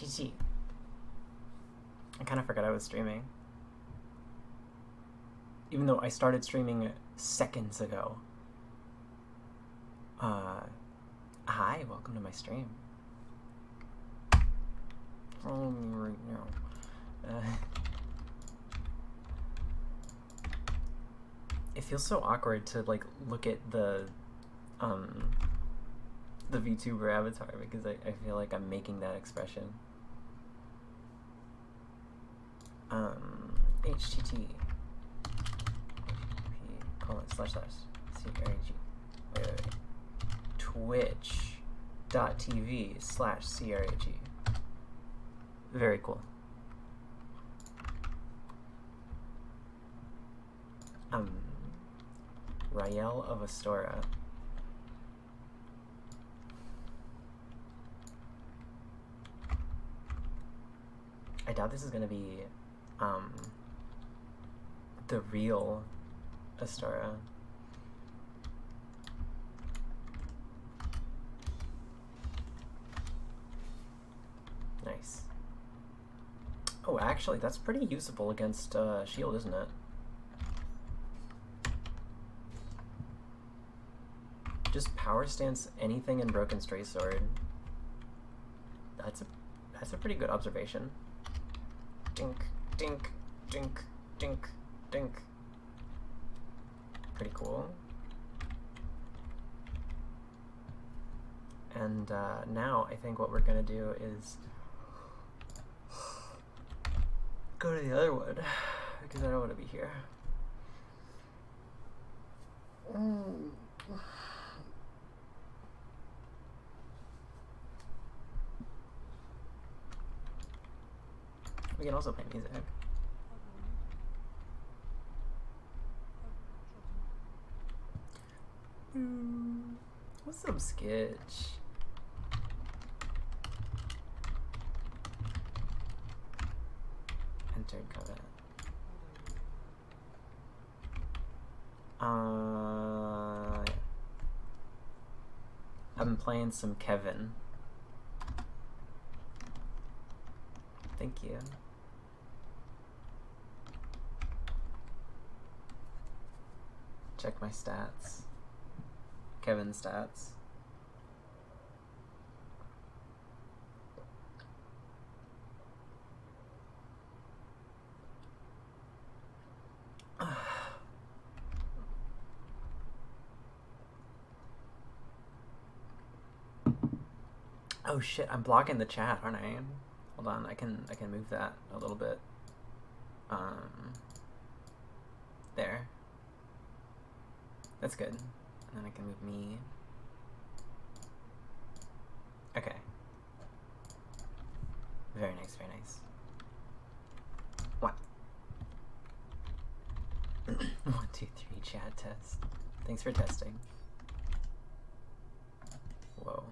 GG. I kind of forgot I was streaming. Even though I started streaming seconds ago. Hi, welcome to my stream. Follow me right now. It feels so awkward to like look at the VTuber avatar because I feel like I'm making that expression. HTT //crag. Wait. Twitch.tv/crag. Very cool. Rael of Astora. I doubt this is gonna be the real Astora. Nice. Oh, actually, that's pretty usable against shield, isn't it? Just power stance anything in Broken Stray Sword. That's a pretty good observation. Dink, dink, dink, dink, dink. Pretty cool. And now I think what we're gonna do is go to the other one because I don't want to be here. We can also play music. What's up, Skitch? Entered covenant. Yeah. I've been playing some Kevin. Thank you. Check my stats. Kevin's stats. Oh shit, I'm blocking the chat, aren't I? Hold on, I can move that a little bit. There. That's good. And then I can move me. Okay. Very nice, very nice. One. 1, 2, 3, chat test. Thanks for testing. Whoa.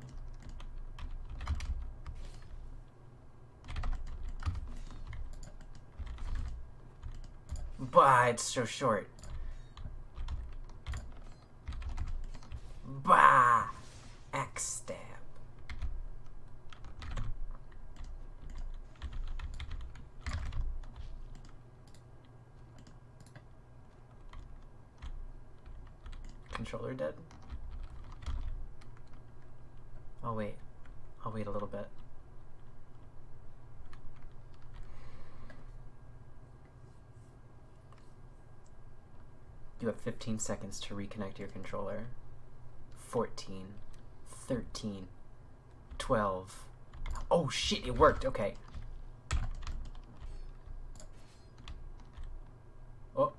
Bah, it's so short. Bah! X stab. Controller dead? I'll wait. I'll wait a little bit. You have 15 seconds to reconnect your controller. 14, 13, 12. Oh shit, it worked, okay. Oh.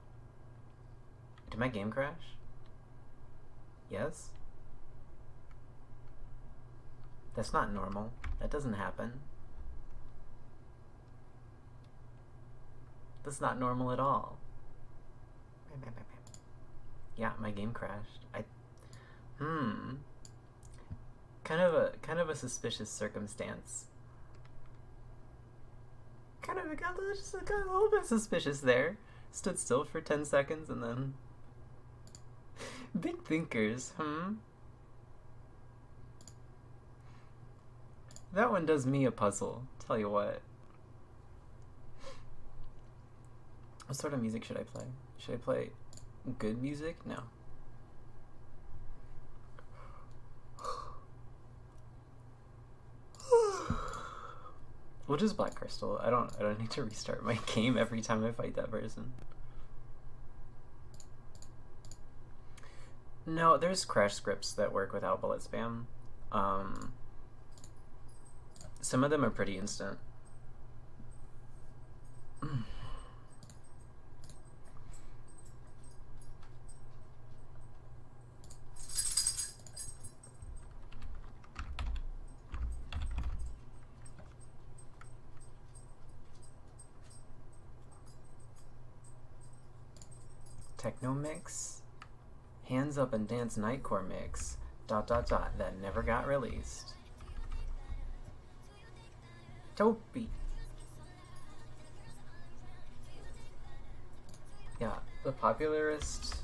Did my game crash? Yes? That's not normal. That doesn't happen. That's not normal at all. Yeah, my game crashed. Kind of a suspicious circumstance. Got a little bit suspicious there. Stood still for 10 seconds and then... Big thinkers, That one does me a puzzle, tell you what. What sort of music should I play? Should I play good music? No. We'll just Black Crystal. I don't need to restart my game every time I fight that person. No, there's crash scripts that work without bullet spam. Some of them are pretty instant. Techno mix, hands up and dance nightcore mix, ... that never got released. Topi. Yeah, the popularist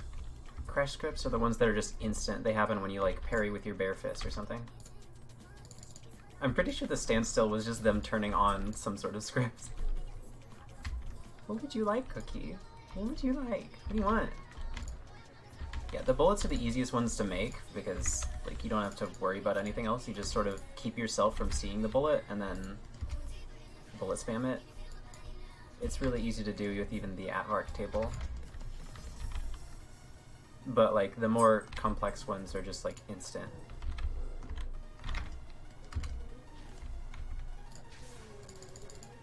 crash scripts are the ones that are just instant. They happen when you like parry with your bare fist or something. I'm pretty sure the standstill was just them turning on some sort of script. What would you like, Cookie? What would you like? What do you want? Yeah, the bullets are the easiest ones to make because like you don't have to worry about anything else. You just sort of keep yourself from seeing the bullet and then bullet spam it. It's really easy to do with even the @arc table. But like the more complex ones are just like instant.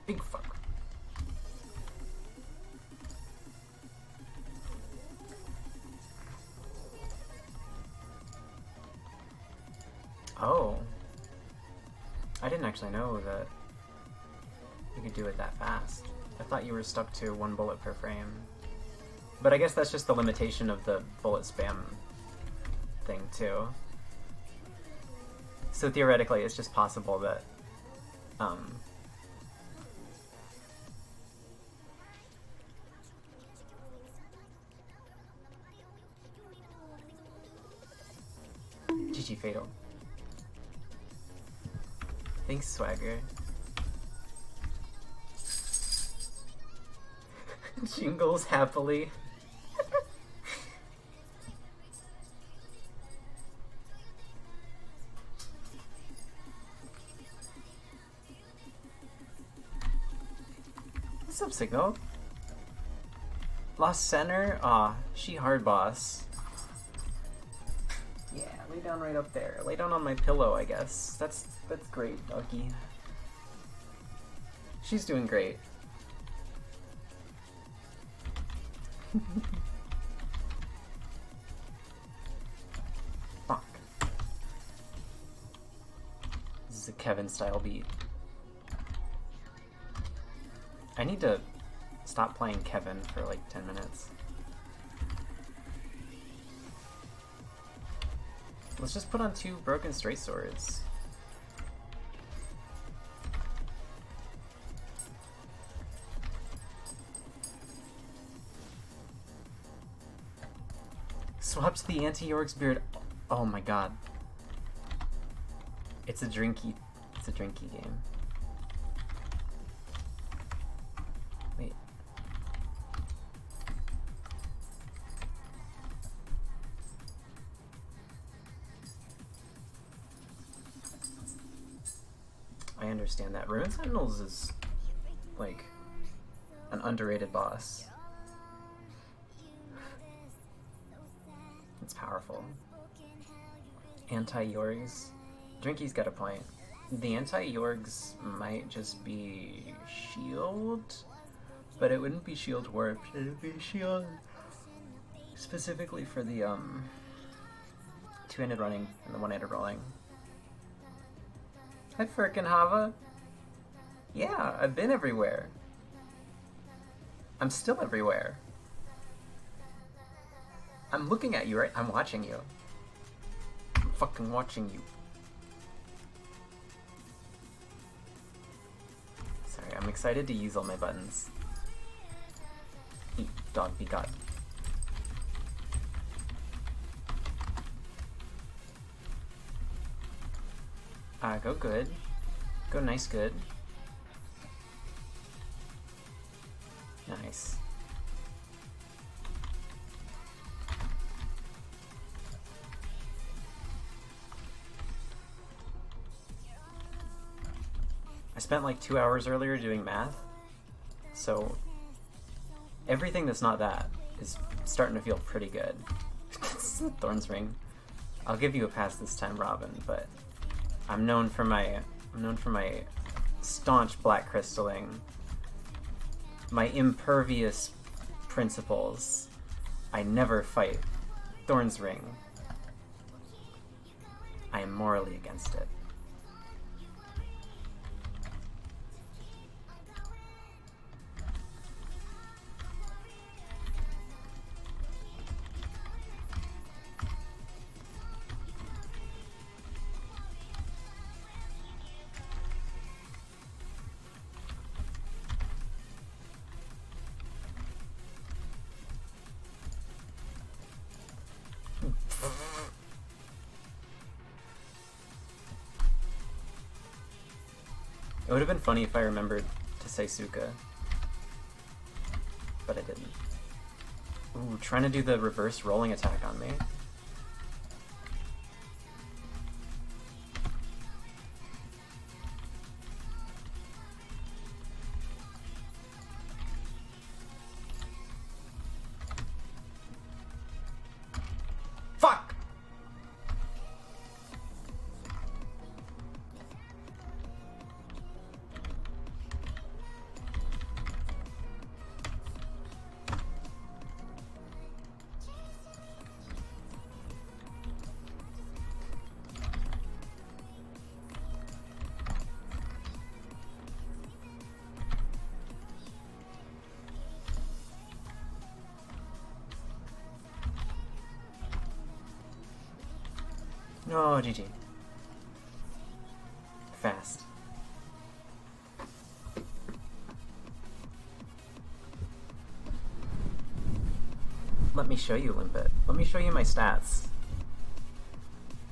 Big fuck. Oh. I didn't actually know that you could do it that fast. I thought you were stuck to 1 bullet per frame. But I guess that's just the limitation of the bullet spam thing too. So theoretically it's just possible that GG Fatal. Thanks, Swagger. Jingles happily. What's up, Signal? Lost center? Aw, she hard boss. Yeah, lay down right up there. Lay down on my pillow, I guess. That's great, doggy. She's doing great. Fuck. This is a Kevin style beat. I need to stop playing Kevin for like 10 minutes. Let's just put on 2 broken straight swords. Swapped the anti-York's beard. Oh my god. It's a drinky game. Wait. I understand that. Ruin Sentinels is like an underrated boss. It's powerful. Anti-Yorgs. Drinky's got a point. The anti-Yorgs might just be shield, but it wouldn't be shield warped. It would be shield specifically for the two-handed running and the one-handed rolling. Hi, frickin' Hava. Yeah, I've been everywhere. I'm still everywhere. I'm looking at you, right? I'm watching you. I'm fucking watching you. Sorry, I'm excited to use all my buttons. Eat, dog, be God. Go good. Go nice, good. Nice. I spent like 2 hours earlier doing math, so everything that's not that is starting to feel pretty good. Thorn's Ring. I'll give you a pass this time, Robin, but I'm known for my staunch black crystaling, my impervious principles. I never fight Thorn's Ring. I am morally against it. It would have been funny if I remembered to say Suka, but I didn't. Ooh, trying to do the reverse rolling attack on me. Fuck! No, GG. Fast. Let me show you, Limpet. Let me show you my stats.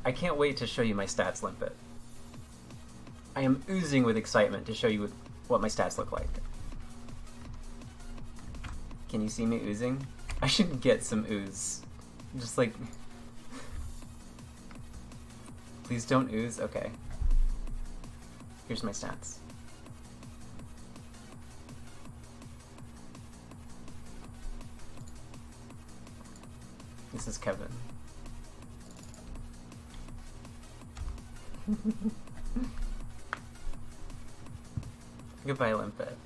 I can't wait to show you my stats, Limpet. I am oozing with excitement to show you what my stats look like. Can you see me oozing? I should get some ooze. Just like... Please don't ooze? Okay. Here's my stats. This is Kevin. Goodbye, Limpet.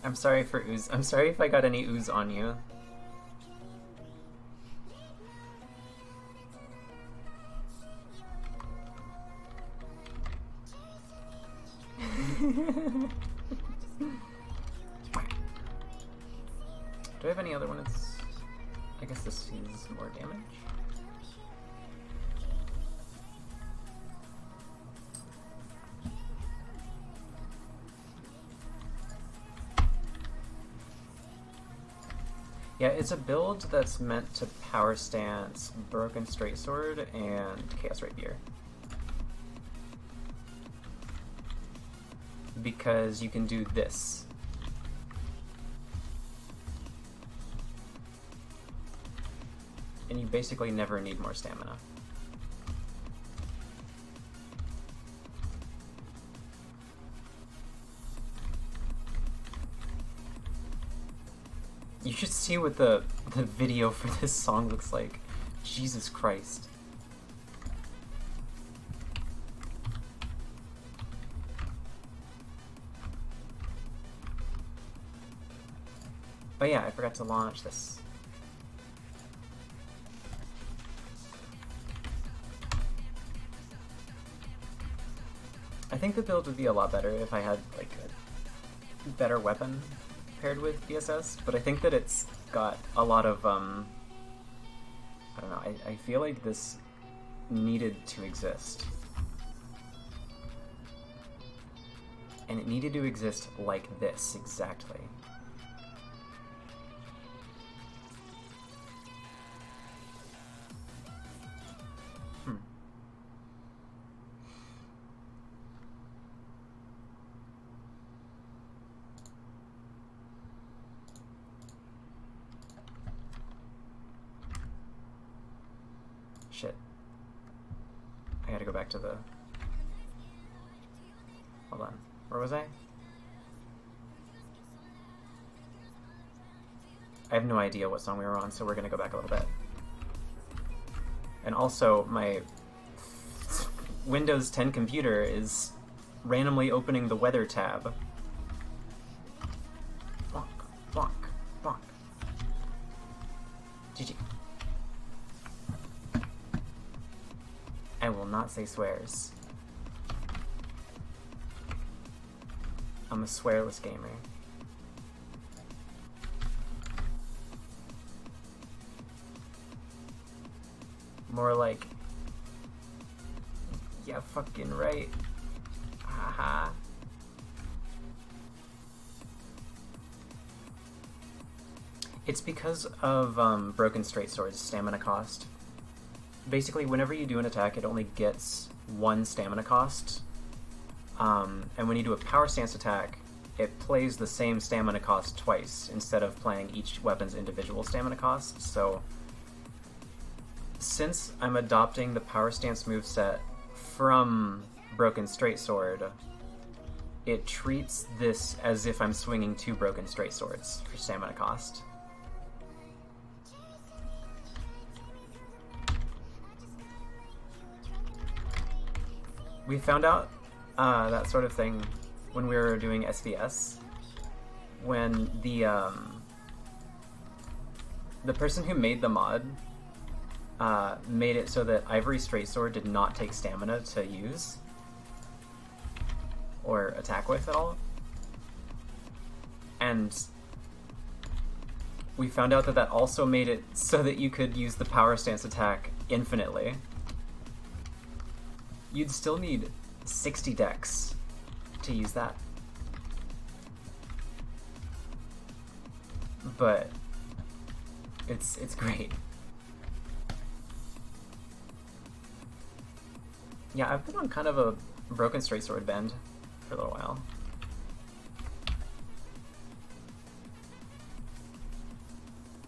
I'm sorry for ooze. I'm sorry if I got any ooze on you. Do I have any other one? I guess this sees more damage. Yeah, it's a build that's meant to power stance Broken Straight Sword and Chaos Rapier. Because you can do this. And you basically never need more stamina. You should see what the video for this song looks like. Jesus Christ. Oh yeah, I forgot to launch this. I think the build would be a lot better if I had like a better weapon paired with DSS, but I think that it's got a lot of I don't know, I feel like this needed to exist. And it needed to exist like this, exactly. Shit. I gotta go back to the... Hold on. Where was I? I have no idea what song we were on, so we're gonna go back a little bit. And also, my Windows 10 computer is randomly opening the weather tab. Bonk, bonk, bonk. GG. I will not say swears. I'm a swearless gamer. More like, yeah, fucking right. Haha. It's because of Broken Straight Sword's stamina cost. Basically, whenever you do an attack, it only gets 1 stamina cost. And when you do a power stance attack, it plays the same stamina cost twice, instead of playing each weapon's individual stamina cost. So, since I'm adopting the power stance moveset from Broken Straight Sword, it treats this as if I'm swinging 2 Broken Straight Swords for stamina cost. We found out that sort of thing when we were doing SVS, when the person who made the mod made it so that Ivory Straight Sword did not take stamina to use or attack with at all. And we found out that that also made it so that you could use the power stance attack infinitely. You'd still need 60 dex to use that. But it's great. Yeah, I've been on kind of a Broken Straight Sword bend for a little while.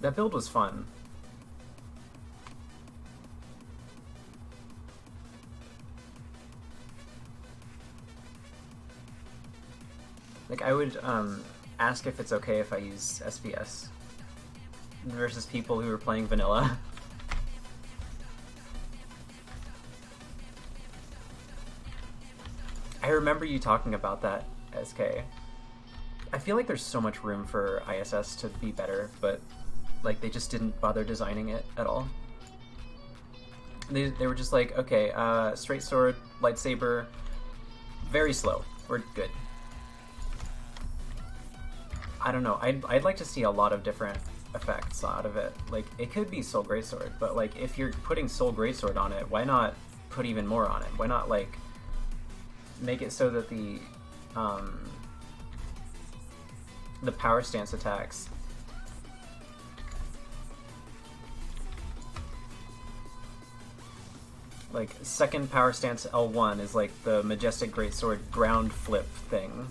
That build was fun. Like, I would ask if it's okay if I use SPS versus people who are playing vanilla. I remember you talking about that, SK. I feel like there's so much room for ISS to be better, but like they just didn't bother designing it at all. They were just like, okay, straight sword, lightsaber, very slow, we're good. I don't know, I'd like to see a lot of different effects out of it. Like, it could be Soul Greatsword, but like, if you're putting Soul Greatsword on it, why not put even more on it? Why not, like, make it so that the power stance attacks like second power stance L1 is like the Majestic Greatsword ground flip thing.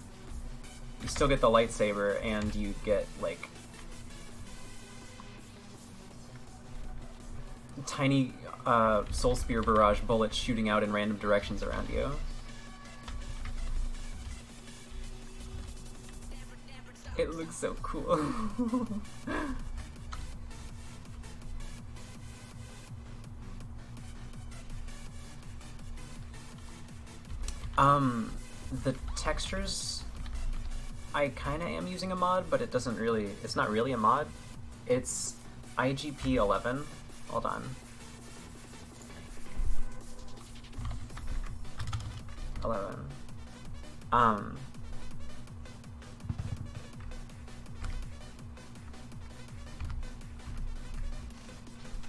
You still get the lightsaber and you get like tiny Soul Spear barrage bullets shooting out in random directions around you. It looks so cool. The textures, I kinda am using a mod, but it's not really a mod. It's IGP 11. Hold on. 11.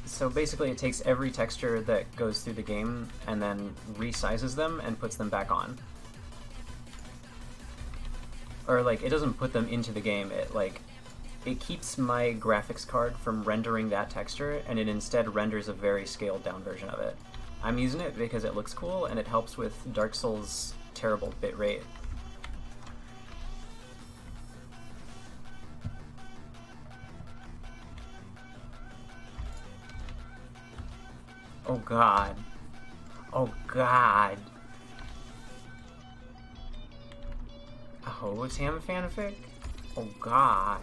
So basically it takes every texture that goes through the game and then resizes them and puts them back on. Or like, it doesn't put them into the game, it keeps my graphics card from rendering that texture and it instead renders a very scaled down version of it. I'm using it because it looks cool and it helps with Dark Souls' terrible bitrate. Oh god. Oh god. A Hotam fanfic? Oh god.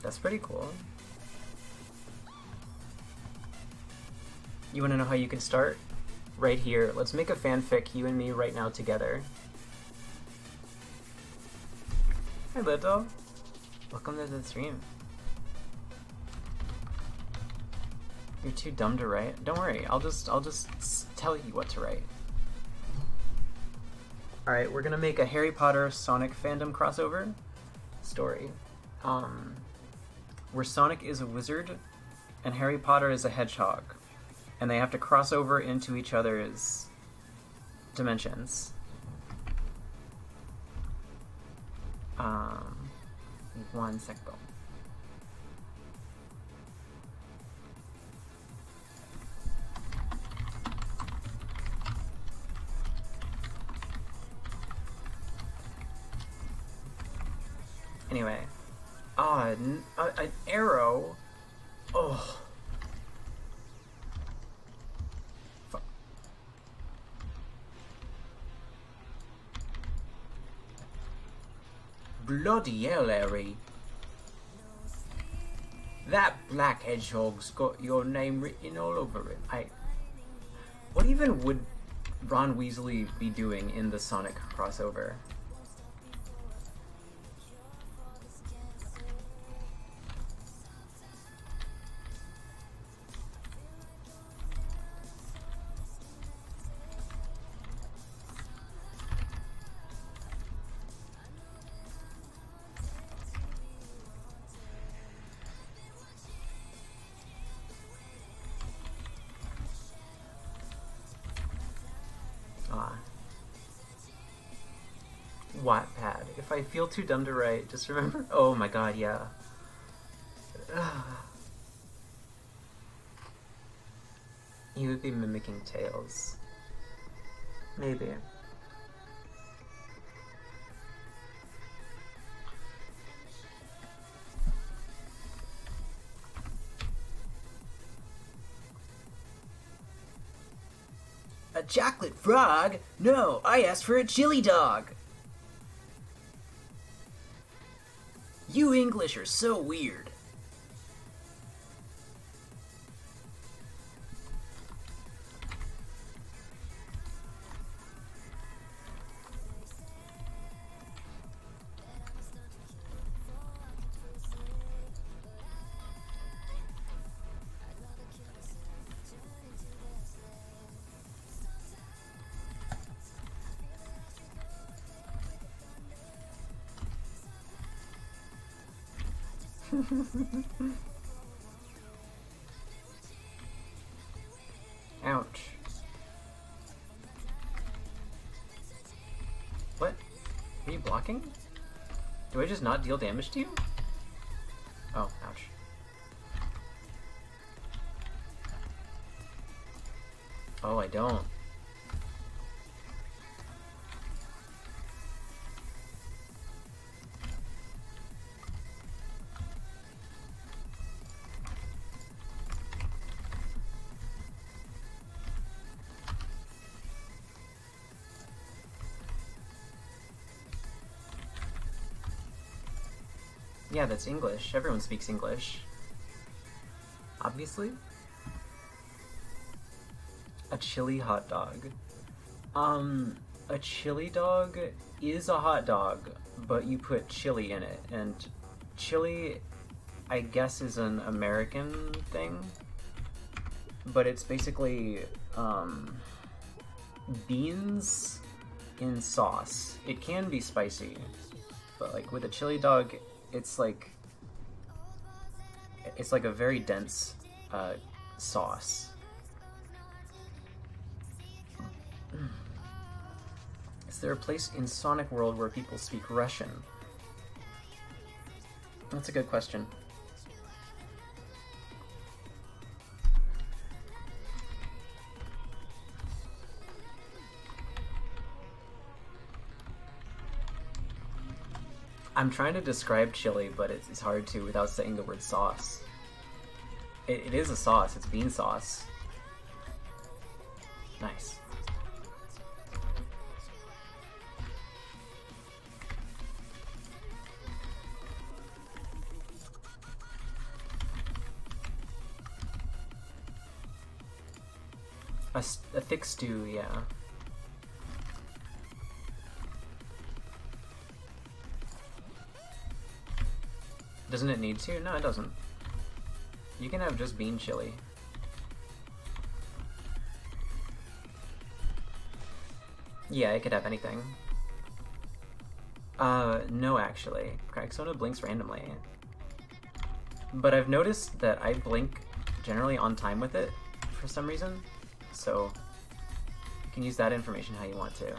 That's pretty cool. You wanna know how you can start? Right here. Let's make a fanfic, you and me, right now together. Hi, Little. Welcome to the stream. You're too dumb to write? Don't worry, I'll just tell you what to write. Alright, we're gonna make a Harry Potter Sonic fandom crossover story. Where Sonic is a wizard and Harry Potter is a hedgehog, and they have to cross over into each other's dimensions. One sec though. Anyway. An arrow? Oh. Fuck. Bloody hell, Harry. That black hedgehog's got your name written all over it. What even would Ron Weasley be doing in the Sonic crossover? Wattpad. If I feel too dumb to write, just remember. Oh my god, yeah. You would be mimicking Tails. Maybe. A chocolate frog? No, I asked for a chili dog. You English are so weird. Ouch. What? Are you blocking? Do I just not deal damage to you? Oh, ouch. Oh, I don't. Yeah, that's English. Everyone speaks English. Obviously. A chili hot dog. A chili dog is a hot dog, but you put chili in it. And chili, I guess, is an American thing. But it's basically, beans in sauce. It can be spicy, but like with a chili dog, it's like a very dense sauce. Is there a place in Sonic World where people speak Russian? That's a good question. I'm trying to describe chili, but it's hard to without saying the word sauce. It is a sauce, it's bean sauce. Nice. A thick stew, yeah. Doesn't it need to? No, it doesn't. You can have just bean chili. Yeah, it could have anything. No actually. Crag soda blinks randomly. But I've noticed that I blink generally on time with it for some reason. So you can use that information how you want to.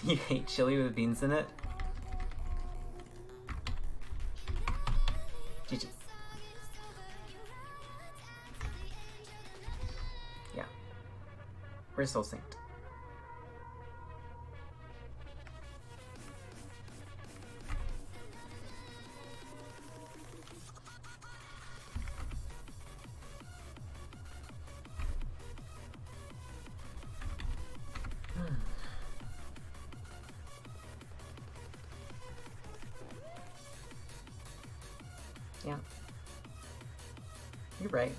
You hate chili with beans in it? GG. Yeah. We're still synced. Yeah. You're right.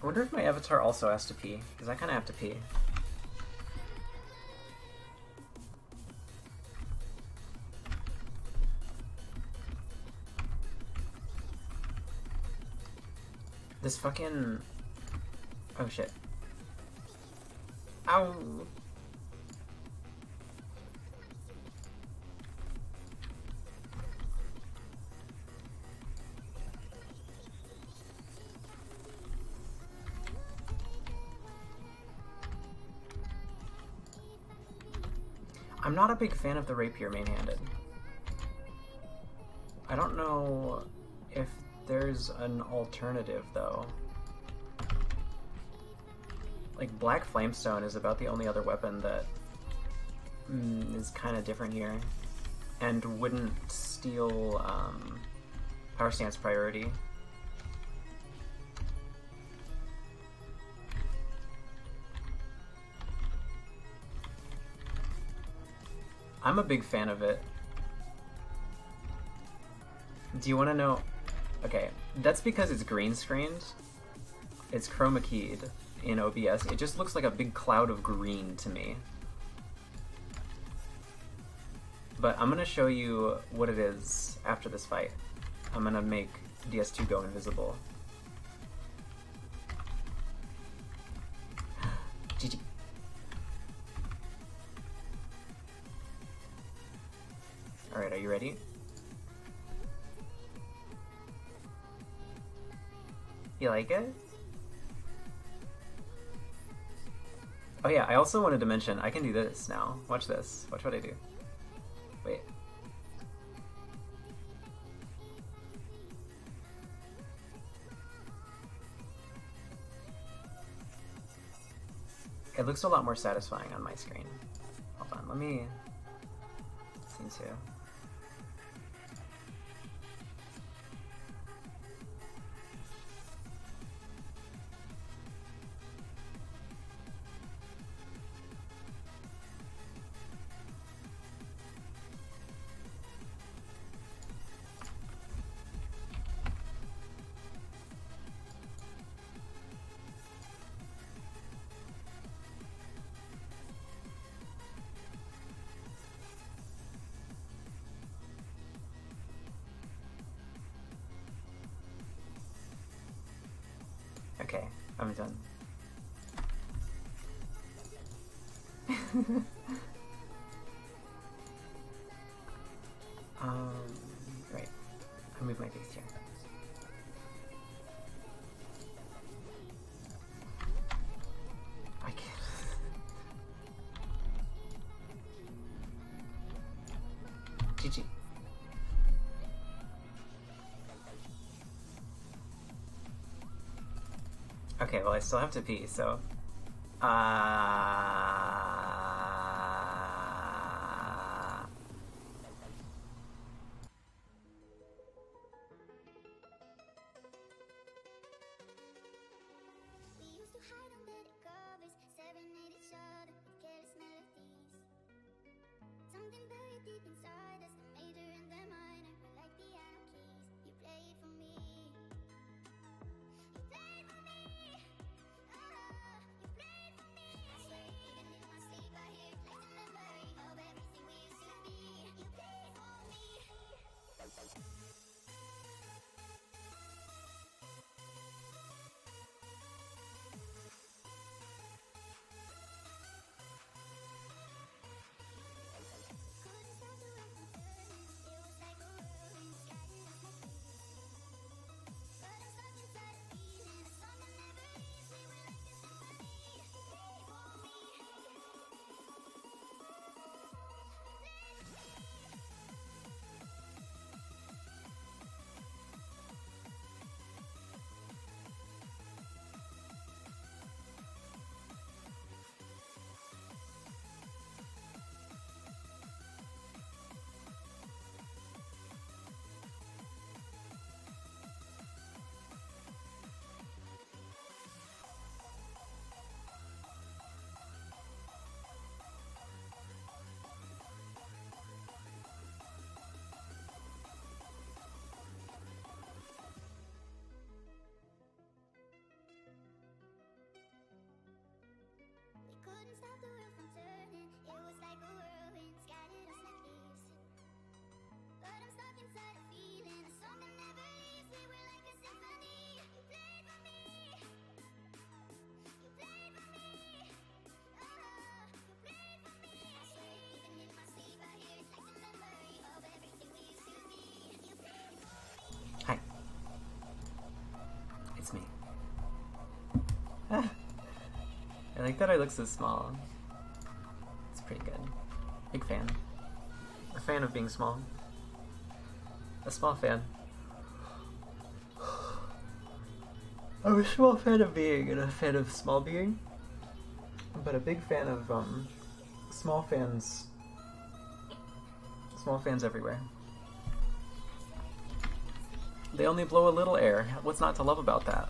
I wonder if my avatar also has to pee, because I kind of have to pee. This fucking... Oh shit. Ow! I'm not a big fan of the rapier main-handed. I don't know if there's an alternative, though. Like, Black Flamestone is about the only other weapon that is kind of different here, and wouldn't steal Power Stance priority. I'm a big fan of it. Do you want to know? Okay, that's because it's green screened. It's chroma keyed in OBS. It just looks like a big cloud of green to me. But I'm gonna show you what it is after this fight. I'm gonna make ds2 go invisible. GG. Alright, are you ready? You like it? Oh yeah, I also wanted to mention, I can do this now. Watch this. Watch what I do. Wait. It looks a lot more satisfying on my screen. Hold on, let me... Scene 2. Okay, I'm done. Right. I'll move my face here. I can't. GG. Okay, well I still have to pee, so... Hi. It's me. I like that I look so small. It's pretty good. Big fan. A fan of being small. A small fan. I'm a small fan of being and a fan of small being. But a big fan of small fans. Small fans everywhere. They only blow a little air. What's not to love about that?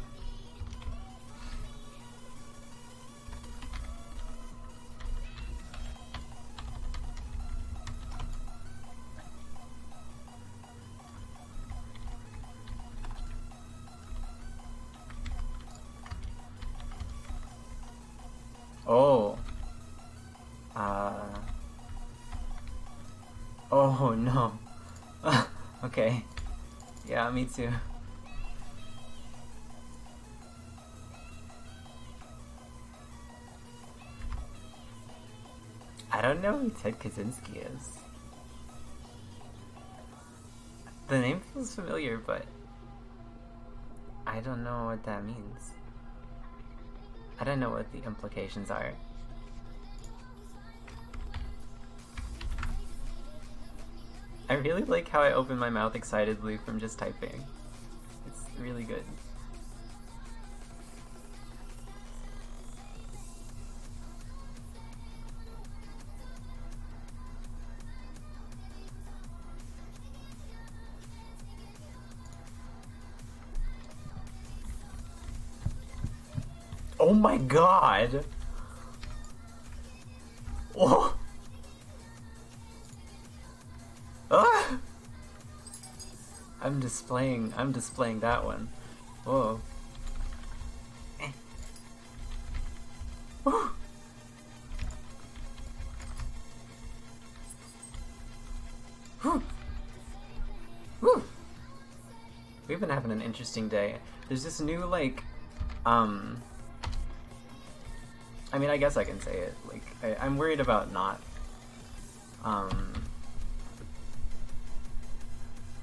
Oh. Oh no. Okay. Yeah, me too. I don't know who Ted Kaczynski is. The name feels familiar, but I don't know what that means. I don't know what the implications are. I really like how I open my mouth excitedly from just typing. It's really good. Oh my god! Oh! Ah! I'm displaying that one. Whoa. Eh. Woo! Woo! Woo! We've been having an interesting day. There's this new, like, I mean, I guess I can say it. Like, I'm worried about not,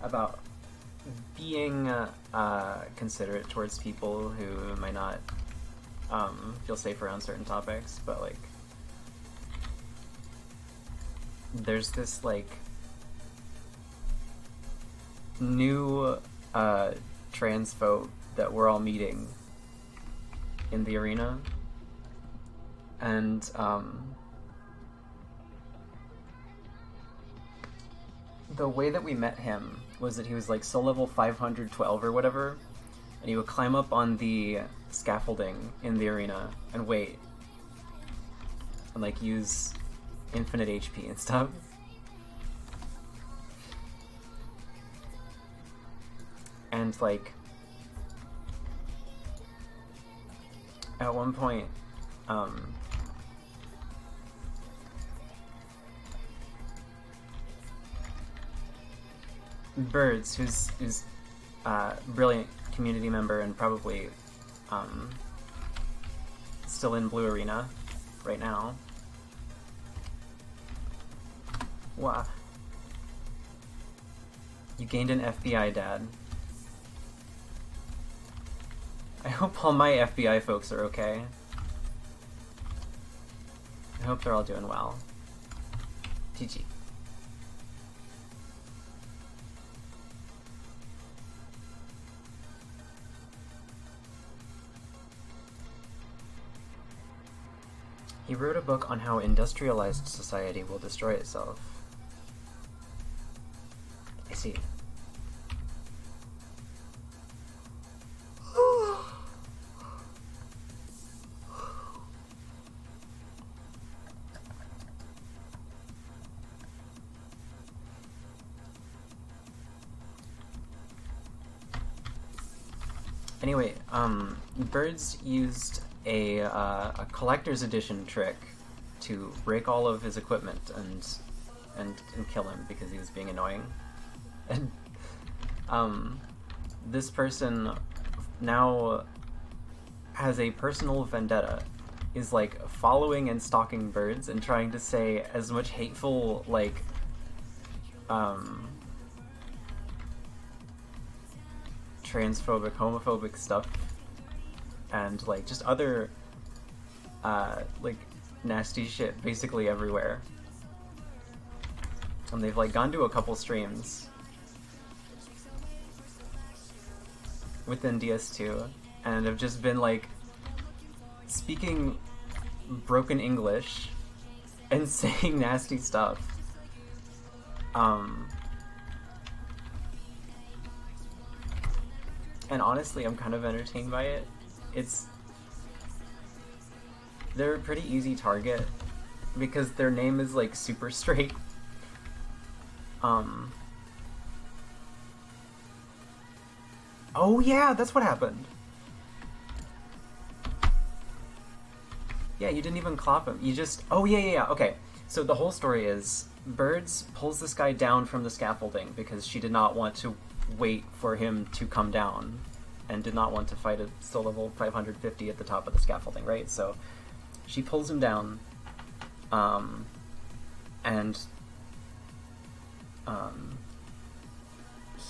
about being considerate towards people who might not feel safe around certain topics, but like, there's this like new transphobe that we're all meeting in the arena, and the way that we met him was that he was like soul level 512 or whatever, and he would climb up on the scaffolding in the arena and wait and like use infinite HP and stuff. And like at one point Birds, who's brilliant community member and probably still in Blue Arena right now. Wow. You gained an FBI dad. I hope all my FBI folks are okay. I hope they're all doing well. GG. He wrote a book on how industrialized society will destroy itself. I see. Anyway, Birds used a collector's edition trick to break all of his equipment and kill him because he was being annoying. And this person now has a personal vendetta, is like following and stalking Birds and trying to say as much hateful, like transphobic, homophobic stuff, and like just other like nasty shit basically everywhere. And they've like gone to a couple streams within ds2 and have just been like speaking broken English and saying nasty stuff. And honestly, I'm kind of entertained by it. They're a pretty easy target because their name is like super straight. Oh yeah, that's what happened. Yeah, you didn't even clop him. You just, oh yeah, okay. So the whole story is Birds pulls this guy down from the scaffolding because she did not want to wait for him to come down and did not want to fight at soul level 550 at the top of the scaffolding, right? So she pulls him down, and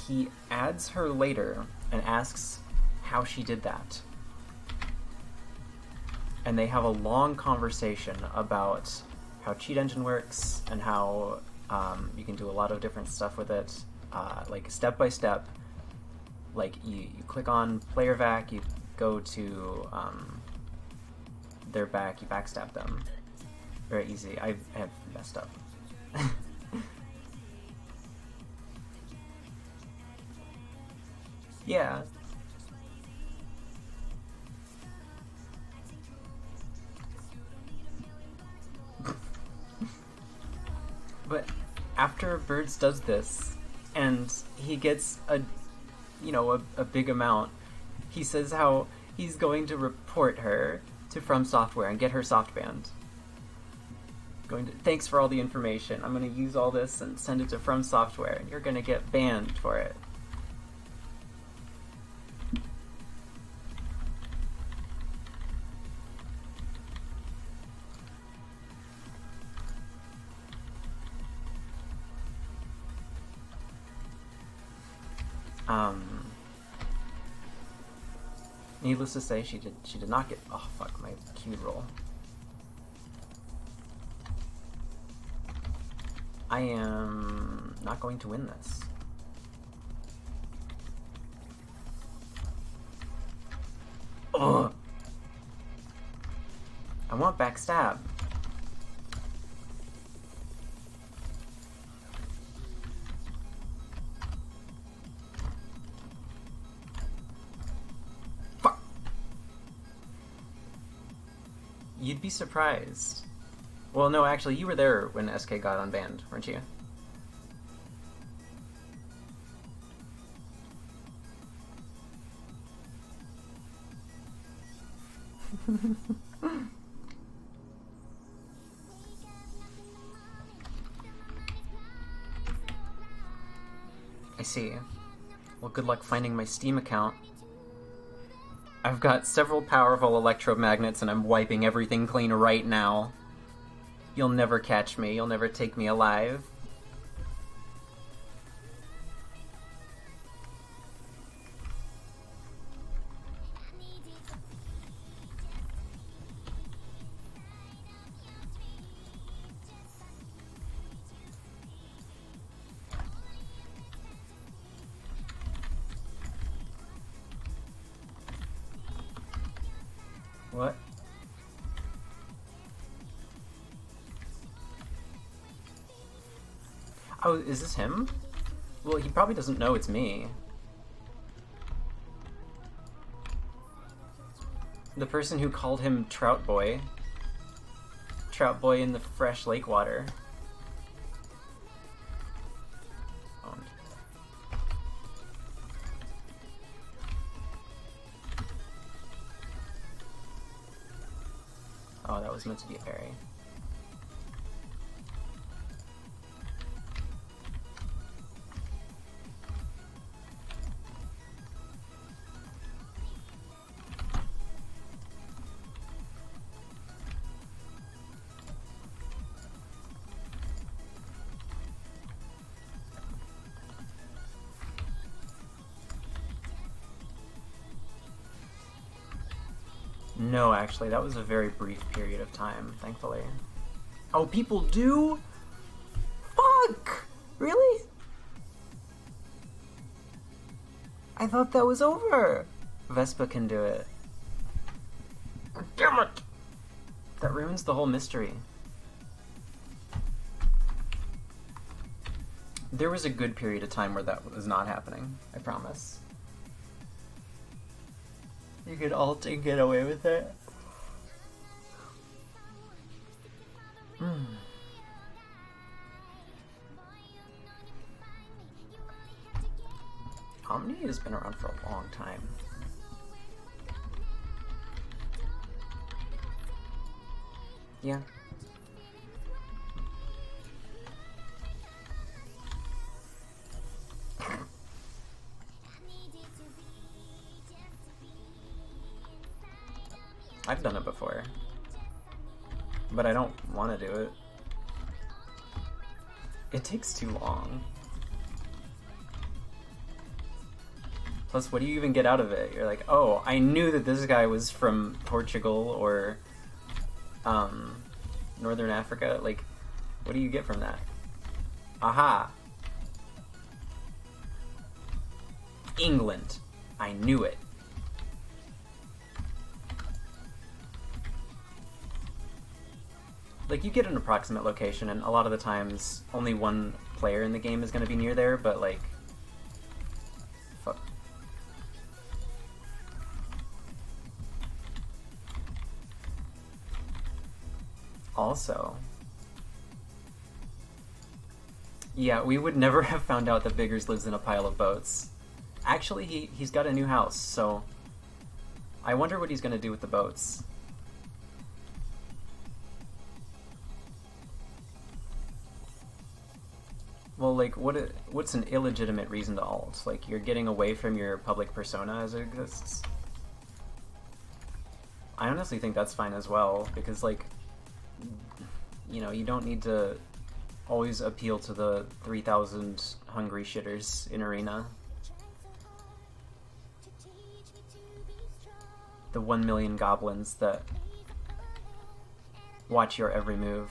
he adds her later and asks how she did that. And they have a long conversation about how Cheat Engine works and how you can do a lot of different stuff with it, like step by step. Like you click on player vac, you go to their back, you backstab them. Very easy. I have messed up. Yeah. But after Birds does this, and he gets a big amount, he says how he's going to report her to From Software and get her soft banned. Thanks for all the information. I'm going to use all this and send it to From Software, and you're going to get banned for it. Needless to say, she did not get. Oh fuck, my Q roll. I am not going to win this. Ugh. I want backstab. Fuck. You'd be surprised. Well, no, actually, you were there when SK got unbanned, weren't you? I see. Well, good luck finding my Steam account. I've got several powerful electromagnets and I'm wiping everything clean right now. You'll never catch me. You'll never take me alive. What? Oh, is this him? Well, he probably doesn't know it's me. The person who called him Trout Boy. Trout Boy in the fresh lake water. Oh, that was meant to be a parry. No, actually, that was a very brief period of time, thankfully. Oh, people do? Fuck! Really? I thought that was over! Vespa can do it. Damn it! That ruins the whole mystery. There was a good period of time where that was not happening, I promise. You could ult and get away with it. Omni has been around for a long time. Yeah. I've done it before, but I don't want to do it. It takes too long. Plus, what do you even get out of it? You're like, oh, I knew that this guy was from Portugal or Northern Africa. Like, what do you get from that? Aha! England. I knew it. Like, you get an approximate location, and a lot of the times, only one player in the game is going to be near there, but, like... Fuck. Also... Yeah, we would never have found out that Biggers lives in a pile of boats. Actually, he's got a new house, so... I wonder what he's going to do with the boats. Well, like, what's an illegitimate reason to alt? Like, you're getting away from your public persona as it exists? I honestly think that's fine as well, because, like, you know, you don't need to always appeal to the 3,000 hungry shitters in Arena. the 1 million goblins that watch your every move.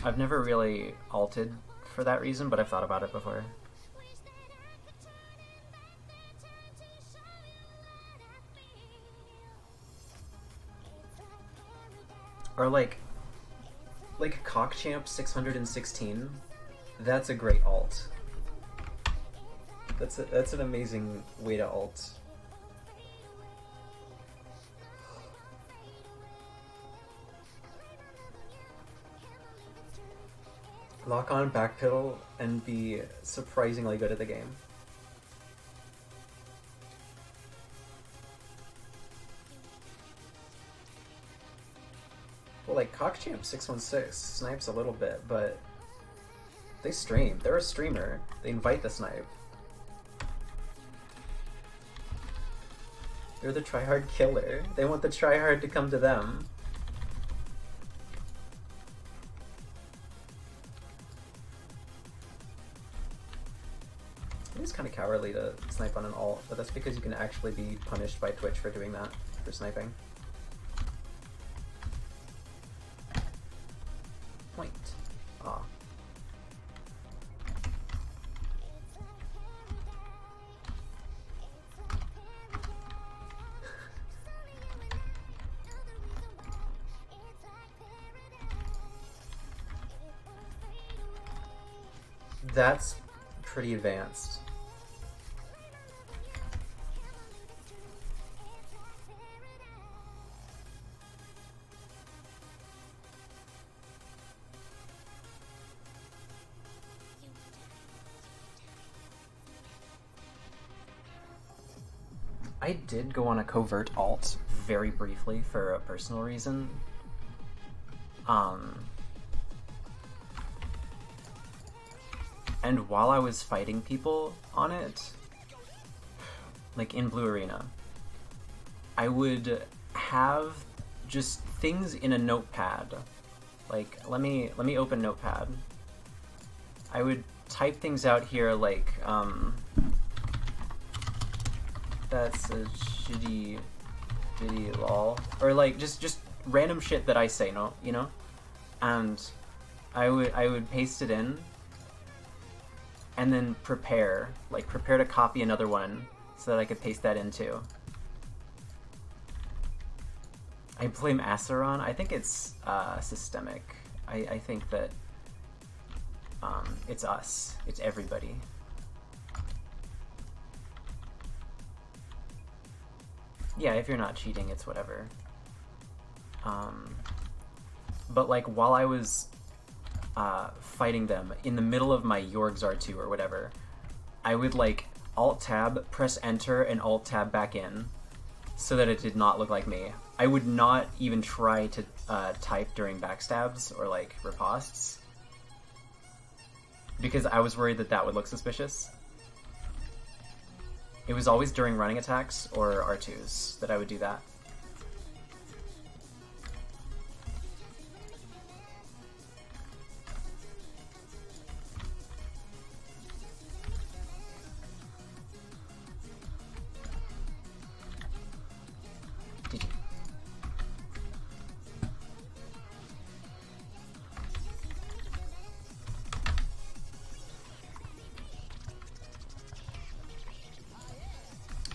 I've never really ulted for that reason, but I've thought about it before. Or like Cockchamp 616, that's a great ult. That's an amazing way to ult. Lock on, backpedal, and be surprisingly good at the game. Well, like, Cockchamp 616 snipes a little bit, but they stream. They're a streamer. They invite the snipe. They're the tryhard killer. They want the tryhard to come to them. It's kind of cowardly to snipe on an ult, but that's because you can actually be punished by Twitch for doing that, for sniping. Point. Ah. That's pretty advanced. I did go on a covert ult very briefly for a personal reason. And while I was fighting people on it, like in Blue Arena, I would have just things in a notepad. Like, let me open Notepad. I would type things out here like, that's a shitty lol, or like just random shit that I say, no, you know, and I would paste it in, and then prepare to copy another one so that I could paste that into. I blame Acheron. I think it's systemic. I think that it's us. It's everybody. Yeah, if you're not cheating, it's whatever. But like while I was fighting them in the middle of my Yorgzar 2 or whatever, I would like Alt-Tab, press Enter, and Alt-Tab back in so that it did not look like me. I would not even try to type during backstabs or like ripostes because I was worried that that would look suspicious. It was always during running attacks or R2s that I would do that.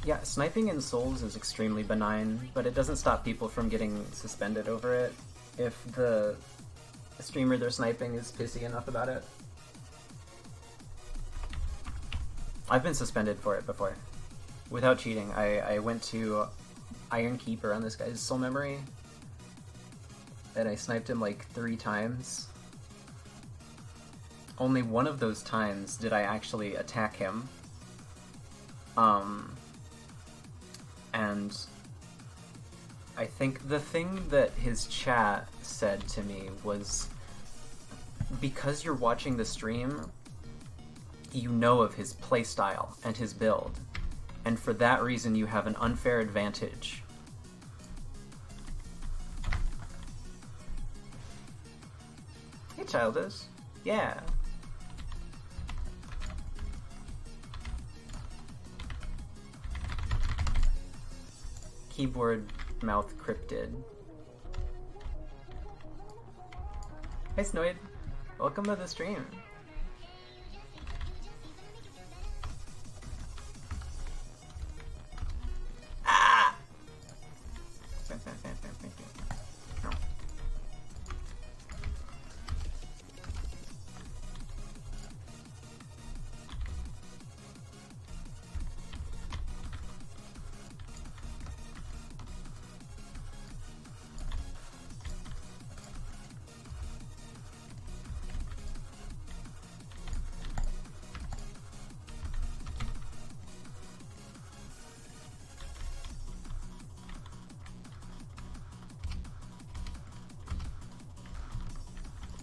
Yeah, sniping in Souls is extremely benign, but it doesn't stop people from getting suspended over it if the streamer they're sniping is pissy enough about it. I've been suspended for it before. Without cheating, I went to Iron Keeper on this guy's soul memory, and I sniped him like 3 times. Only one of those times did I actually attack him. And I think the thing that his chat said to me was, because you're watching the stream, you know of his playstyle and his build, and for that reason you have an unfair advantage. Hey, Childish. Yeah. keyboard mouth cryptid. Hey Snoid, welcome to the stream. Ah! No.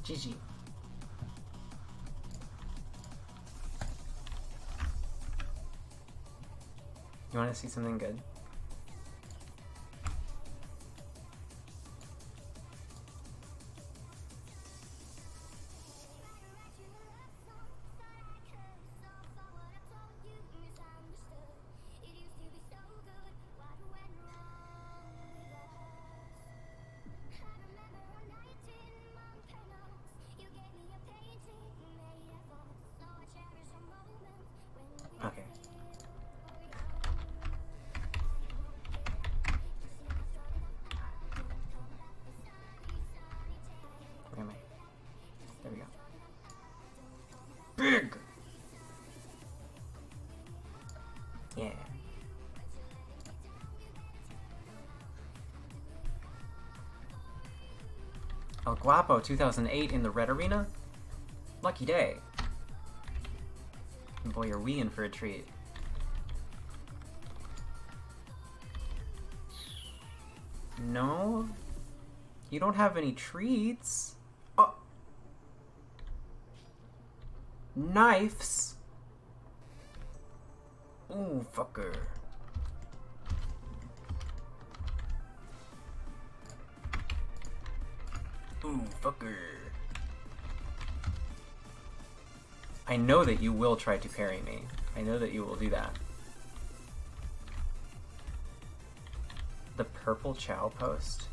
GG. You want to see something good? Okay. Where am I? There we go. Big! Yeah. El Guapo 2008 in the Red Arena? Lucky day. Boy, are we in for a treat. No? You don't have any treats? Oh! Knives? Ooh, fucker. Ooh, fucker. I know that you will try to parry me. I know that you will do that. The purple Chow post?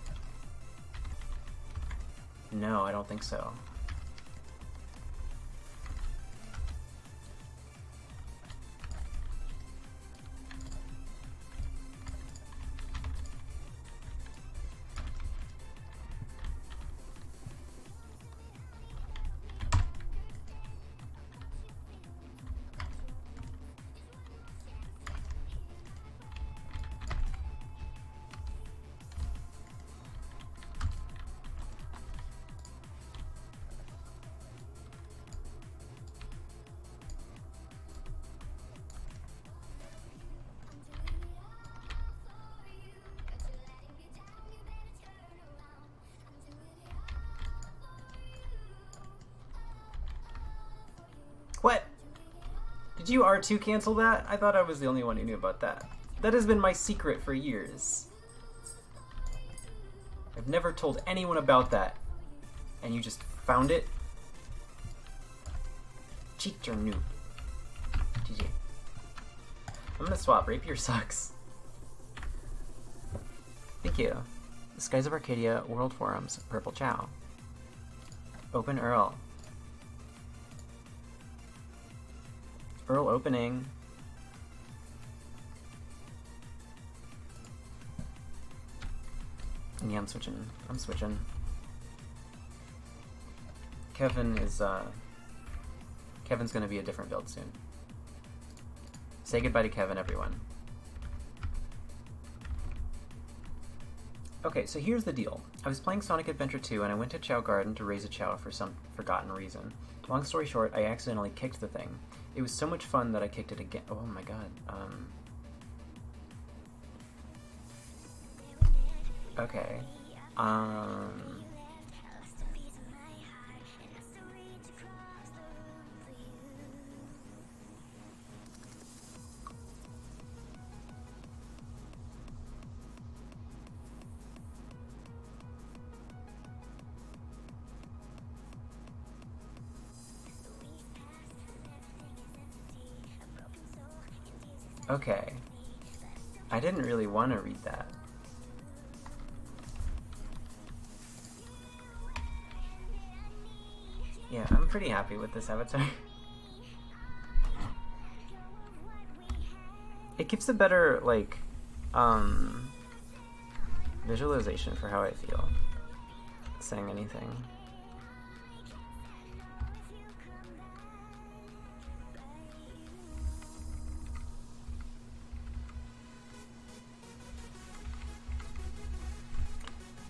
No, I don't think so. What? Did you R2 cancel that? I thought I was the only one who knew about that. That has been my secret for years. I've never told anyone about that. And you just found it? Cheat your noob. GG. I'm gonna swap. Rapier sucks. Thank you. The Skies of Arcadia, World Forums, Purple Chow. Open Earl. Earl opening. Yeah, I'm switching. I'm switching. Kevin is, Kevin's gonna be a different build soon. Say goodbye to Kevin, everyone. Okay, so here's the deal. I was playing Sonic Adventure 2 and I went to Chow Garden to raise a Chow for some forgotten reason. Long story short, I accidentally kicked the thing. It was so much fun that I kicked it again. Oh my god. Okay. Okay. I didn't really want to read that. Yeah, I'm pretty happy with this avatar. It gives a better, like, visualization for how I feel saying anything.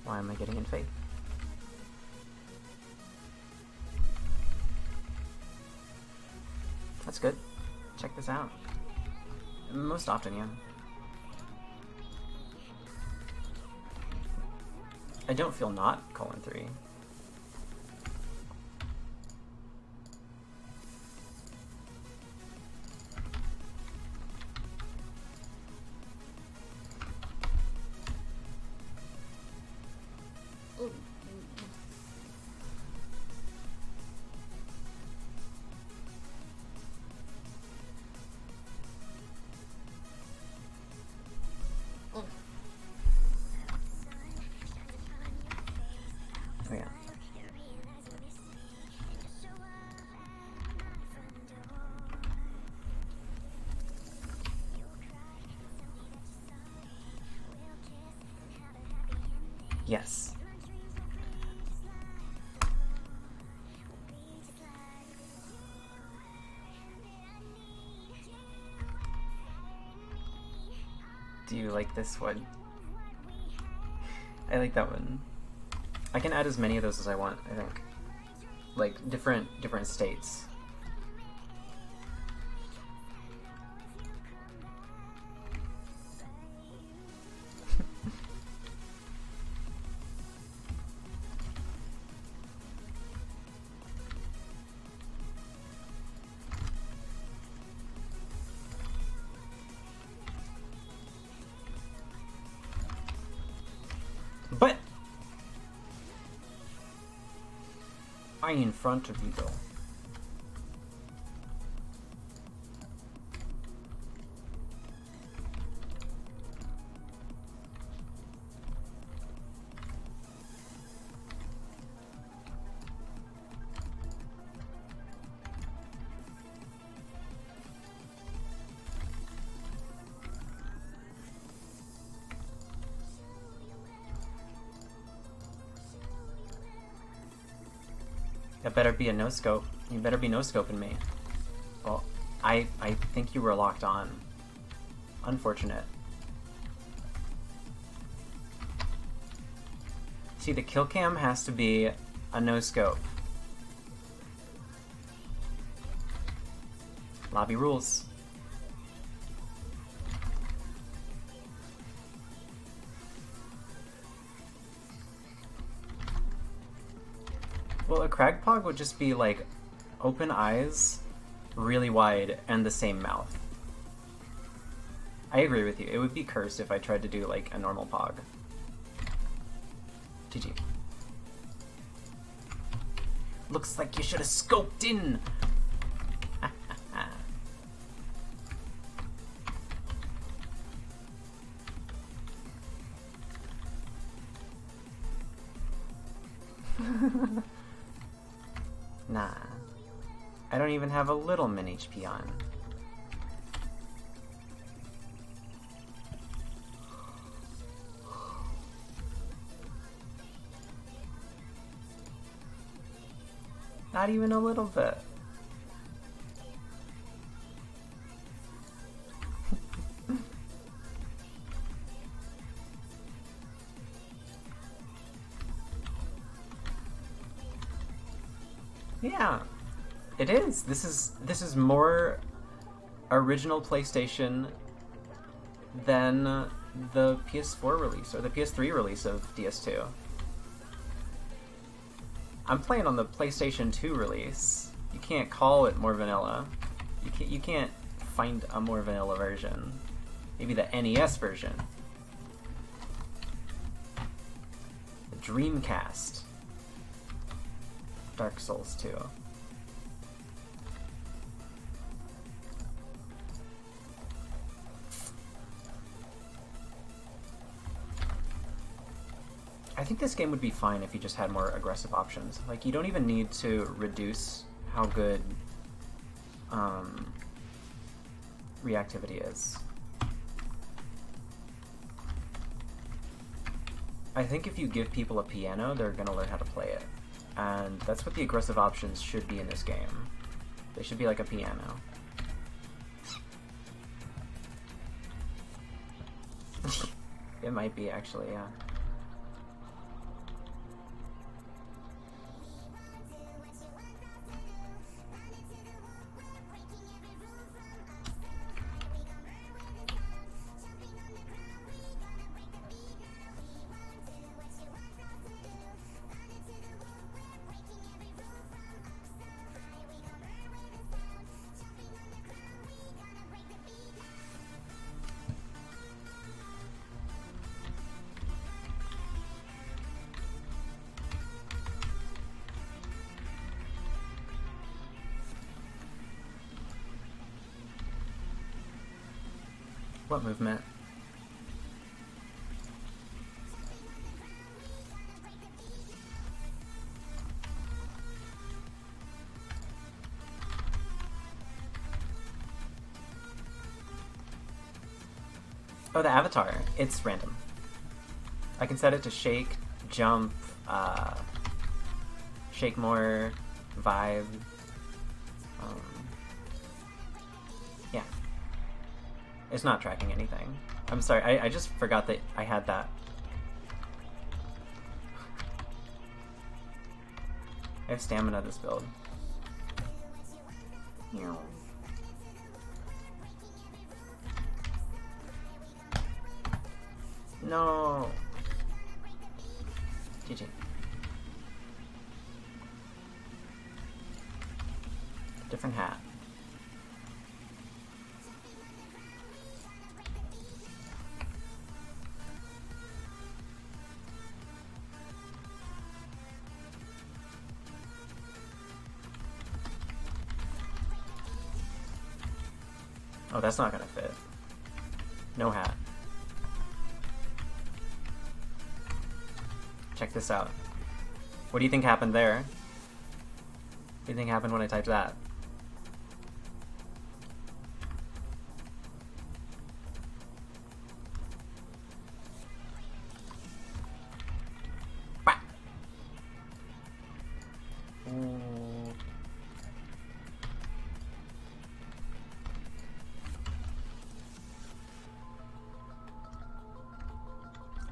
Why am I getting in faith? That's good. Check this out. Most often, yeah. I don't feel not colon 3. Oh yeah. Yes. Do you like this one? I like that one. I can add as many of those as I want, I think. Like, different states. But I'm in front of you, though. That better be a no-scope. You better be no-scoping me. Well, I think you were locked on. Unfortunate. See, the kill cam has to be a no-scope. Lobby rules. Well, a crag pog would just be like open eyes, really wide, and the same mouth. I agree with you. It would be cursed if I tried to do like a normal pog. GG. Looks like you should have scoped in. Nah. I don't even have a little min HP on. Not even a little bit. Yeah, it is. This is more original PlayStation than the PS4 release or the PS3 release of ds2. I'm playing on the PlayStation 2 release. You can't call it more vanilla. You can't find a more vanilla version. Maybe the NES version. The Dreamcast. Dark Souls 2. I think this game would be fine if you just had more aggressive options. Like, you don't even need to reduce how good reactivity is. I think if you give people a piano, they're gonna learn how to play it. And that's what the aggressive options should be in this game. They should be like a piano. It might be, actually, yeah. What movement? Oh, the avatar. It's random. I can set it to shake, jump, shake more, vibe. Yeah. It's not tracking anything. I'm sorry, I just forgot that I had that. I have stamina this build. No. GG. Different hat. Oh, that's not gonna fit. No hat. Check this out. What do you think happened there? What do you think happened when I typed that?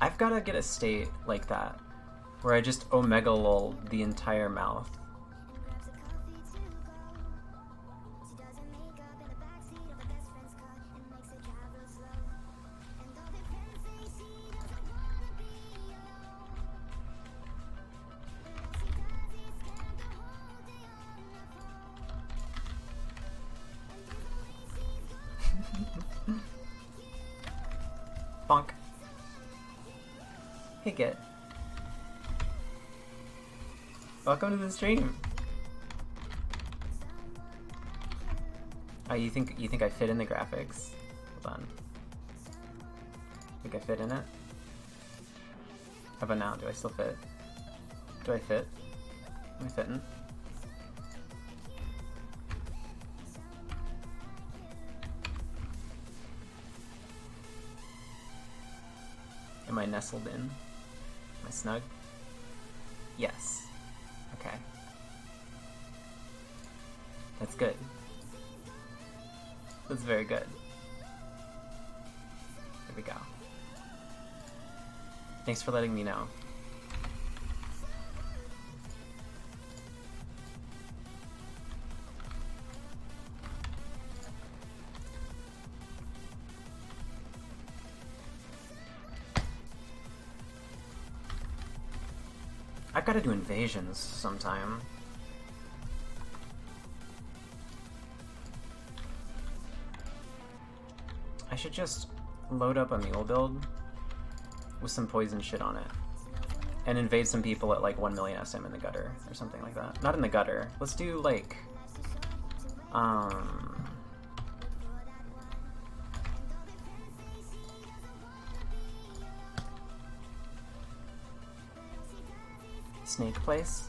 I've gotta get a state like that, where I just omega lol the entire mouth. Bonk. Hey, Git. Welcome to the stream. Oh, you think I fit in the graphics? Hold on. Think I fit in it? How about now? Do I still fit? Do I fit? Am I fitting? Am I nestled in? Am I snug? Yes. Okay. That's good. That's very good. There we go. Thanks for letting me know. I've got to do invasions sometime. I should just load up a mule build with some poison shit on it and invade some people at like 1 million SM in the gutter or something like that. Not in the gutter. Let's do like snake place.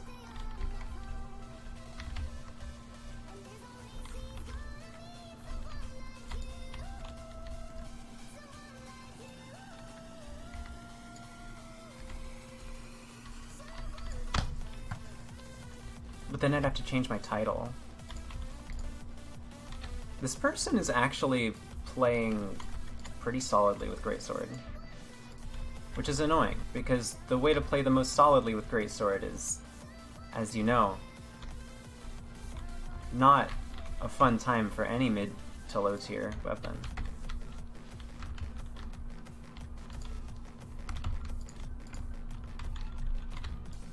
But then I'd have to change my title. This person is actually playing pretty solidly with Greatsword. Which is annoying, because the way to play the most solidly with Greatsword is, as you know, not a fun time for any mid to low tier weapon.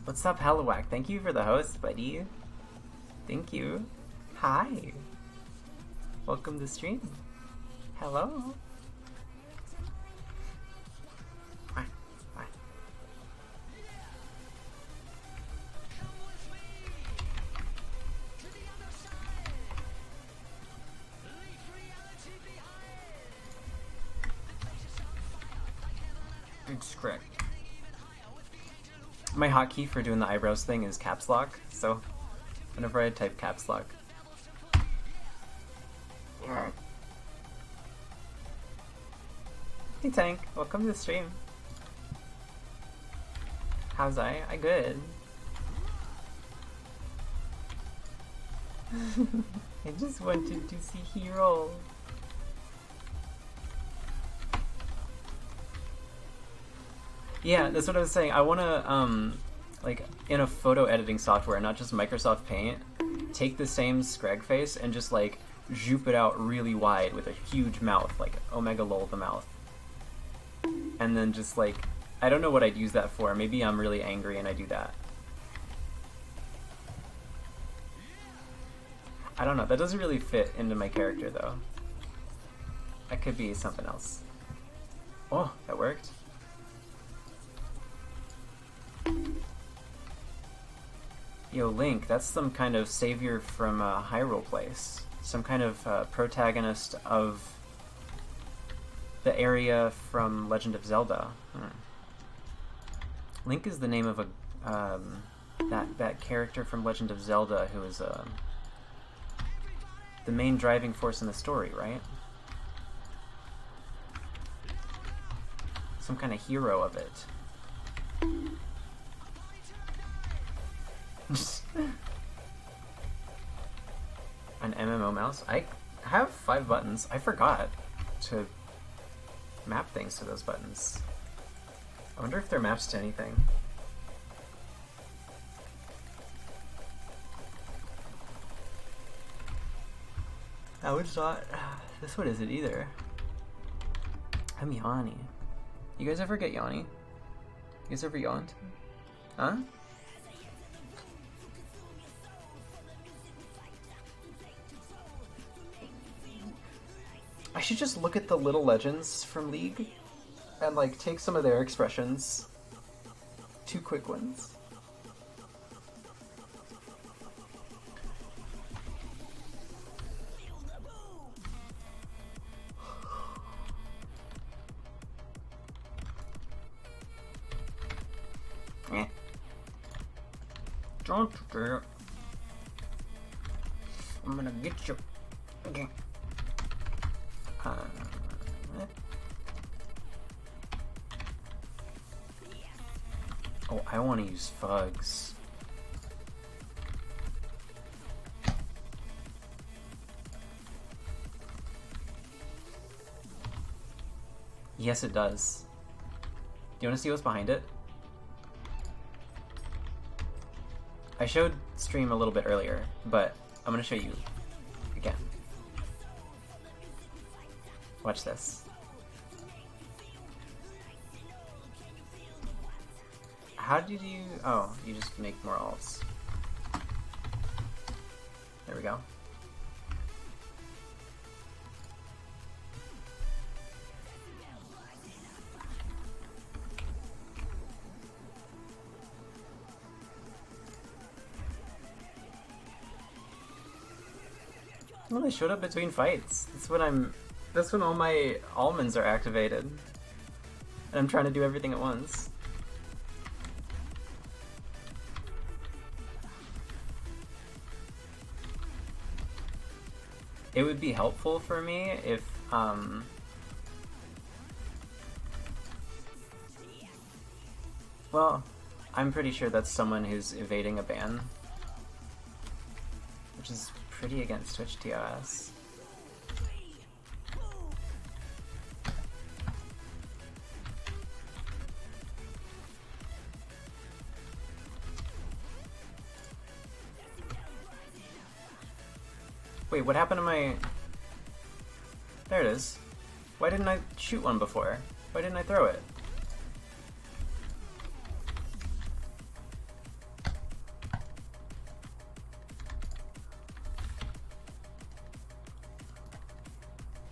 What's up, Hallowhack? Thank you for the host, buddy. Thank you. Hi. Welcome to the stream. Hello. Hi. Hi. It's correct. My hotkey for doing the eyebrows thing is caps lock, so whenever I type caps lock. Hey Tank, welcome to the stream. How's I good. I just wanted to see Hero. Yeah, that's what I was saying. I wanna, like, in a photo editing software, not just Microsoft Paint, take the same scrag face and just, like, zoop it out really wide with a huge mouth, like Omega Lol the mouth. And then just, like, I don't know what I'd use that for. Maybe I'm really angry and I do that. I don't know. That doesn't really fit into my character, though. That could be something else. Oh, that worked. Yo, Link, that's some kind of savior from Hyrule Place. Some kind of protagonist of the area from Legend of Zelda. Link is the name of a that character from Legend of Zelda who is the main driving force in the story, right? Some kind of hero of it. An MMO mouse? I have 5 buttons. I forgot to map things to those buttons. I wonder if they're maps to anything. I would thought this one isn't either. I'm yawny. You guys ever get yawny? You guys ever yawned? Huh? I should just look at the little legends from League and like take some of their expressions. 2 quick ones. Don't do it. I'm gonna get you. Okay. Oh, I want to use Fugs. Yes, it does. Do you want to see what's behind it? I showed stream a little bit earlier, but I'm going to show you again. Watch this. How did you... Oh, you just make more alts. There we go. Well, I showed up between fights. That's when all my almonds are activated. And I'm trying to do everything at once. it would be helpful for me if well, I'm pretty sure that's someone who's evading a ban, which is pretty against Twitch TOS. Wait, what happened to my... There it is. Why didn't I shoot one before? Why didn't I throw it?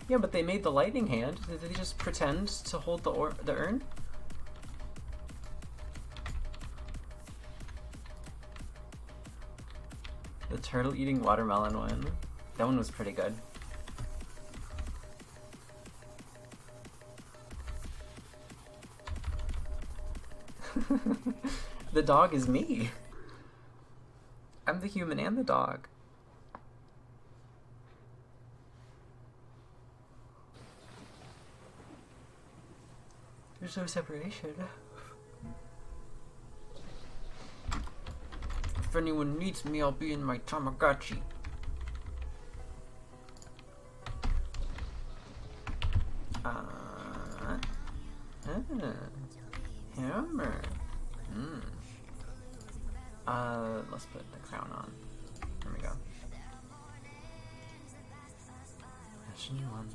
Yeah, but they made the lightning hand. Did they just pretend to hold the urn? The turtle eating watermelon one. That one was pretty good. The dog is me. I'm the human and the dog. There's no separation. If anyone needs me, I'll be in my Tamagotchi. Hammer. Let's put the crown on. There we go. That's a new one.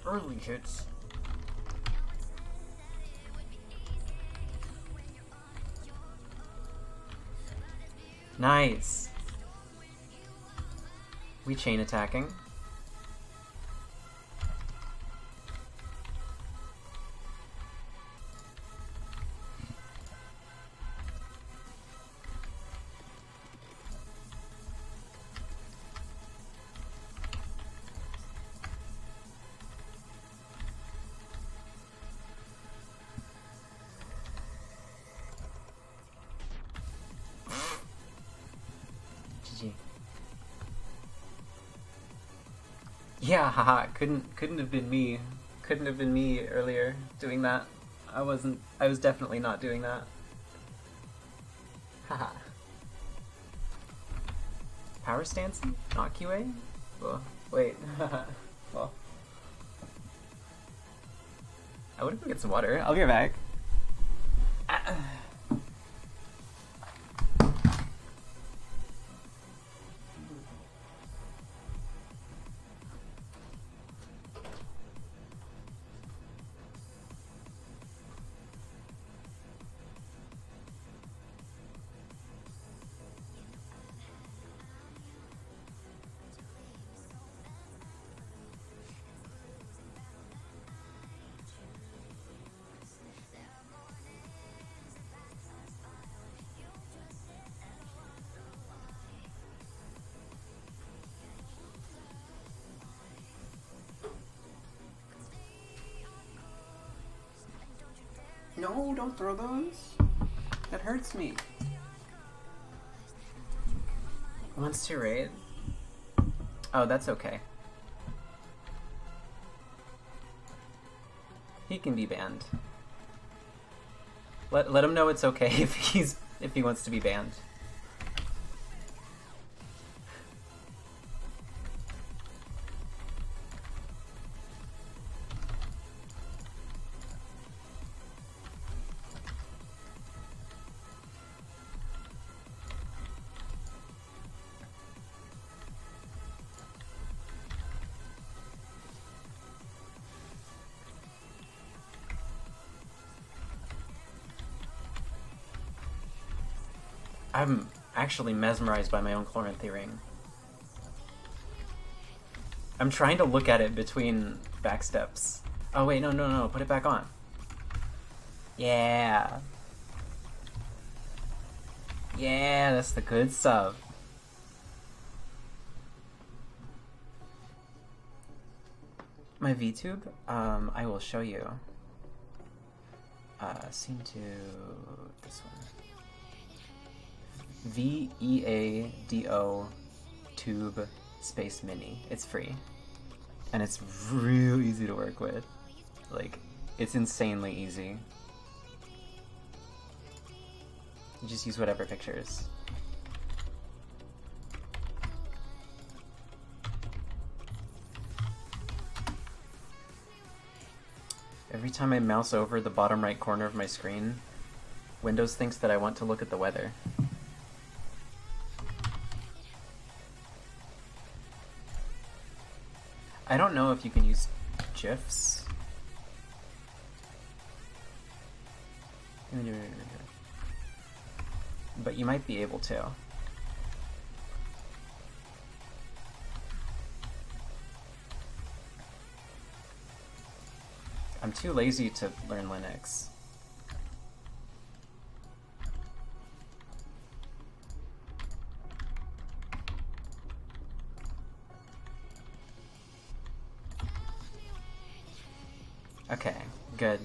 Early hits. Nice. We chain attacking. Yeah, haha, couldn't have been me. Couldn't have been me earlier doing that. I was definitely not doing that. Haha. Power stance? Not QA? Oh, wait. Well. I wanna go get some water. I'll be right back. No, don't throw those. That hurts me. Wants to raid? Oh, that's okay. He can be banned. Let him know it's okay if he wants to be banned. I'm actually mesmerized by my own Chloranthy ring. I'm trying to look at it between backsteps. Oh wait, no, put it back on. Yeah. Yeah, that's the good stuff. My VTube? I will show you. Scene to this one. VEADO tube space mini. It's free. And it's real easy to work with. Like, it's insanely easy. You just use whatever pictures. Every time I mouse over the bottom right corner of my screen, Windows thinks that I want to look at the weather. I don't know if you can use GIFs. But you might be able to. I'm too lazy to learn Linux. Okay, good.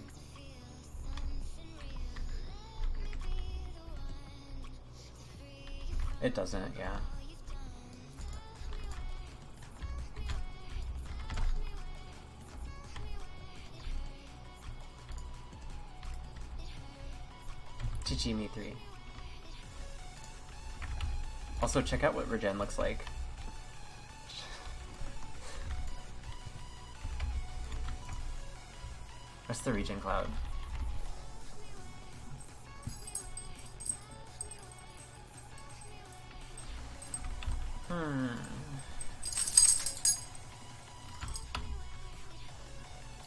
It doesn't, yeah. GG me 3. Also, check out what regen looks like. That's the regen cloud.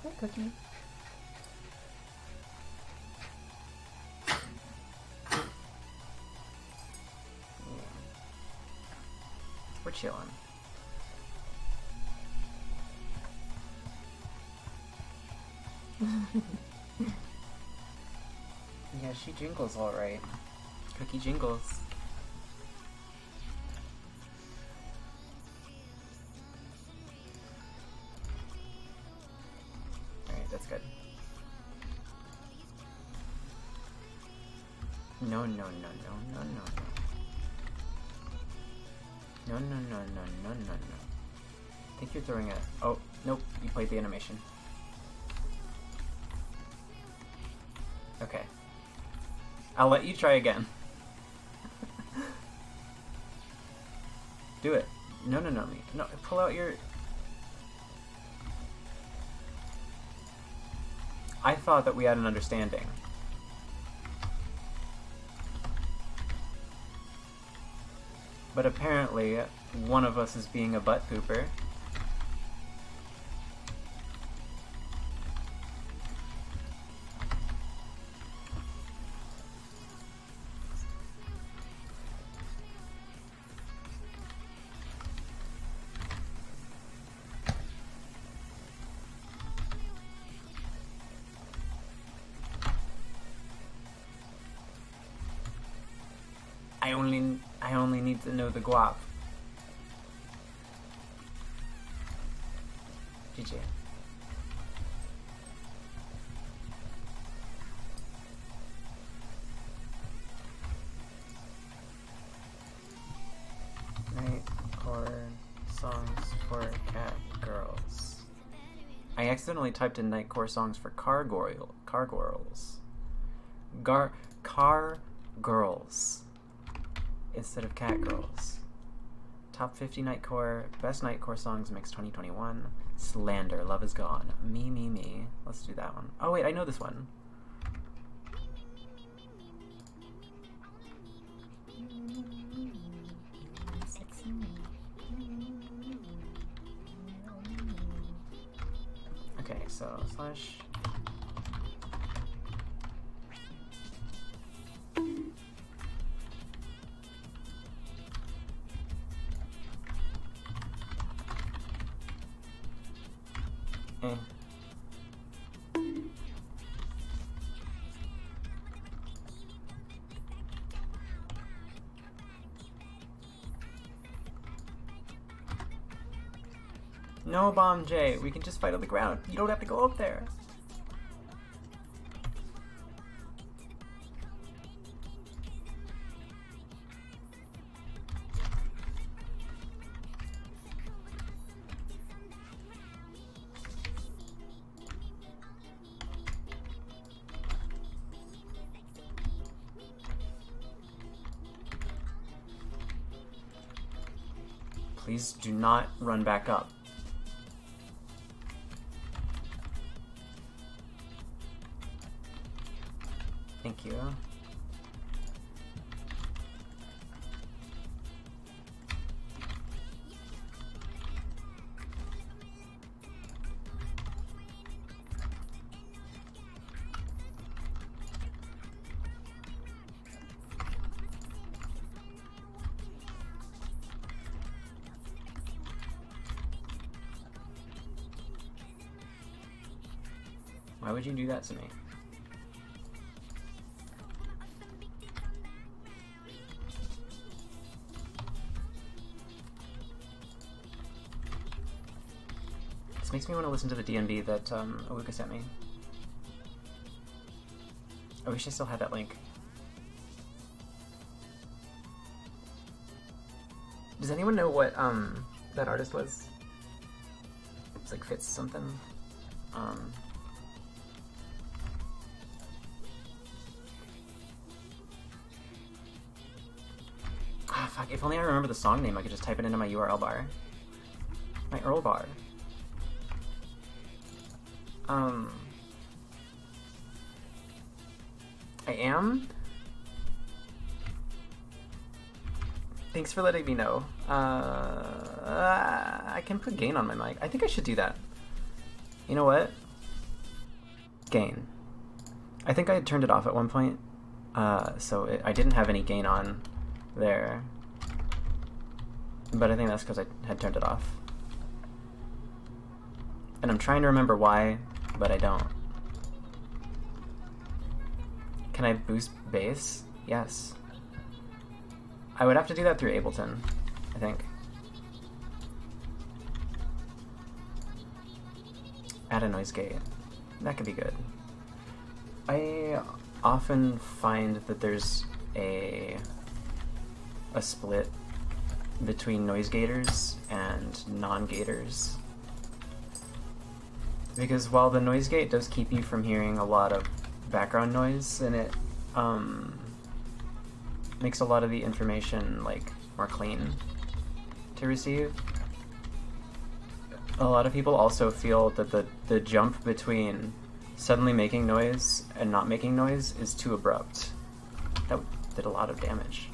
Hey, Cookie. We're chilling. Yeah, she jingles alright. Cookie jingles. Alright, that's good. No, no, no, no, no, no, no. No, no, no, no, no, no, no. I think you're throwing it. Oh, nope, you played the animation. Okay. I'll let you try again. Do it. No, no, no, me. No, pull out your... I thought that we had an understanding. But apparently, one of us is being a butt pooper. I only need to know the guap. GG. Nightcore songs for cat girls. I accidentally typed in Nightcore songs for car girls. Car girls. Instead of cat girls. Top 50 Nightcore, best Nightcore songs mix 2021. Slander, Love Is Gone. Me, me, me. Let's do that one. Oh wait, I know this one. Okay, so slash... No, Bomb J. We can just fight on the ground. You don't have to go up there. Please do not run back up. Thank you. Why would you do that to me? This makes me want to listen to the DNB that Aluka sent me. I wish I still had that link. Does anyone know what that artist was? It's like Fitz something. Ah, fuck, if only I remember the song name, I could just type it into my URL bar. My URL bar. I am? Thanks for letting me know. I can put gain on my mic. I think I should do that. You know what? Gain. I think I had turned it off at one point, so I didn't have any gain on there. But I think that's because I had turned it off. And I'm trying to remember why, but I don't. Can I boost bass? Yes. I would have to do that through Ableton, I think. Add a noise gate. That could be good. I often find that there's a split between noise gators and non-gators. Because while the noise gate does keep you from hearing a lot of background noise, and it makes a lot of the information like more clean to receive, a lot of people also feel that the jump between suddenly making noise and not making noise is too abrupt. That did a lot of damage.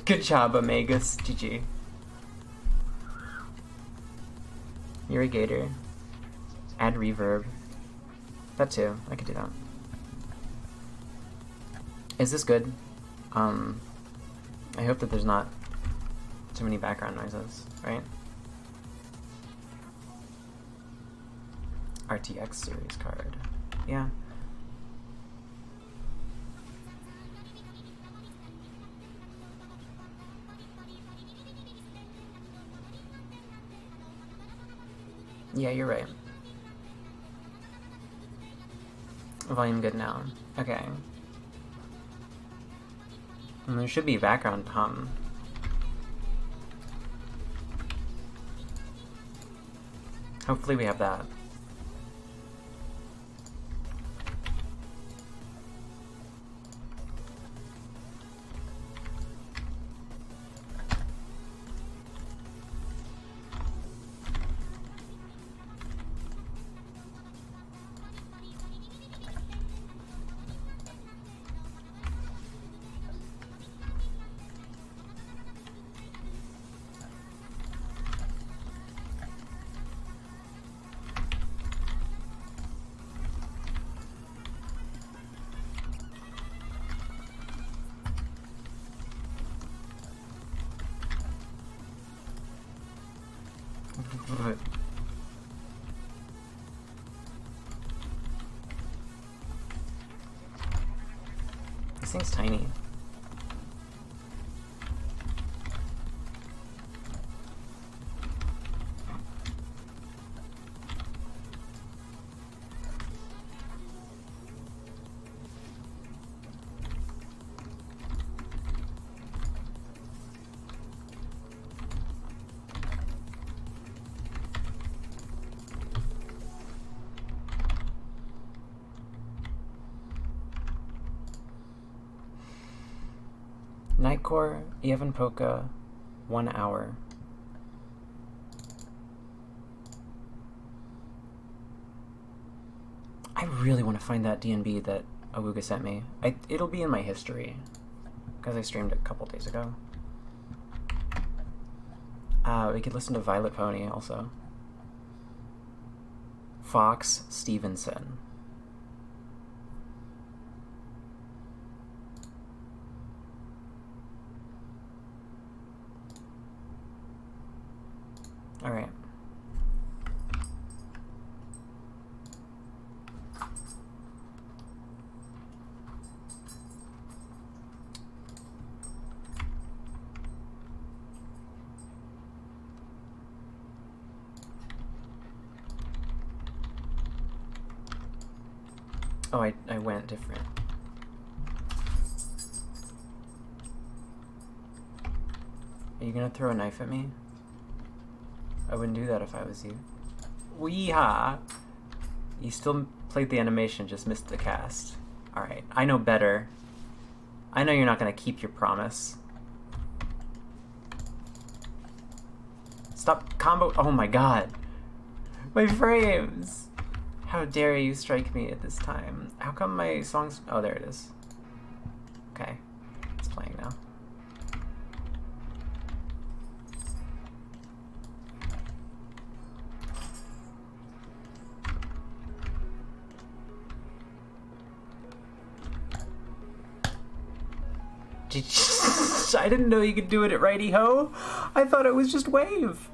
Good job, Omegas. GG. You're a gator. Add reverb. That too. I could do that. Is this good? I hope that there's not too many background noises, right? RTX series card. Yeah. Yeah, you're right. Volume good now. Okay. And there should be background hum. Hopefully we have that. This thing's tiny. Nightcore, Evan Polka, 1 hour. I really want to find that DNB that Awuga sent me. It'll be in my history, because I streamed it a couple days ago. We could listen to Violet Pony also. Fox Stevenson. All right. Oh, I went different. Are you gonna throw a knife at me? I wouldn't do that if I was you. Weehaw! You still played the animation, just missed the cast. Alright, I know better. I know you're not gonna keep your promise. Stop combo- oh my god! My frames! How dare you strike me at this time? How come my songs- oh, there it is. Okay, it's playing now. I didn't know you could do it at righty-ho. I thought it was just wave.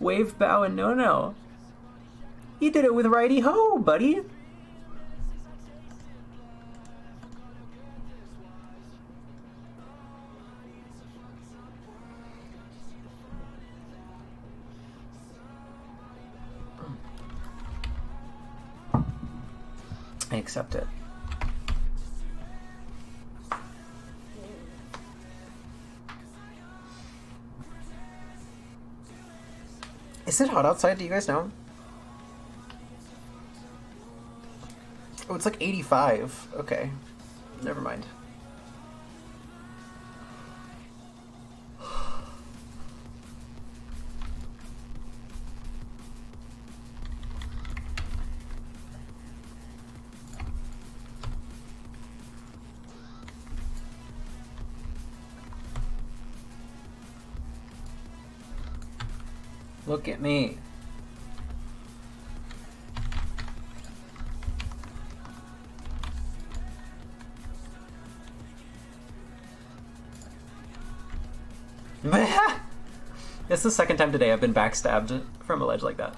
Wave, bow, and no-no. You did it with righty-ho, buddy. I accept it. Is it hot outside? Do you guys know? Oh, it's like 85. Okay. Never mind. Look at me. It's the second time today I've been backstabbed from a ledge like that.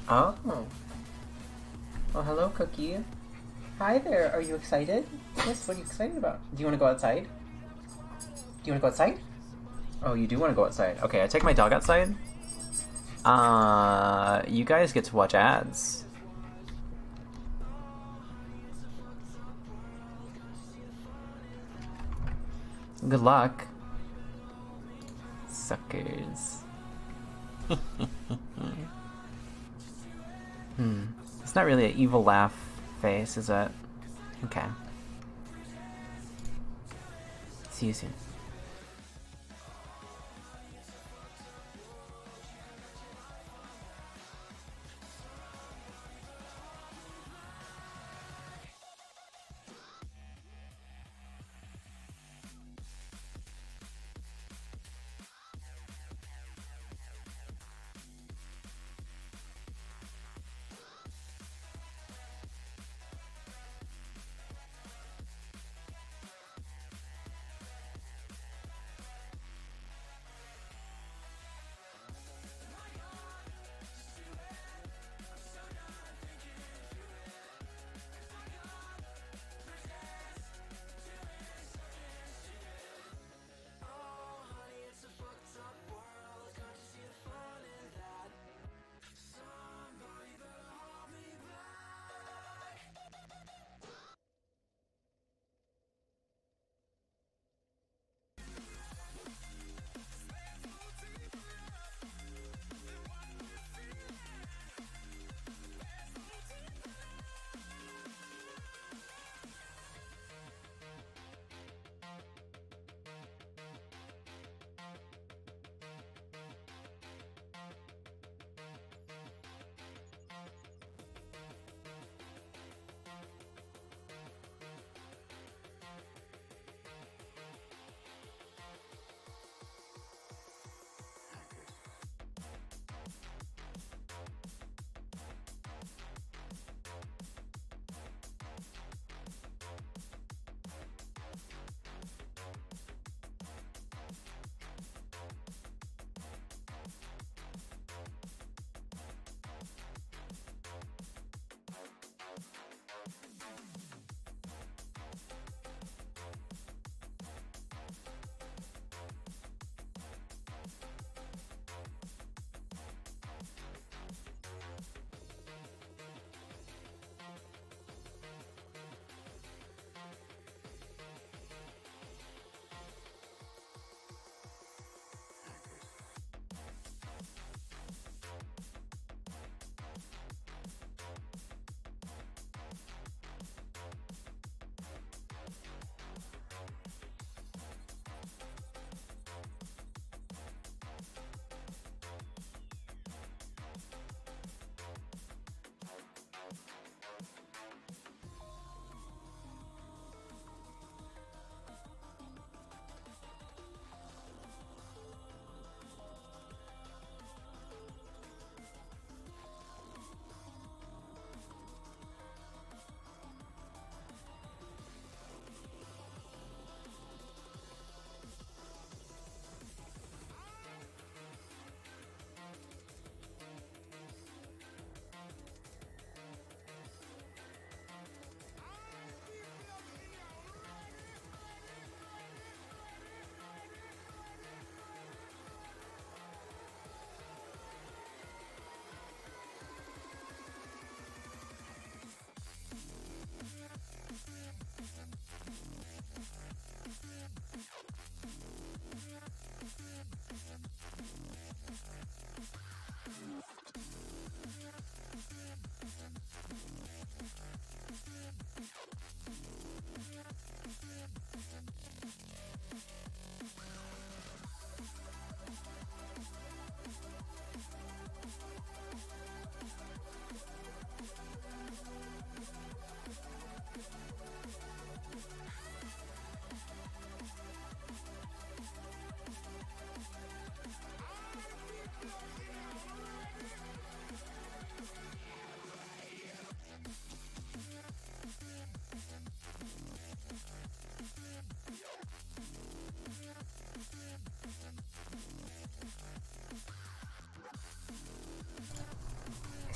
Oh. Oh, hello, Cookie. Hi there. Are you excited? Yes, what are you excited about? Do you want to go outside? Do you want to go outside? Oh, you do want to go outside. Okay, I take my dog outside. You guys get to watch ads. Good luck. Suckers. It's not really an evil laugh face, is it? Okay. See you soon.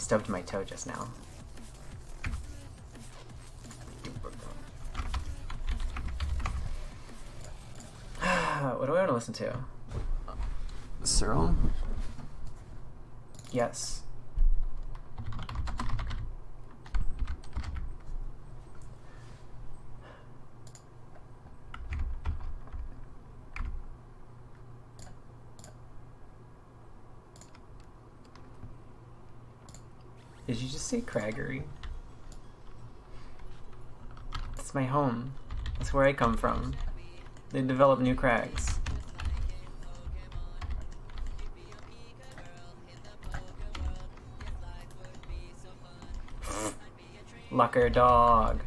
stubbed my toe just now. What do I want to listen to? Cyril? Yes. Did you just say Craggery? It's my home. That's where I come from. They develop new crags. Lucker dog.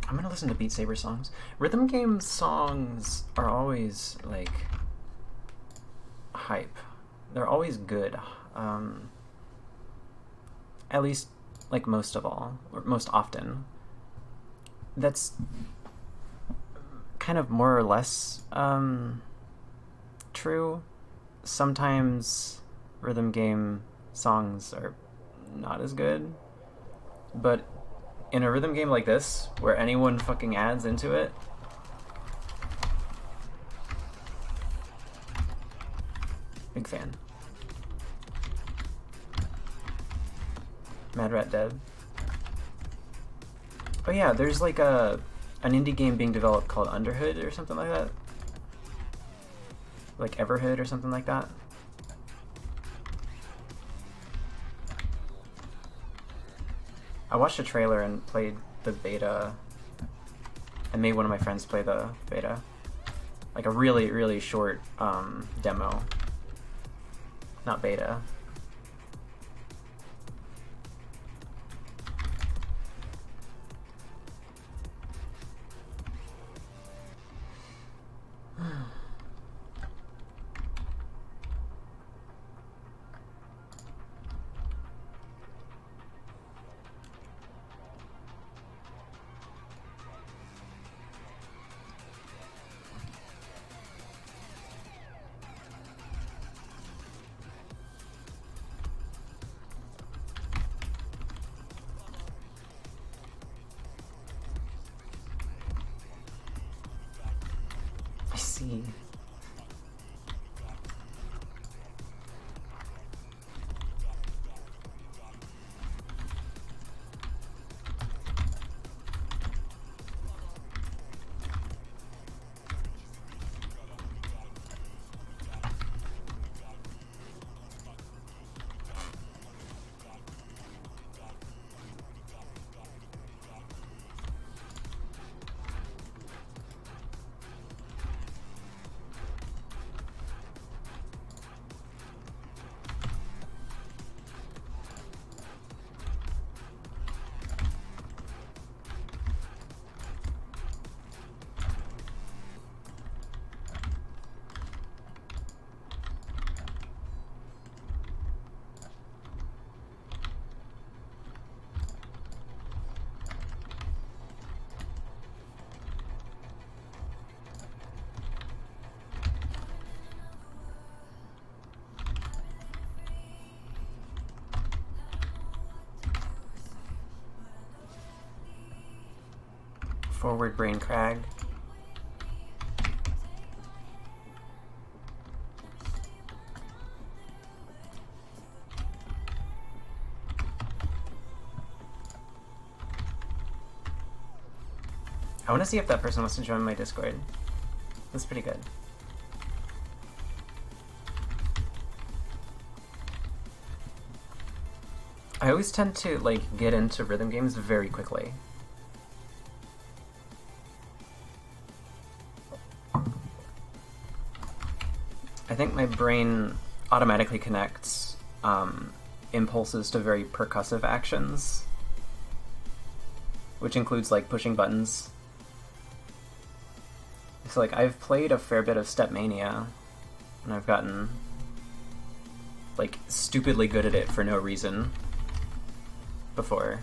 I'm gonna listen to Beat Saber songs. Rhythm game songs are always like hype. They're always good. At least like most of all, or most often. That's kind of more or less true. Sometimes rhythm game songs are not as good, but in a rhythm game like this, where anyone fucking adds into it, big fan. Mad Rat Dead. Oh yeah, there's like an indie game being developed called Underhood or something like that. Like Everhood or something like that. I watched a trailer and played the beta. I made one of my friends play the beta. Like a really, really short demo. Not beta. I see. Forward brain crag. I want to see if that person wants to join my Discord. That's pretty good. I always tend to, like, get into rhythm games very quickly. I think my brain automatically connects impulses to very percussive actions, which includes, like, pushing buttons. So, like, I've played a fair bit of Stepmania, and I've gotten, like, stupidly good at it for no reason before.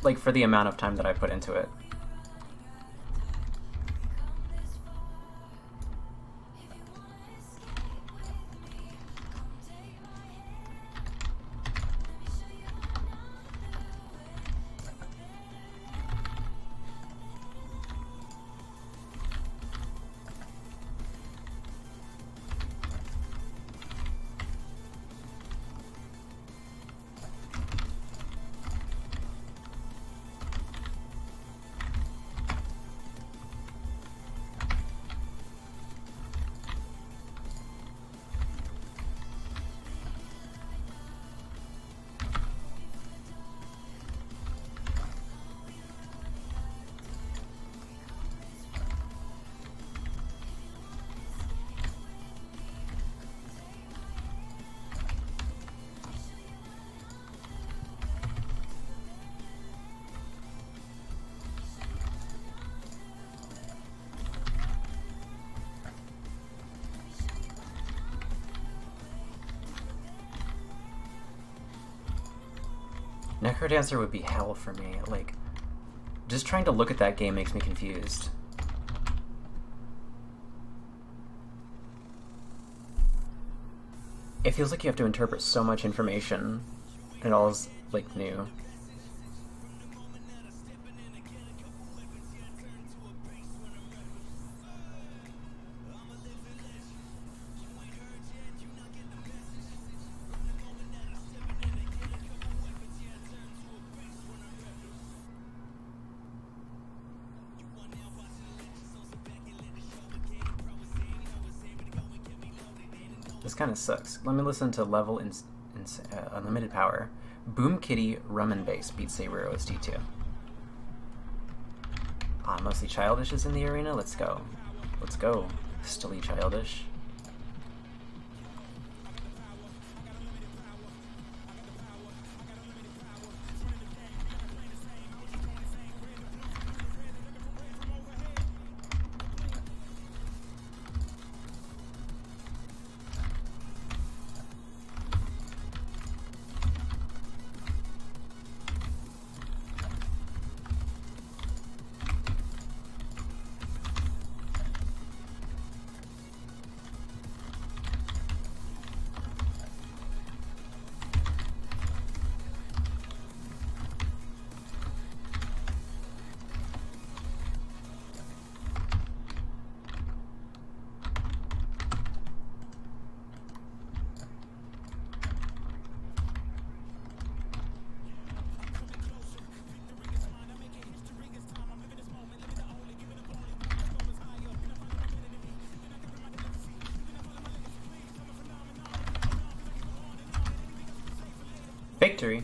Like, for the amount of time that I put into it. Necrodancer would be hell for me. Like, just trying to look at that game makes me confused. It feels like you have to interpret so much information, and it all is, like, new. This kind of sucks. Let me listen to Level in Unlimited Power. Boom Kitty Rum and Bass Beat Saber OST 2. Ah, mostly Childish is in the arena. Let's go. Let's go. Stilly Childish. Victory.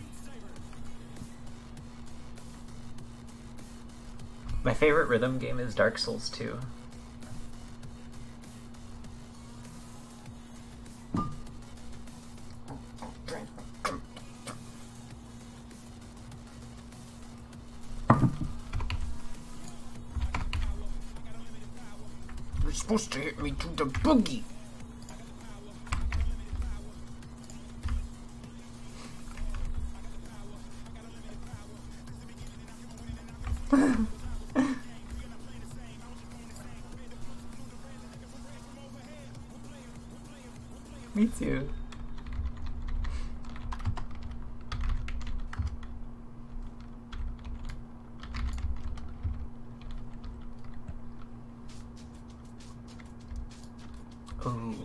My favorite rhythm game is Dark Souls 2. You're supposed to hit me to the boogie. Me too. Ooh.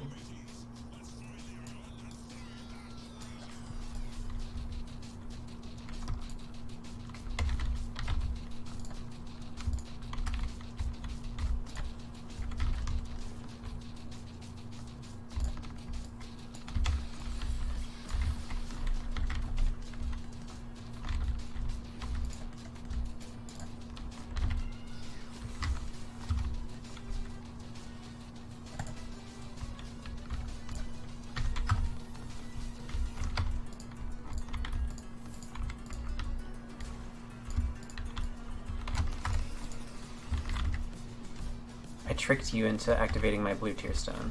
tricked you into activating my blue tier stone.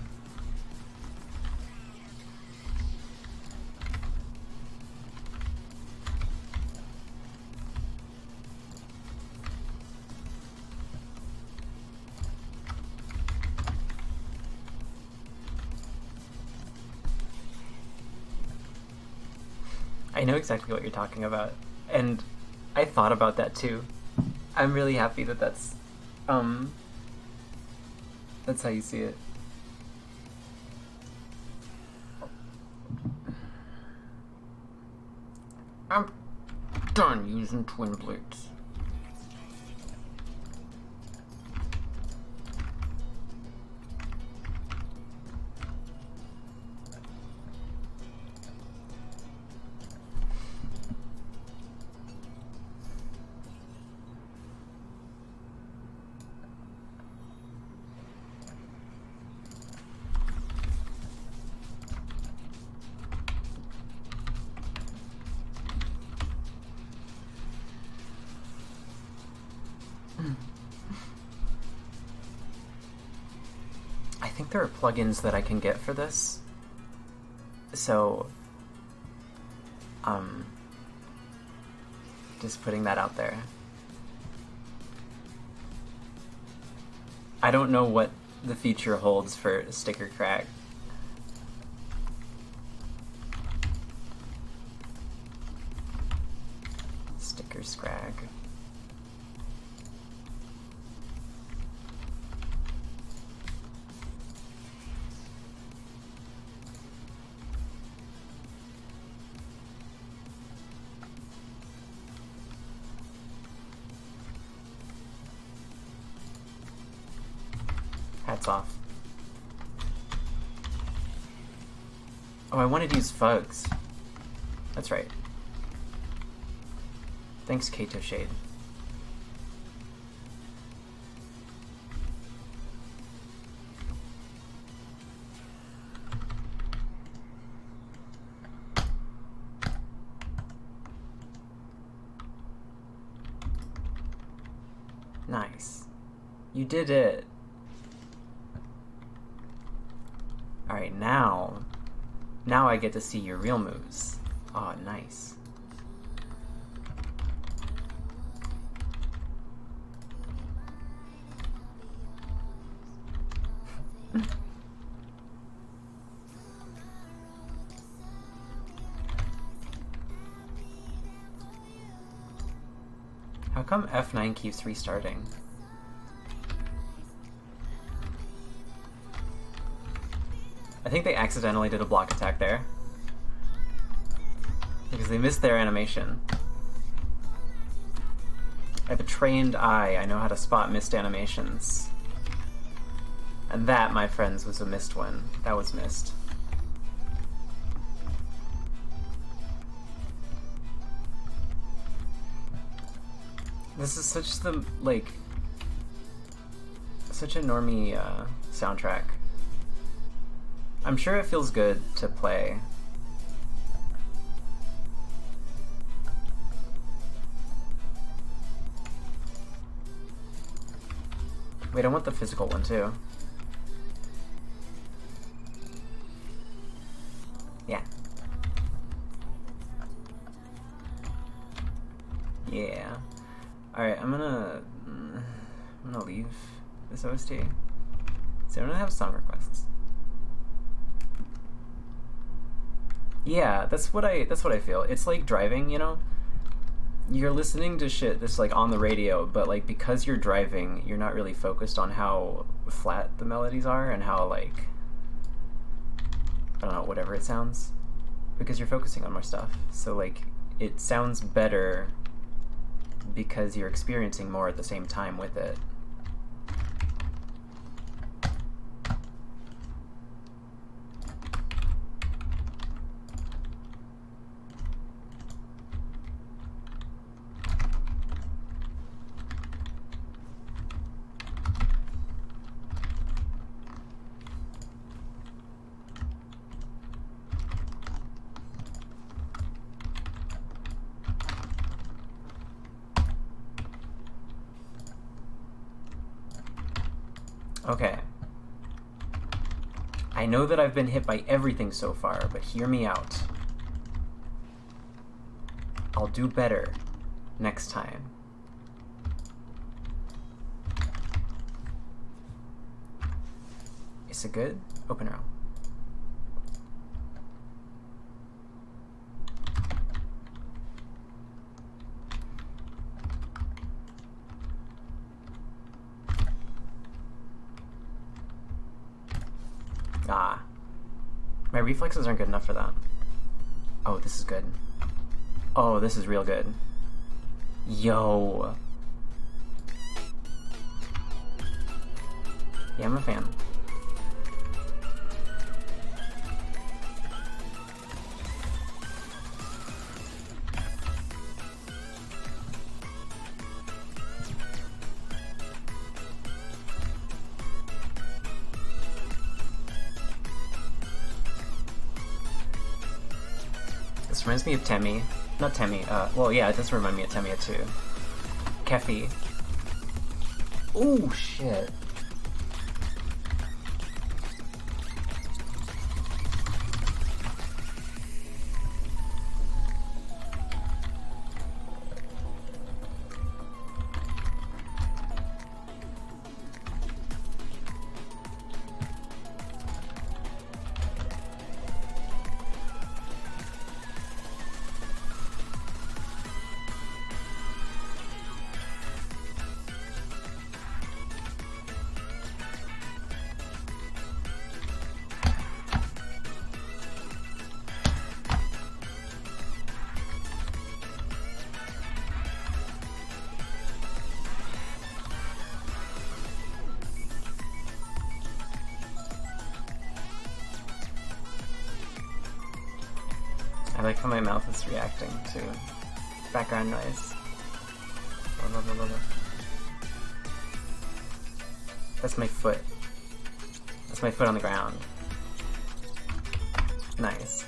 I know exactly what you're talking about, and I thought about that too. I'm really happy that that's how you see it. I'm done using twin blades. I think there are plugins that I can get for this. So, just putting that out there. I don't know what the feature holds for sticker crag. Sticker scrag. Hats off. Oh, I wanted to use Fugs. That's right. Thanks, Kato Shade. Nice. You did it. Alright, now I get to see your real moves. Oh, nice. How come F9 keeps restarting? I think they accidentally did a block attack there. Because they missed their animation. I have a trained eye. I know how to spot missed animations. And that, my friends, was a missed one. That was missed. This is such the, like, such a normie soundtrack. I'm sure it feels good to play. Wait, I want the physical one too. Yeah. Yeah. Alright, I'm gonna leave this OST. So I'm gonna have song requests. Yeah, that's what I feel. It's like driving, you know? You're listening to shit that's like on the radio, but like because you're driving, you're not really focused on how flat the melodies are and how like, I don't know, whatever it sounds. Because you're focusing on more stuff. So like, it sounds better because you're experiencing more at the same time with it. Okay. I know that I've been hit by everything so far, but hear me out. I'll do better next time. Is it good? Open arrow. Ah. My reflexes aren't good enough for that. Oh, this is good. Oh, this is real good. Yo. Yeah, I'm a fan. This reminds me of Temmie. Not Temmie, well, yeah, it does remind me of Temmie too. Keffi. Ooh, shit. I like how my mouth is reacting to background noise. Blah, blah, blah, blah. That's my foot. That's my foot on the ground. Nice.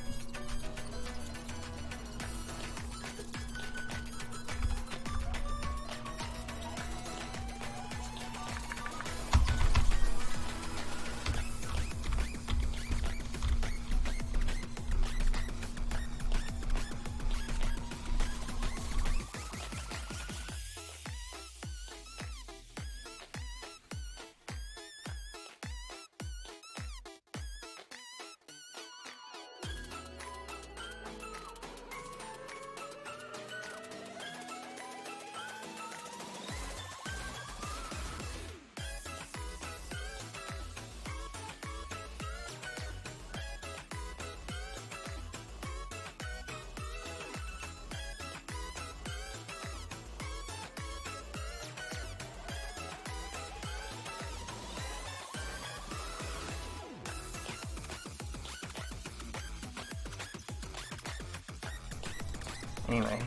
Anyway.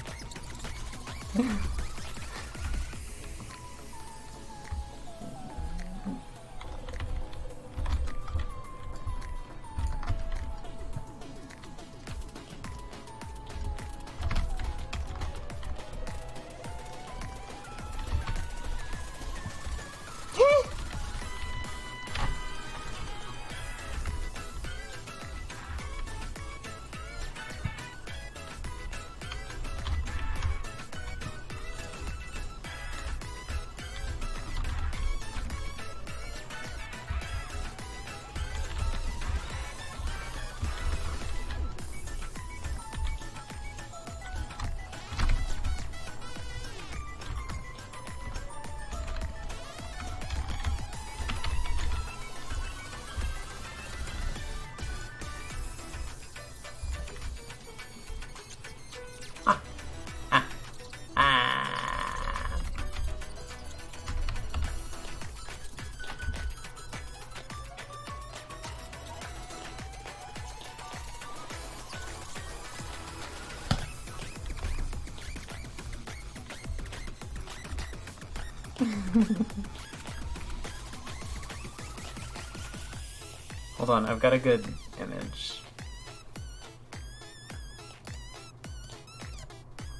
Hold on, I've got a good image.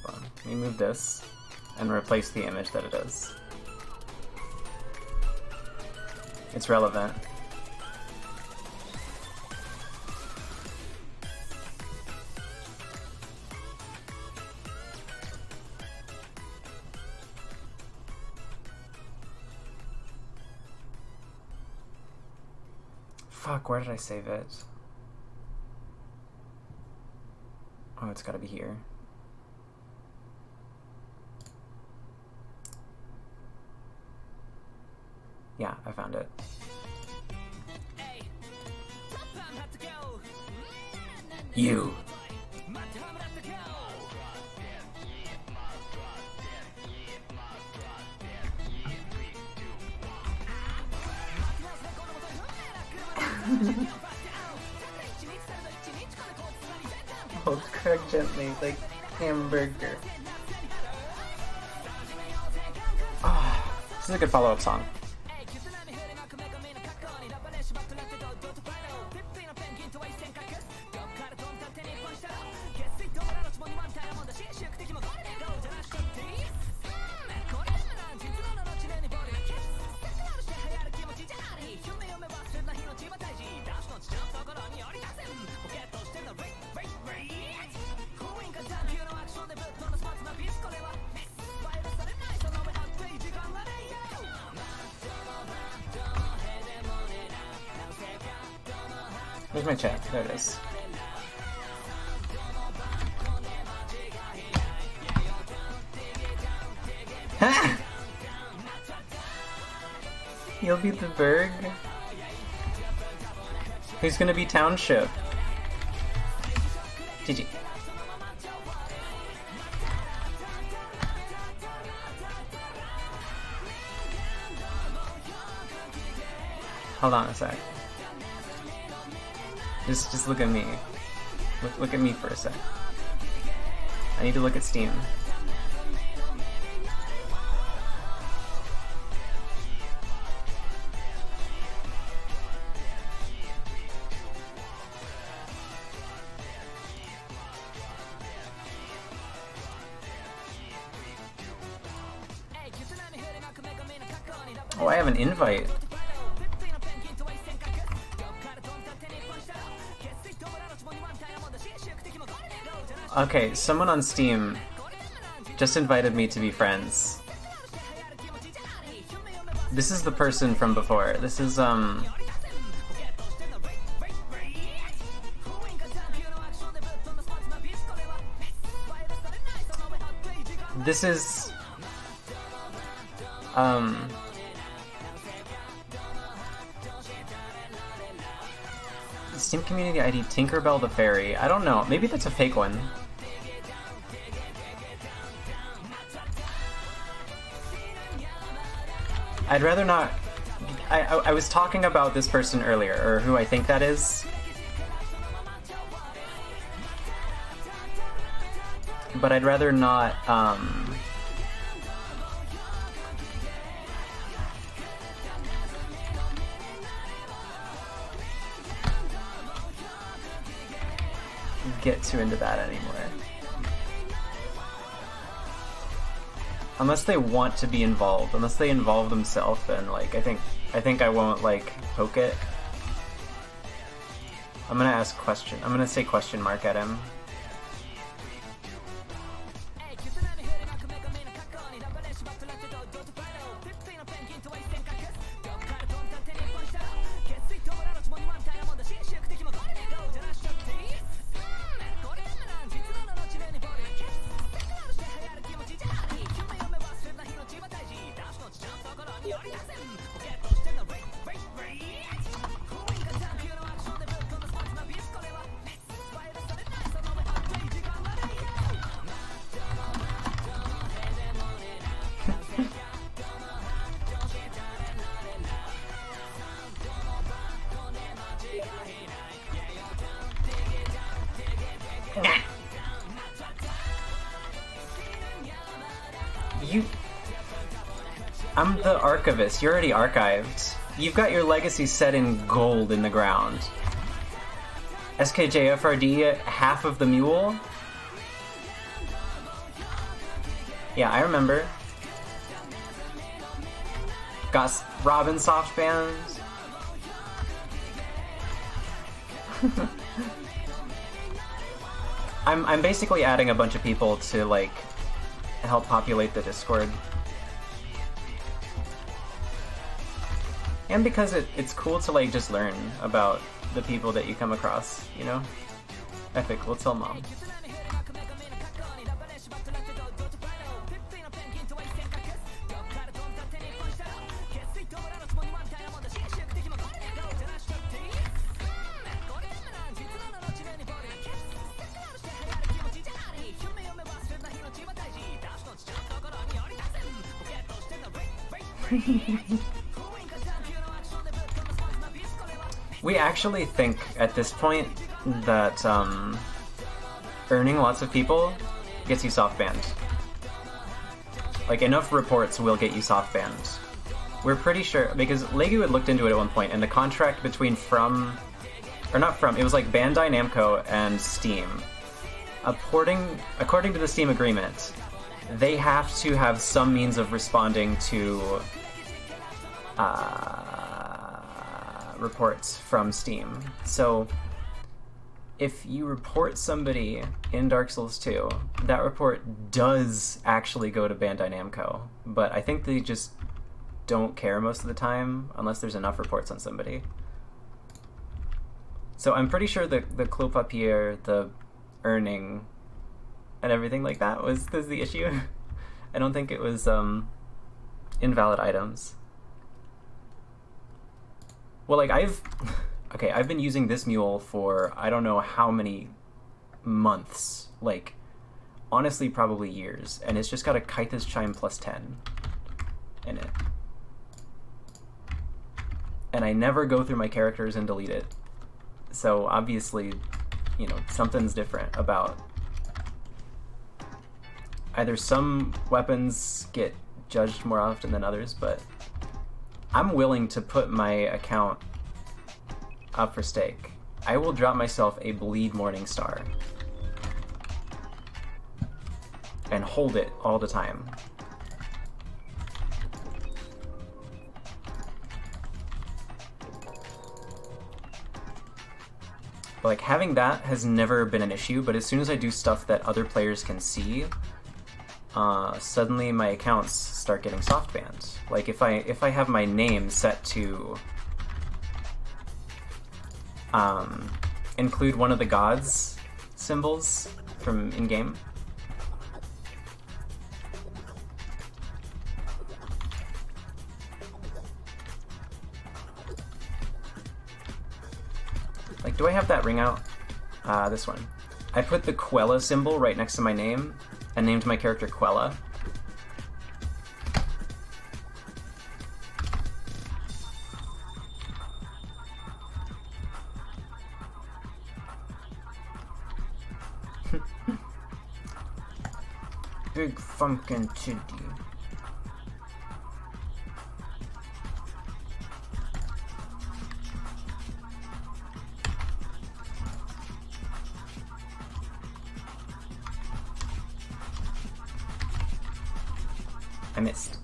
Hold on, let me move this and replace the image that it is. It's relevant. Fuck, where did I save it? Oh, it's gotta be here. Yeah, I found it. You. Hold crag gently, like hamburger. Oh, this is a good follow-up song. Where's my chat? There it is. Ha! You'll be the Berg? Who's gonna be Township? GG. Hold on a sec. Just look at me. Look at me for a sec. I need to look at Steam. Oh, I have an invite. Okay, someone on Steam just invited me to be friends. This is the person from before. This is, This is, Steam community ID Tinkerbell the Fairy. I don't know. Maybe that's a fake one. I'd rather not. I was talking about this person earlier, or who I think that is. But I'd rather not, get too into that anymore. Unless they want to be involved, unless they involve themselves, then like I think I won't like poke it. I'm gonna ask question. I'm gonna say question mark at him. I'm the archivist. You're already archived. You've got your legacy set in gold in the ground. SKJFRD, half of the mule? Yeah, I remember. Got Robin soft bands. I'm basically adding a bunch of people to like help populate the Discord. And because it's cool to like just learn about the people that you come across, you know? Epic, we'll tell mom. We actually think at this point that earning lots of people gets you soft banned. Like, enough reports will get you soft banned. We're pretty sure, because Legu had looked into it at one point, and the contract between it was like Bandai Namco and Steam. According to the Steam agreement, they have to have some means of responding to reports from Steam. So if you report somebody in Dark Souls 2, that report does actually go to Bandai Namco, but I think they just don't care most of the time unless there's enough reports on somebody. So I'm pretty sure the clos papier, the earning, and everything like that was the issue. I don't think it was invalid items. Well, like, I've been using this mule for I don't know how many months. Like, honestly, probably years. And it's just got a Kaitha's Chime +10 in it. And I never go through my characters and delete it. So, obviously, you know, something's different about... Either some weapons get judged more often than others, but... I'm willing to put my account up for stake. I will drop myself a Bleed Morning Star and hold it all the time. But like, having that has never been an issue, but as soon as I do stuff that other players can see, suddenly my accounts start getting soft banned. Like if I have my name set to include one of the gods symbols from in-game, like, do I have that ring out? This one. I put the Quella symbol right next to my name and named my character Quella. Big funkin' titty. I missed.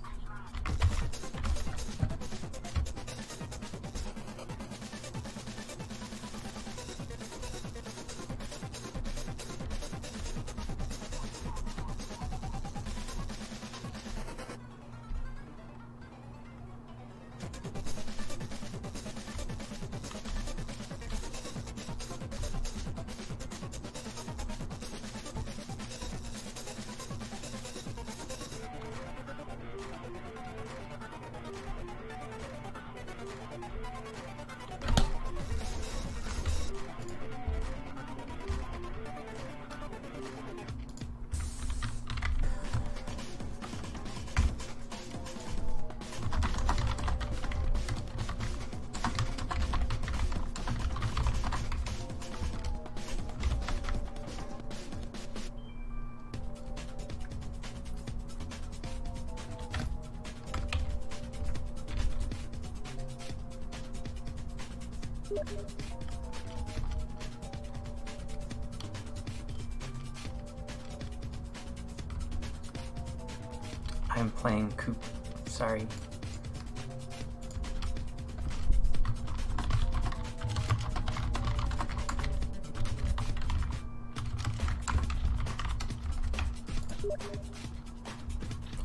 I'm playing Coop. Sorry.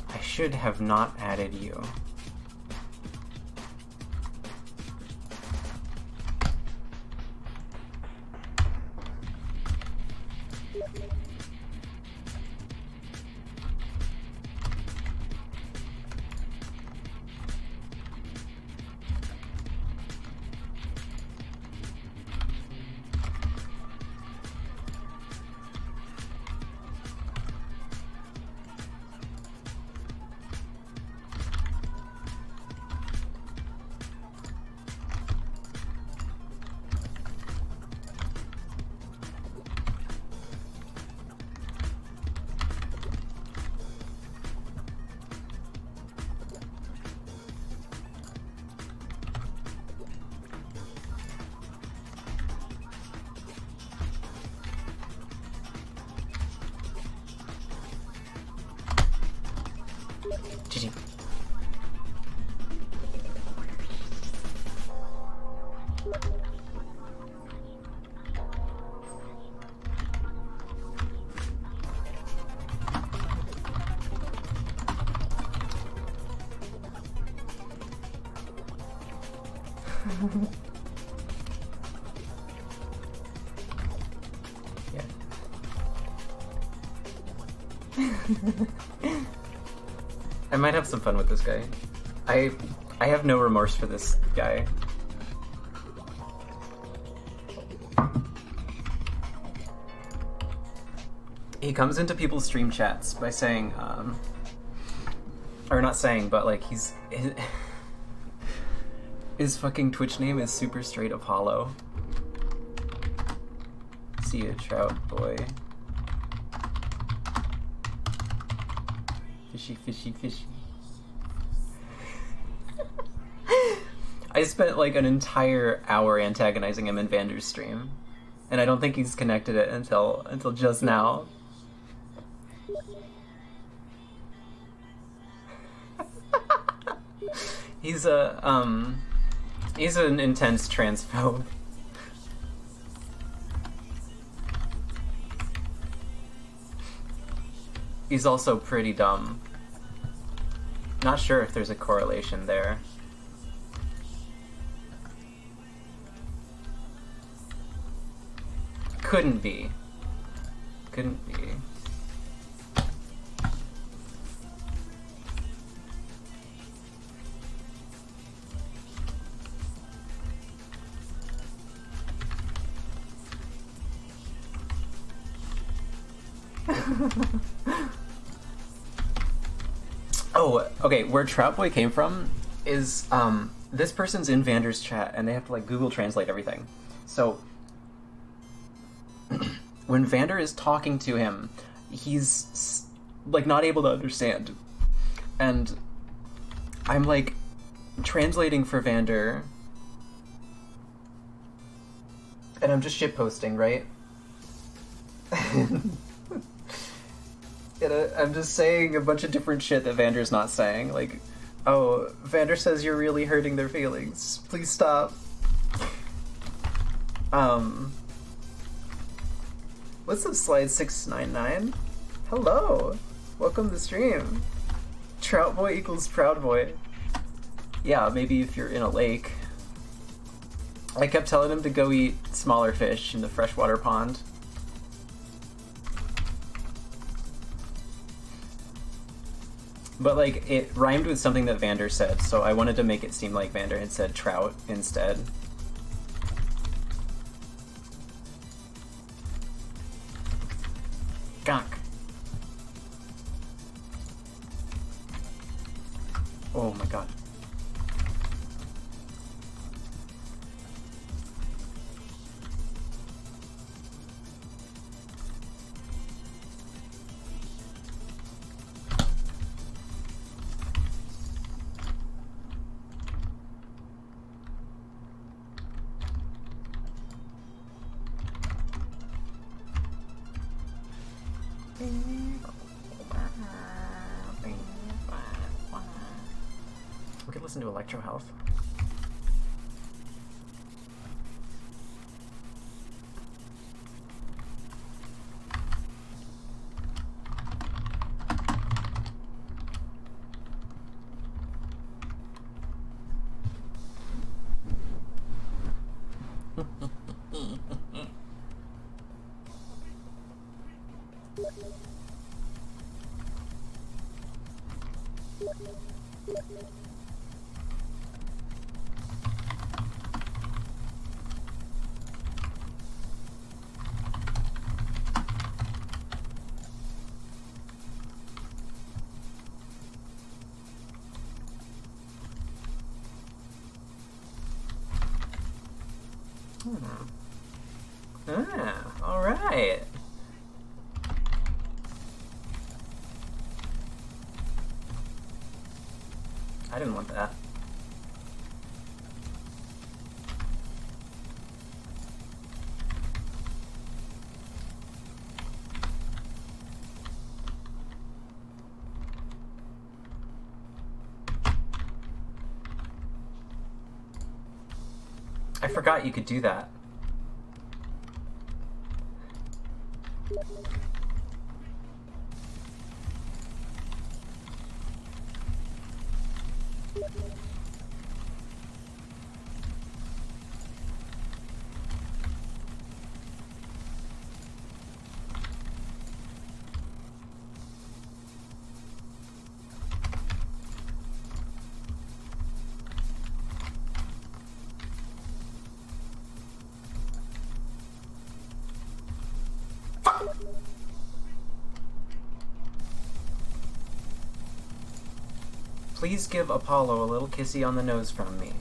I should have not added you. GG. Yeah. I might have some fun with this guy. I have no remorse for this guy. He comes into people's stream chats by saying, or not saying, but like his fucking Twitch name is Super Straight Apollo. See ya, Trout Boy. Fishy, fishy, fishy. I spent like an entire hour antagonizing him in Vander's stream, and I don't think he's connected it until just now. He's an intense transphobe. He's also pretty dumb. Not sure if there's a correlation there. Couldn't be. Couldn't be. Oh, okay, where Trout Boy came from is, this person's in Vander's chat, and they have to, like, Google Translate everything. So, when Vander is talking to him, he's, like, not able to understand. And I'm, like, translating for Vander, and I'm just shitposting, right? I'm just saying a bunch of different shit that Vander's not saying. Like, oh, Vander says you're really hurting their feelings. Please stop. What's up, Slide 699? Hello. Welcome to the stream. Trout Boy equals Proud Boy. Yeah, maybe if you're in a lake. I kept telling him to go eat smaller fish in the freshwater pond. But, like, it rhymed with something that Vander said, so I wanted to make it seem like Vander had said trout instead. Gonk. Oh my god. We could listen to Electro Health. Ah, alright. I didn't want that. I forgot you could do that. Please give Apollo a little kissy on the nose from me.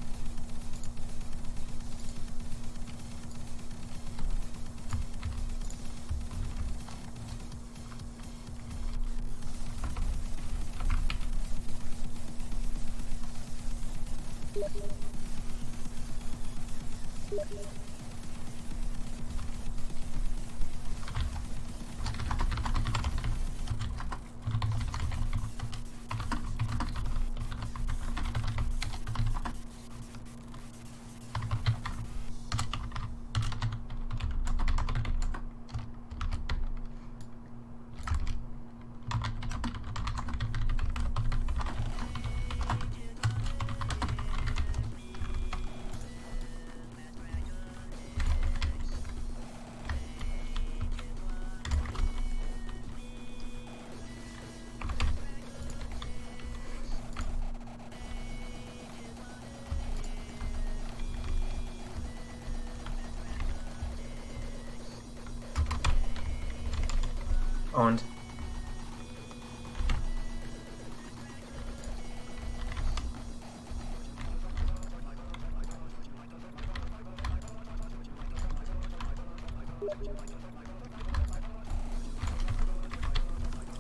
Owned.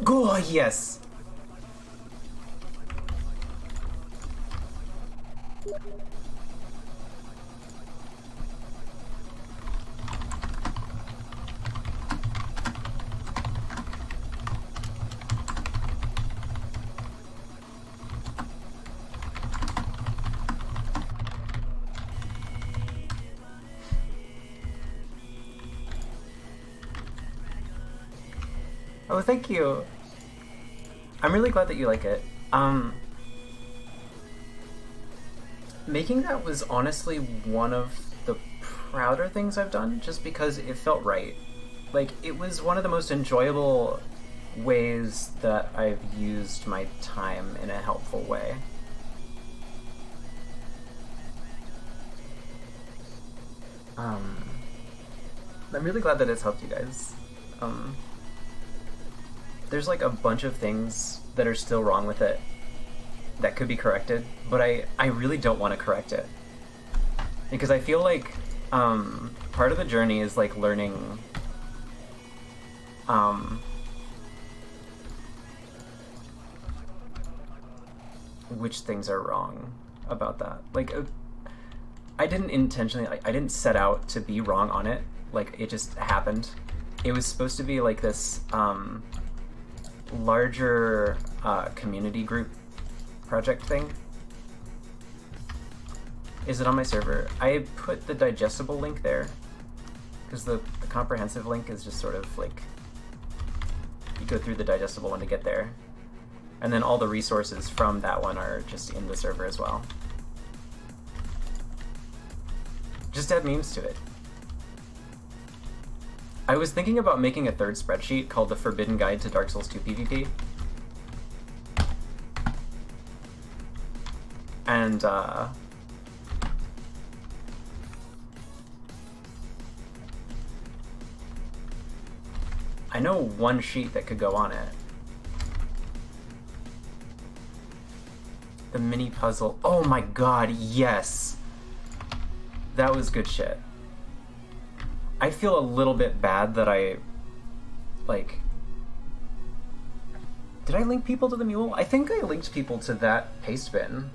Go, yes. Oh, thank you. I'm really glad that you like it. Making that was honestly one of the prouder things I've done, just because it felt right. Like, it was one of the most enjoyable ways that I've used my time in a helpful way. I'm really glad that it's helped you guys. There's like a bunch of things that are still wrong with it that could be corrected, but I really don't want to correct it. Because I feel like part of the journey is like learning which things are wrong about that. Like, I didn't intentionally, I didn't set out to be wrong on it. Like, it just happened. It was supposed to be like this larger community group project thing. Is it on my server? I put the Digestible link there because the comprehensive link is just sort of like you go through the Digestible one to get there, and then all the resources from that one are just in the server as well. Just add memes to it. I was thinking about making a third spreadsheet called the Forbidden Guide to Dark Souls 2 PvP. And I know one sheet that could go on it. The mini puzzle. Oh my god, yes! That was good shit. I feel a little bit bad that I, like... Did I link people to the mule? I think I linked people to that paste bin.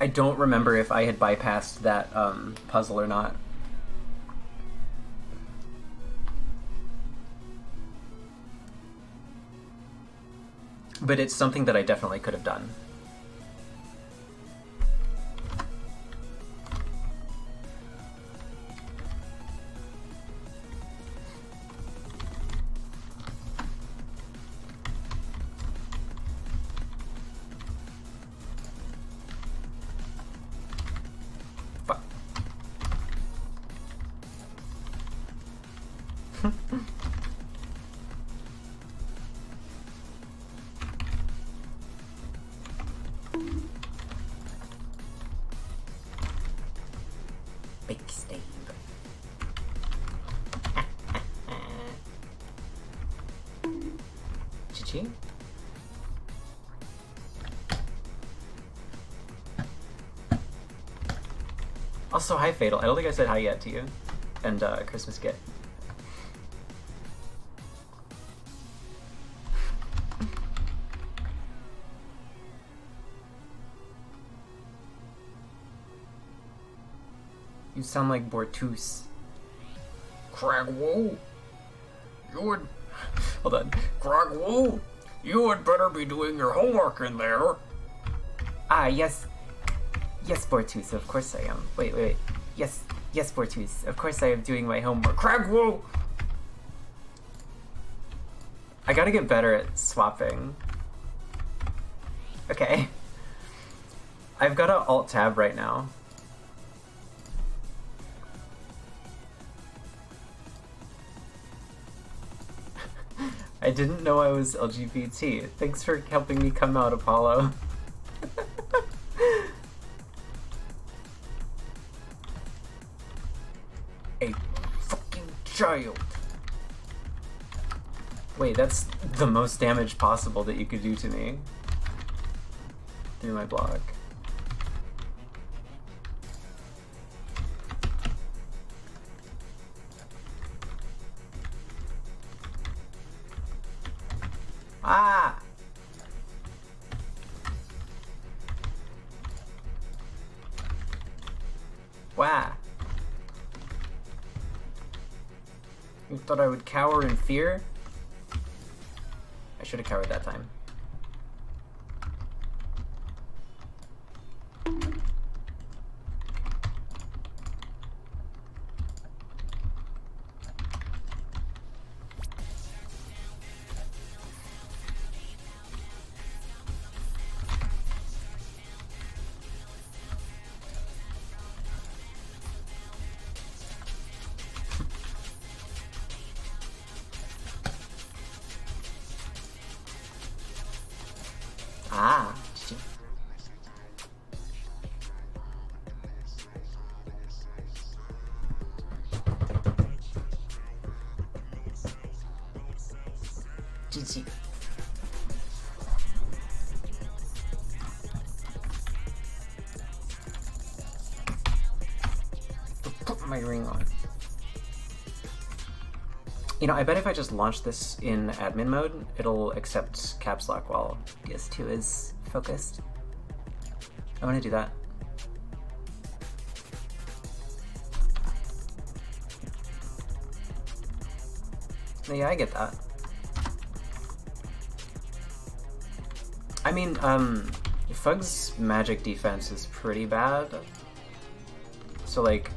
I don't remember if I had bypassed that puzzle or not. But it's something that I definitely could have done. Fuck. Big Steve. Chi-chi? Also, hi Fatal. I don't think I said hi yet to you. And Christmas gift. You sound like Bortus. Crag, whoa! You would... Hold on. Crag, whoa! You had better be doing your homework in there. Ah, yes. Yes, Bortus, of course I am. Wait. Yes, Bortus, of course I am doing my homework. Crag, whoa! I gotta get better at swapping. Okay. I've got to Alt-Tab right now. I didn't know I was LGBT. Thanks for helping me come out, Apollo. A fucking child. Wait, that's the most damage possible that you could do to me. Through my block. Ah! Wow. You thought I would cower in fear? I should have cowered that time. Ah, shit. GG. Put my ring on. You know, I bet if I just launch this in admin mode, it'll accept caps lock while ds2 is focused. I want to do that. Yeah, I get that. I mean, Fug's magic defense is pretty bad. So, like,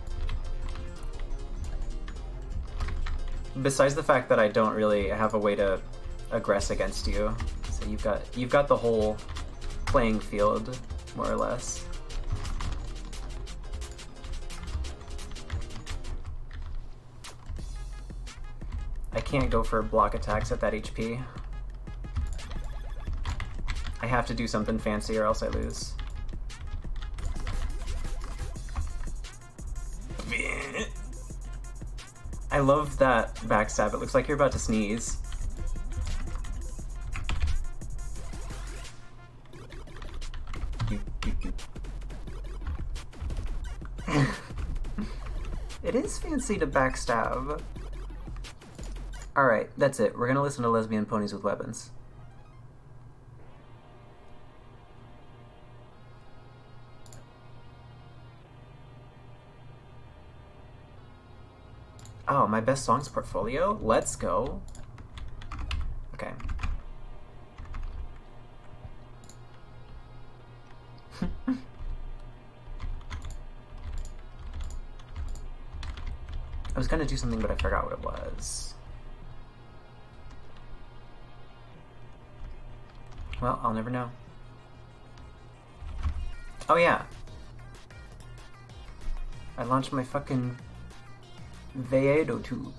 besides the fact that I don't really have a way to aggress against you, so you've got the whole playing field, more or less. I can't go for block attacks at that HP. I have to do something fancy or else I lose. I love that backstab. It looks like you're about to sneeze. It is fancy to backstab. Alright, that's it. We're gonna listen to lesbian ponies with weapons. Oh, my best songs portfolio? Let's go. Okay. I was gonna do something, but I forgot what it was. Well, I'll never know. Oh yeah. I launched my fucking vtuber.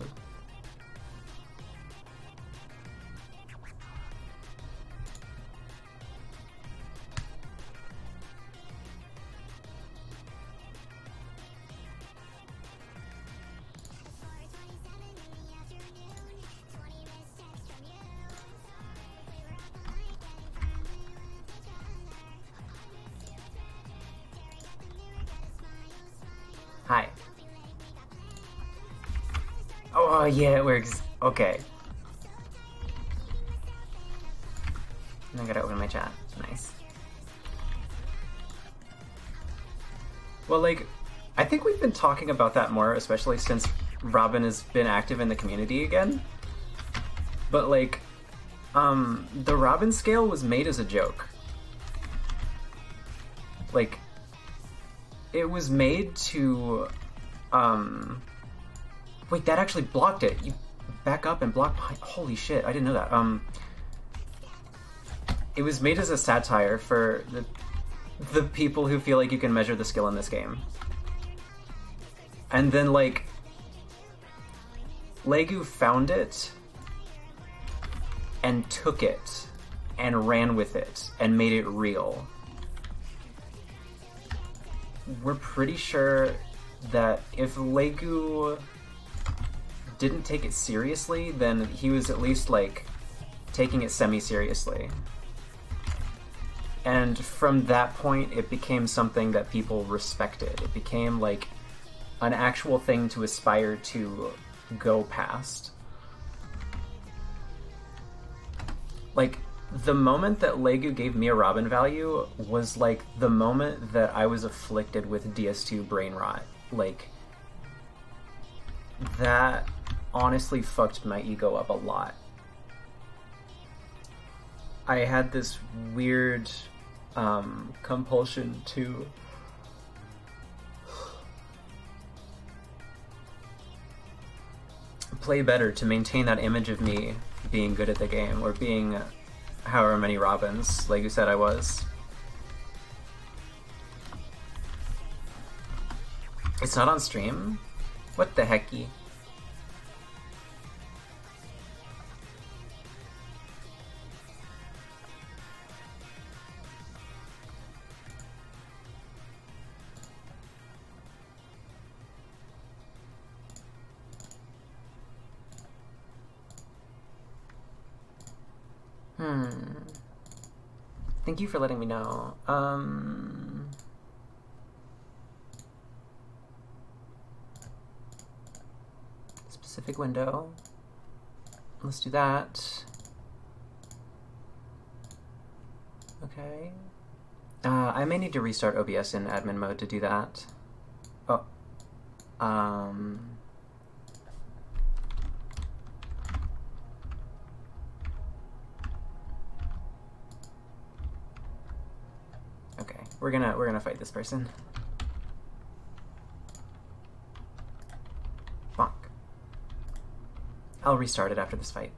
Hi. Oh, yeah, it works. Okay. And I gotta open my chat. Nice. Well, like, I think we've been talking about that more, especially since Robin has been active in the community again. But, like, the Robin scale was made as a joke. Like, it was made to, wait, that actually blocked it. You back up and block behind. Holy shit, I didn't know that. It was made as a satire for the people who feel like you can measure the skill in this game. And then, like, Legu found it and took it and ran with it and made it real. We're pretty sure that if Legu didn't take it seriously, then he was at least, like, taking it semi-seriously. And from that point, it became something that people respected. It became, like, an actual thing to aspire to go past. Like, the moment that Legu gave me a Robin value was, like, the moment that I was afflicted with ds2 brain rot. Like, that honestly fucked my ego up a lot. I had this weird compulsion to play better, to maintain that image of me being good at the game, or being however many Robins, like you said I was. It's not on stream? What the hecky? Thank you for letting me know. Specific window. Let's do that. Okay. I may need to restart OBS in admin mode to do that. Oh. Okay, we're gonna fight this person. Bonk. I'll restart it after this fight.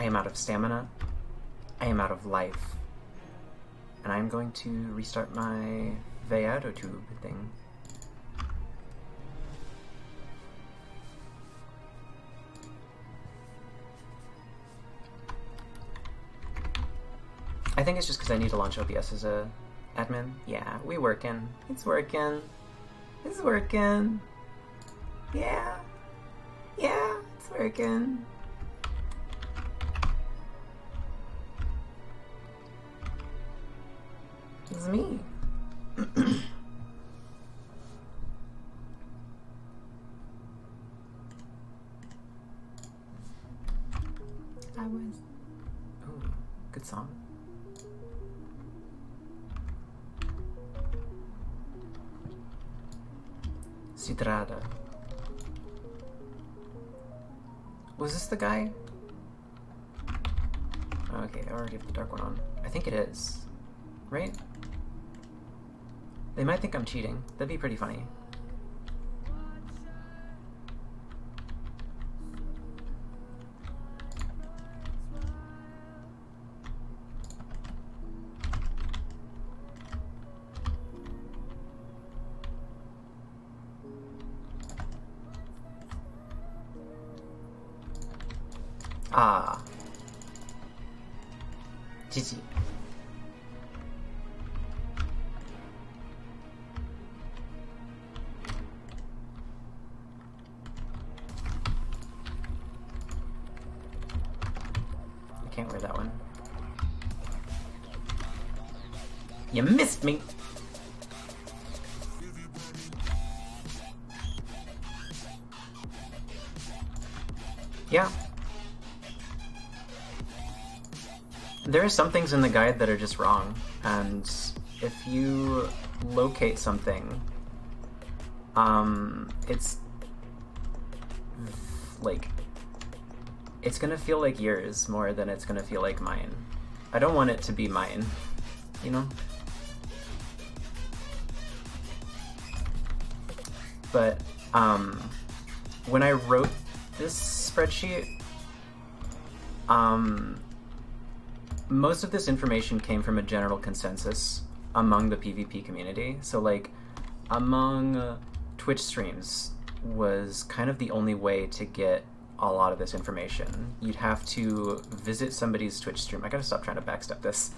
I am out of stamina. I am out of life. And I'm going to restart my vtuber thing. I think it's just because I need to launch OBS as a admin. Yeah, we working. It's working. It's working. Yeah. Yeah, it's working. It's me. I was. Ooh, good song. Citrada. Was this the guy? Okay, I already have the dark one on. I think it is. Right? They might think I'm cheating. That'd be pretty funny. Ah. GG. I can't wear that one. You missed me! Yeah. There are some things in the guide that are just wrong, and if you locate something, it's like, it's gonna feel like yours more than it's gonna feel like mine. I don't want it to be mine, you know? But, when I wrote this spreadsheet, most of this information came from a general consensus among the PvP community. So like, among Twitch streams was kind of the only way to get a lot of this information. You'd have to visit somebody's Twitch stream. I gotta stop trying to backstep this.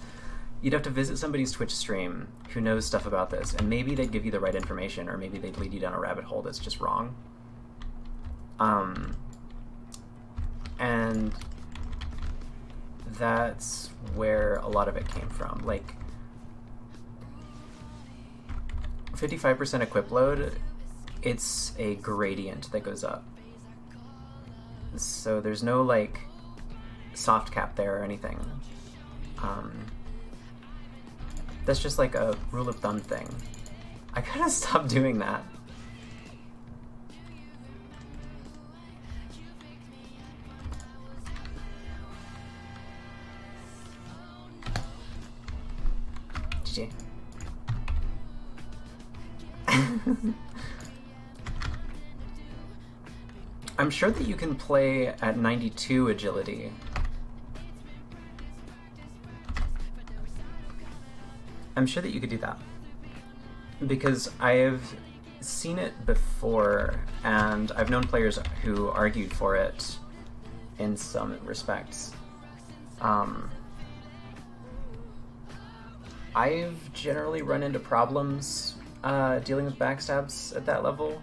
You'd have to visit somebody's Twitch stream who knows stuff about this, and maybe they'd give you the right information, or maybe they'd lead you down a rabbit hole that's just wrong. And that's where a lot of it came from. Like, 55% equip load, it's a gradient that goes up. So there's no, like, soft cap there or anything. That's just like a rule of thumb thing. I gotta stop doing that. GG. I'm sure that you can play at 92 agility. I'm sure that you could do that. Because I've seen it before, and I've known players who argued for it in some respects. I've generally run into problems dealing with backstabs at that level.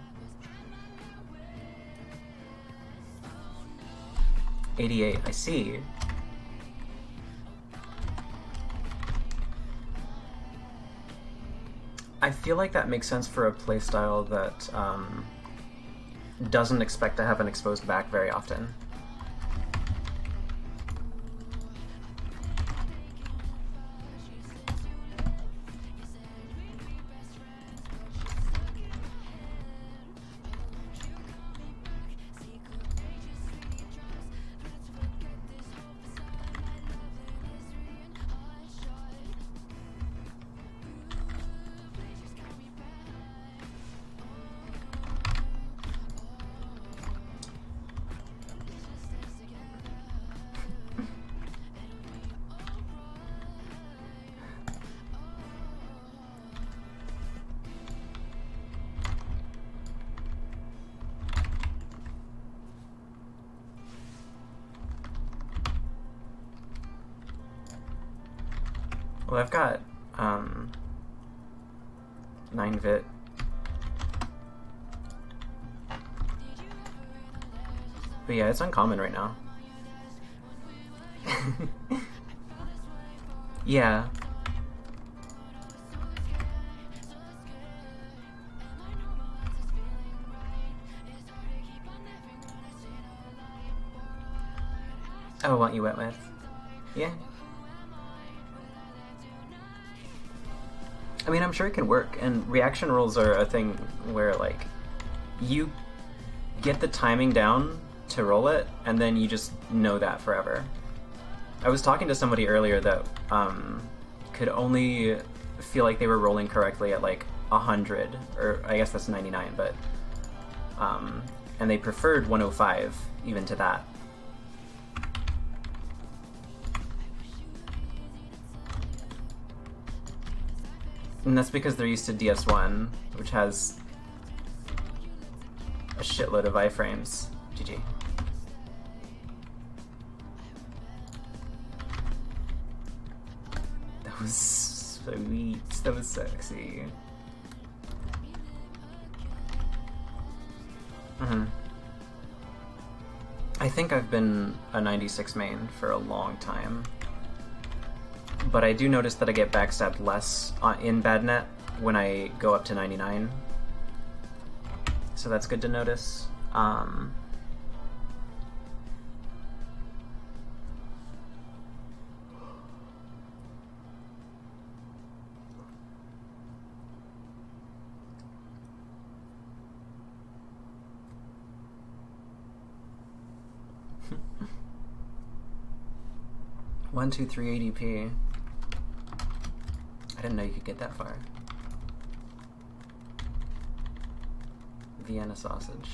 88, I see. I feel like that makes sense for a playstyle that doesn't expect to have an exposed back very often. Well, I've got 9 vit. But yeah, it's uncommon right now. Yeah. Oh, want you wet with? Yeah. I mean, I'm sure it can work, and reaction rules are a thing where, like, you get the timing down to roll it, and then you just know that forever. I was talking to somebody earlier that could only feel like they were rolling correctly at, like, 100, or I guess that's 99, but, and they preferred 105 even to that. And that's because they're used to ds1, which has a shitload of iframes. GG. That was sweet. That was sexy. I think I've been a 96 main for a long time. But I do notice that I get backstabbed less in bad net when I go up to 99. So that's good to notice. 123 ADP. I didn't know you could get that far. Vienna sausage.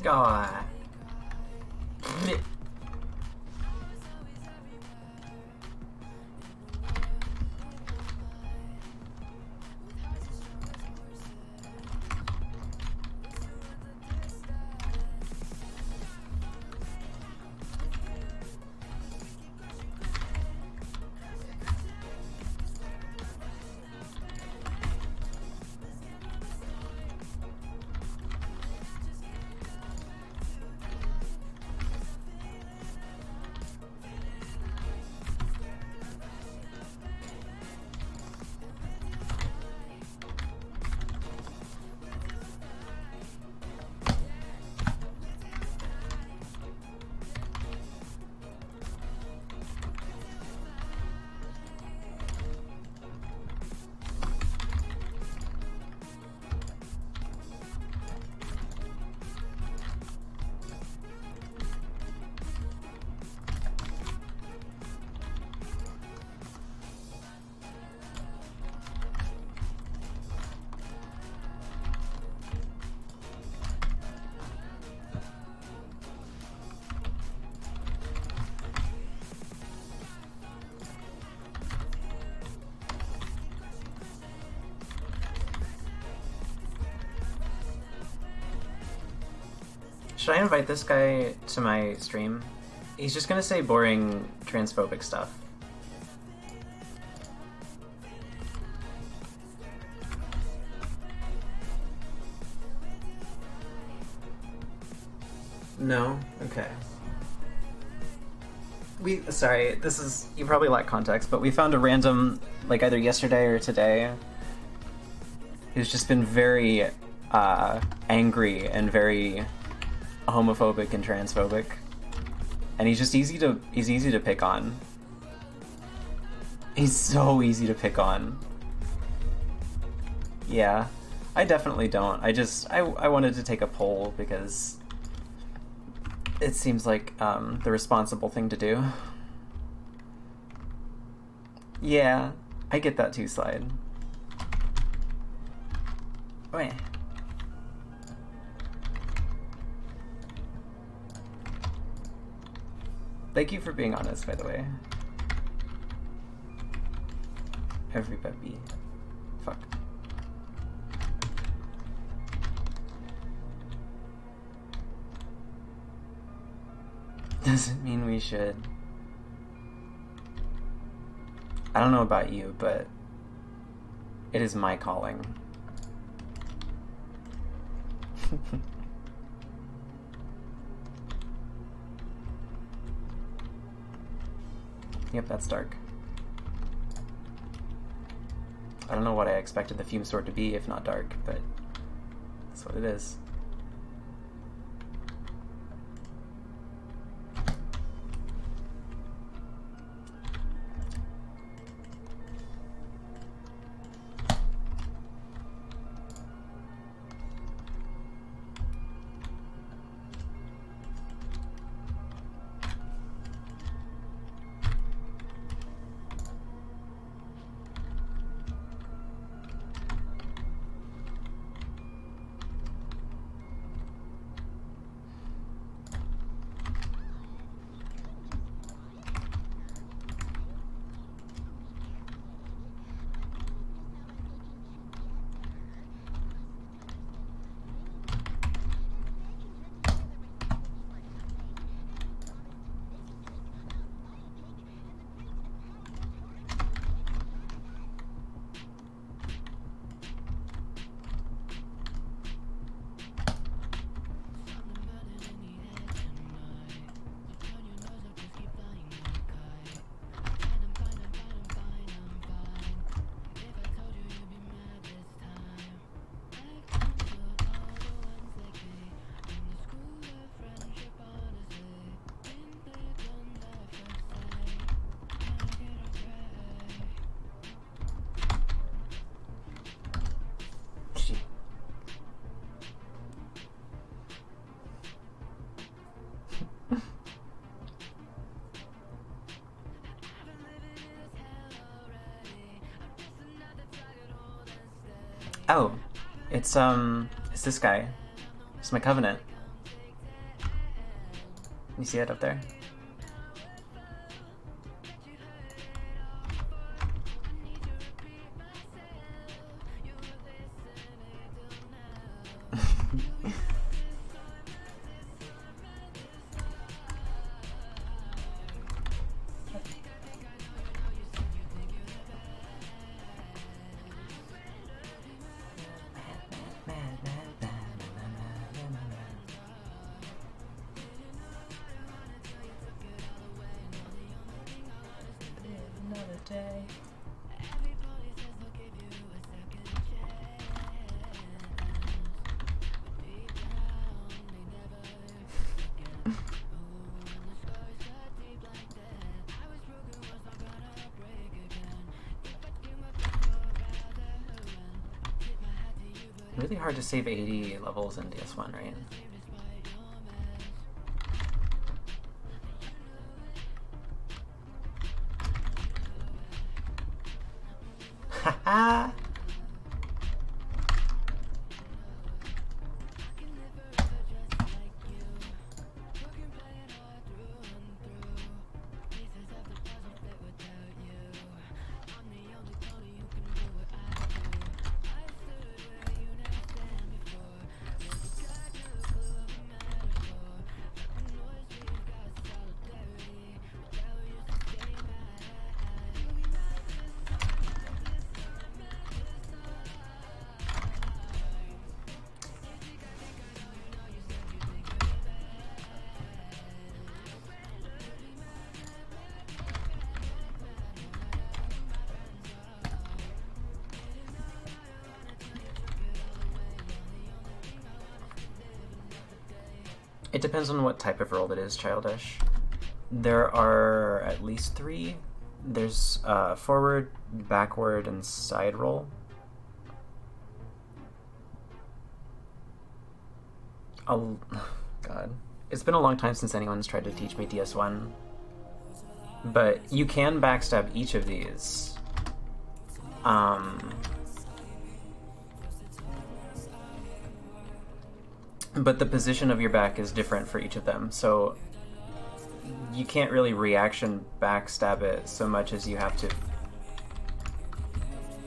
God. Should I invite this guy to my stream? He's just gonna say boring transphobic stuff. No? Okay. Sorry, this is, you probably lack context, but we found a random, like either yesterday or today, who's just been very angry and very homophobic and transphobic. And he's just easy to pick on. He's so easy to pick on. Yeah, I definitely don't. I wanted to take a poll because it seems like the responsible thing to do. Yeah, I get that too, Slide. Wait. Thank you for being honest, by the way. Everybody. Fuck. Doesn't mean we should. I don't know about you, but it is my calling. Yep, that's dark. I don't know what I expected the fume sword to be if not dark, but that's what it is. Oh, it's this guy. It's my covenant. You see it up there? Really hard to save 80 levels in DS1, right? Haha! It depends on what type of roll it is, Childish. There are at least 3. There's forward, backward, and side roll. God. It's been a long time since anyone's tried to teach me ds1. But you can backstab each of these. But the position of your back is different for each of them, so you can't really reaction backstab it so much as you have to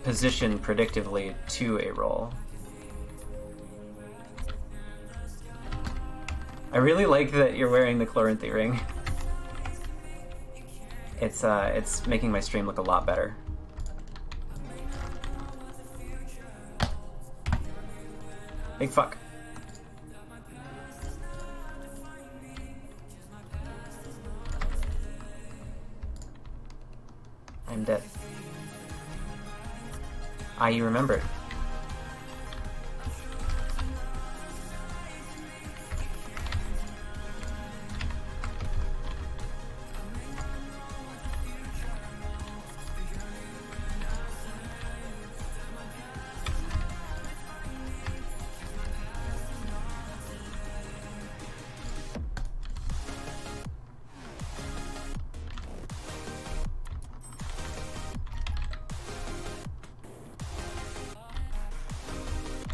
position predictively to a roll. I really like that you're wearing the Chloranthy ring. It's making my stream look a lot better. Big fuck. I'm dead. Ah, you remembered.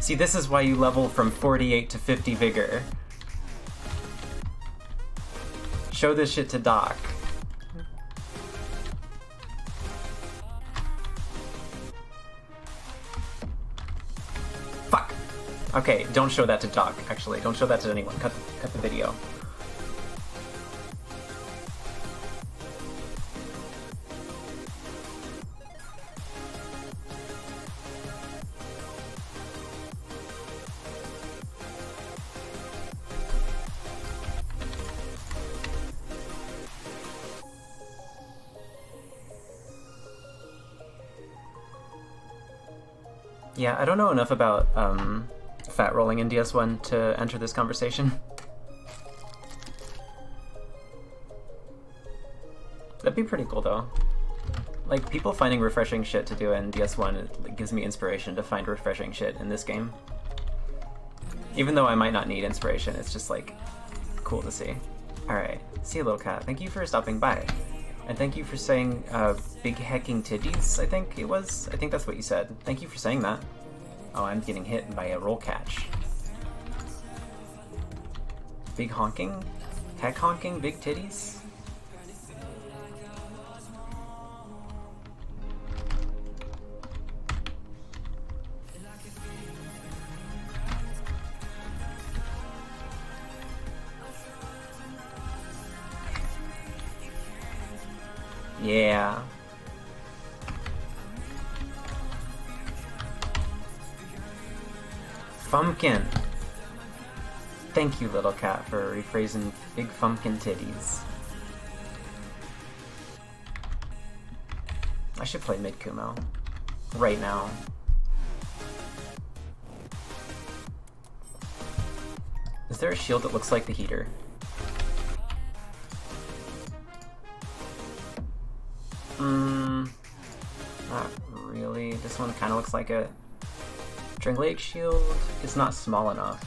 See, this is why you level from 48 to 50 vigor. Show this shit to Doc. Fuck. Okay, don't show that to Doc, actually. Don't show that to anyone. Cut the video. Yeah, I don't know enough about fat rolling in DS1 to enter this conversation. That'd be pretty cool though. Like, people finding refreshing shit to do in DS1, it gives me inspiration to find refreshing shit in this game. Even though I might not need inspiration, it's just like, cool to see. Alright, see you little cat. Thank you for stopping by. And thank you for saying, big hecking titties, I think it was? I think that's what you said. Thank you for saying that. Oh, I'm getting hit by a roll catch. Big honking? Heck honking, big titties? Yeah. Fumpkin. Thank you, little cat, for rephrasing big fumpkin titties. I should play mid Kumo. Right now. Is there a shield that looks like the heater? Not really. This one kind of looks like it. Drangleic shield is not small enough.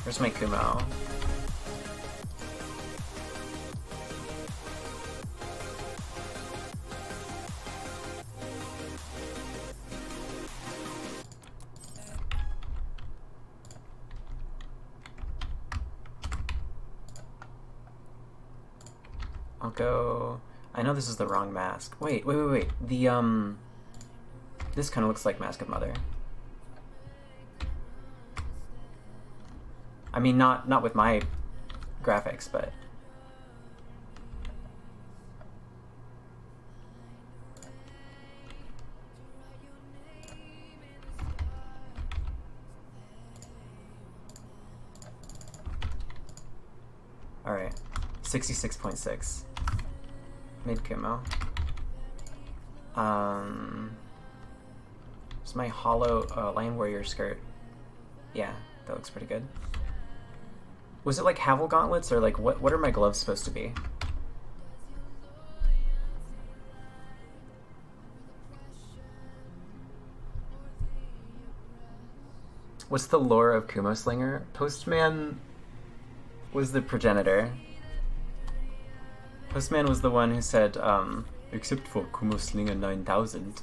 Where's my Kumo? I'll go... I know this is the wrong mask. Wait. The, this kind of looks like Mask of Mother. I mean, not with my graphics, but... Alright. 66.6. Mid Kumo. It's my hollow Lion Warrior skirt. Yeah, that looks pretty good. Was it like Havel gauntlets, or like what are my gloves supposed to be? What's the lore of Kumo Slinger? Postman was the progenitor. Postman was the one who said, except for Kumo Slinger 9000.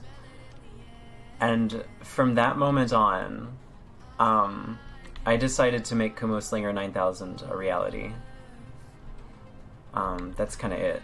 And from that moment on, I decided to make Kumo Slinger 9000 a reality. That's kind of it.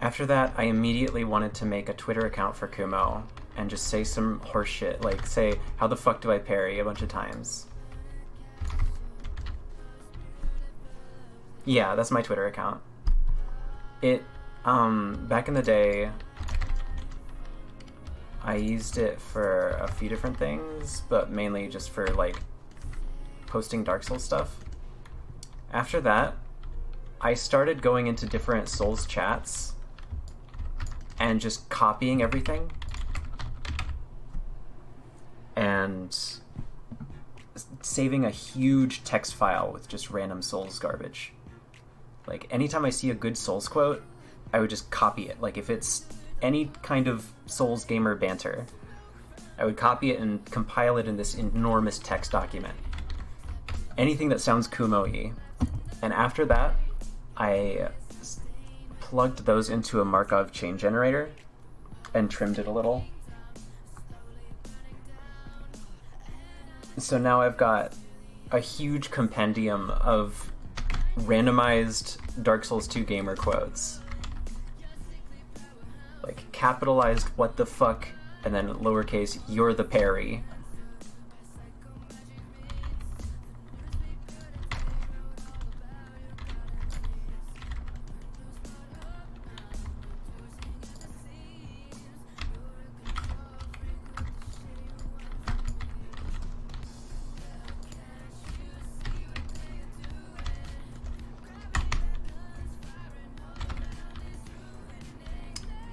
After that, I immediately wanted to make a Twitter account for Kumo and just say some horse shit, like say, how the fuck do I parry a bunch of times. Yeah, that's my Twitter account. It, back in the day, I used it for a few different things, but mainly just for, like, posting Dark Souls stuff. After that, I started going into different Souls chats and just copying everything and saving a huge text file with just random Souls garbage. Like, anytime I see a good Souls quote, I would just copy it. Like, if it's any kind of Souls gamer banter, I would copy it and compile it in this enormous text document. Anything that sounds Kumo-y. And after that, I plugged those into a Markov chain generator and trimmed it a little. So now I've got a huge compendium of randomized Dark Souls 2 gamer quotes. Like capitalized what the fuck, and then lowercase you're the parry.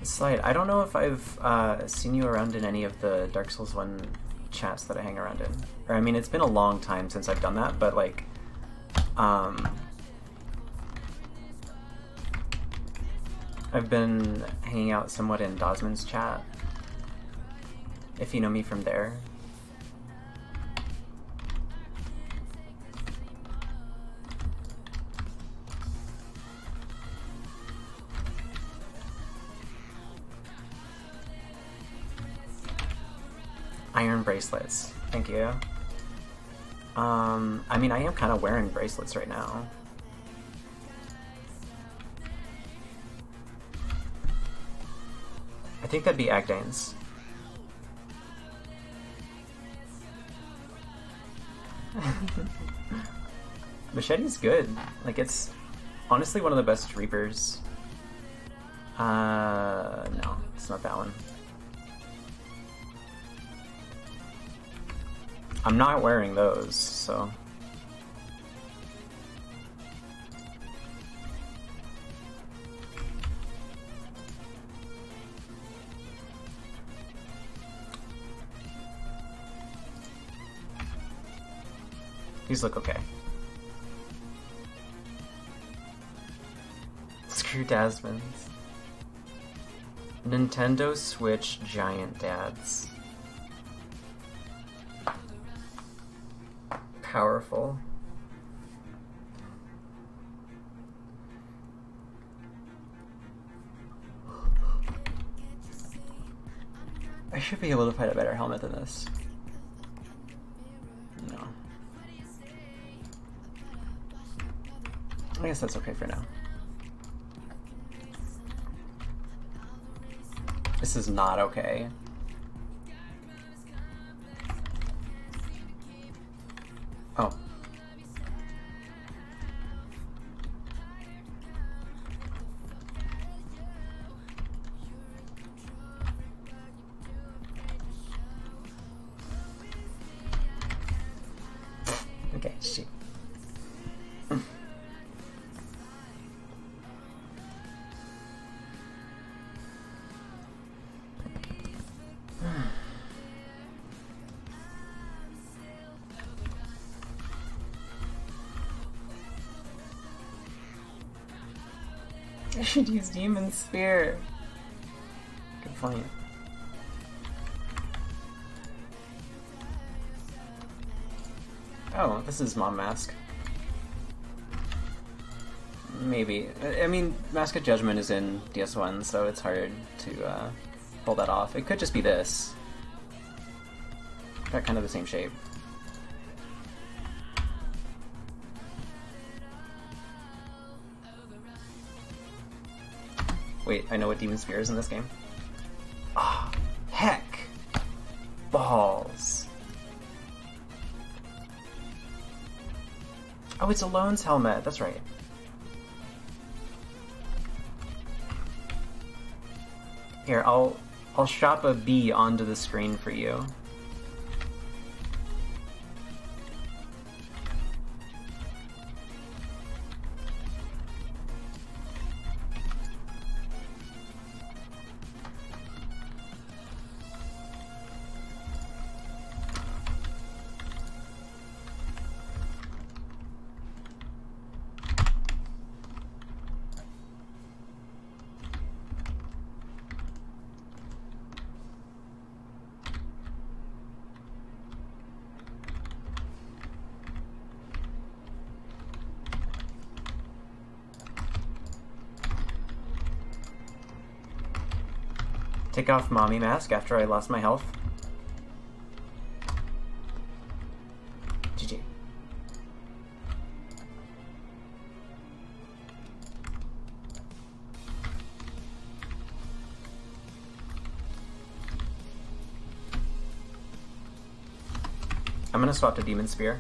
Slide, I don't know if I've seen you around in any of the Dark Souls 1 chats that I hang around in. Or, I mean, it's been a long time since I've done that, but, like, I've been hanging out somewhat in Dosman's chat, if you know me from there. Iron bracelets. Thank you. I mean, I am kind of wearing bracelets right now. I think that'd be Agdane's. Machete's good. Like, it's honestly one of the best Reapers. No, it's not that one. I'm not wearing those, so... These look okay. Screw Dasmans. Nintendo Switch Giant Dads. Powerful. I should be able to find a better helmet than this. No. I guess that's okay for now. This is not okay. Oh. Okay, shit. I should use Demon Spear. Good point. Oh, this is Mom Mask. Maybe. I mean, Mask of Judgment is in DS1, so it's hard to pull that off. It could just be this. Got kind of the same shape. Wait, I know what Demon Spear is in this game. Ah, heck! Balls. Oh, it's Alone's helmet, that's right. Here, I'll shop a bee onto the screen for you. Take off Mommy Mask after I lost my health. GG. I'm gonna swap to Demon Spear.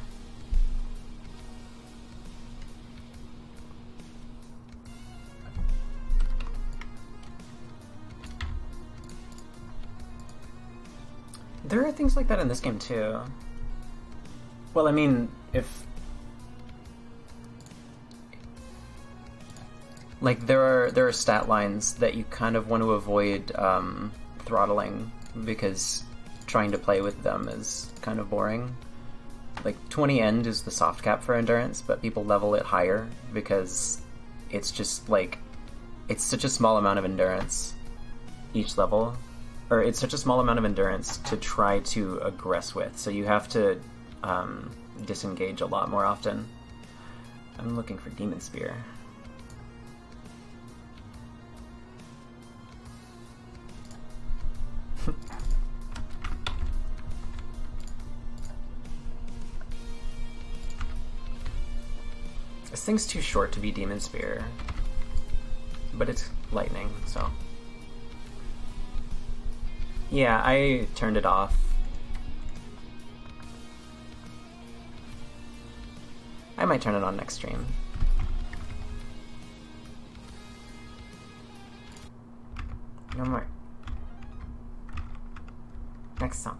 There are things like that in this game too. Well, I mean, if like there are stat lines that you kind of want to avoid throttling because trying to play with them is kind of boring. Like 20 end is the soft cap for endurance, but people level it higher because it's just like it's such a small amount of endurance each level. Or it's such a small amount of endurance to try to aggress with, so you have to disengage a lot more often. I'm looking for Demon Spear. This thing's too short to be Demon Spear, but it's lightning, so... Yeah, I turned it off. I might turn it on next stream. No more. Next song.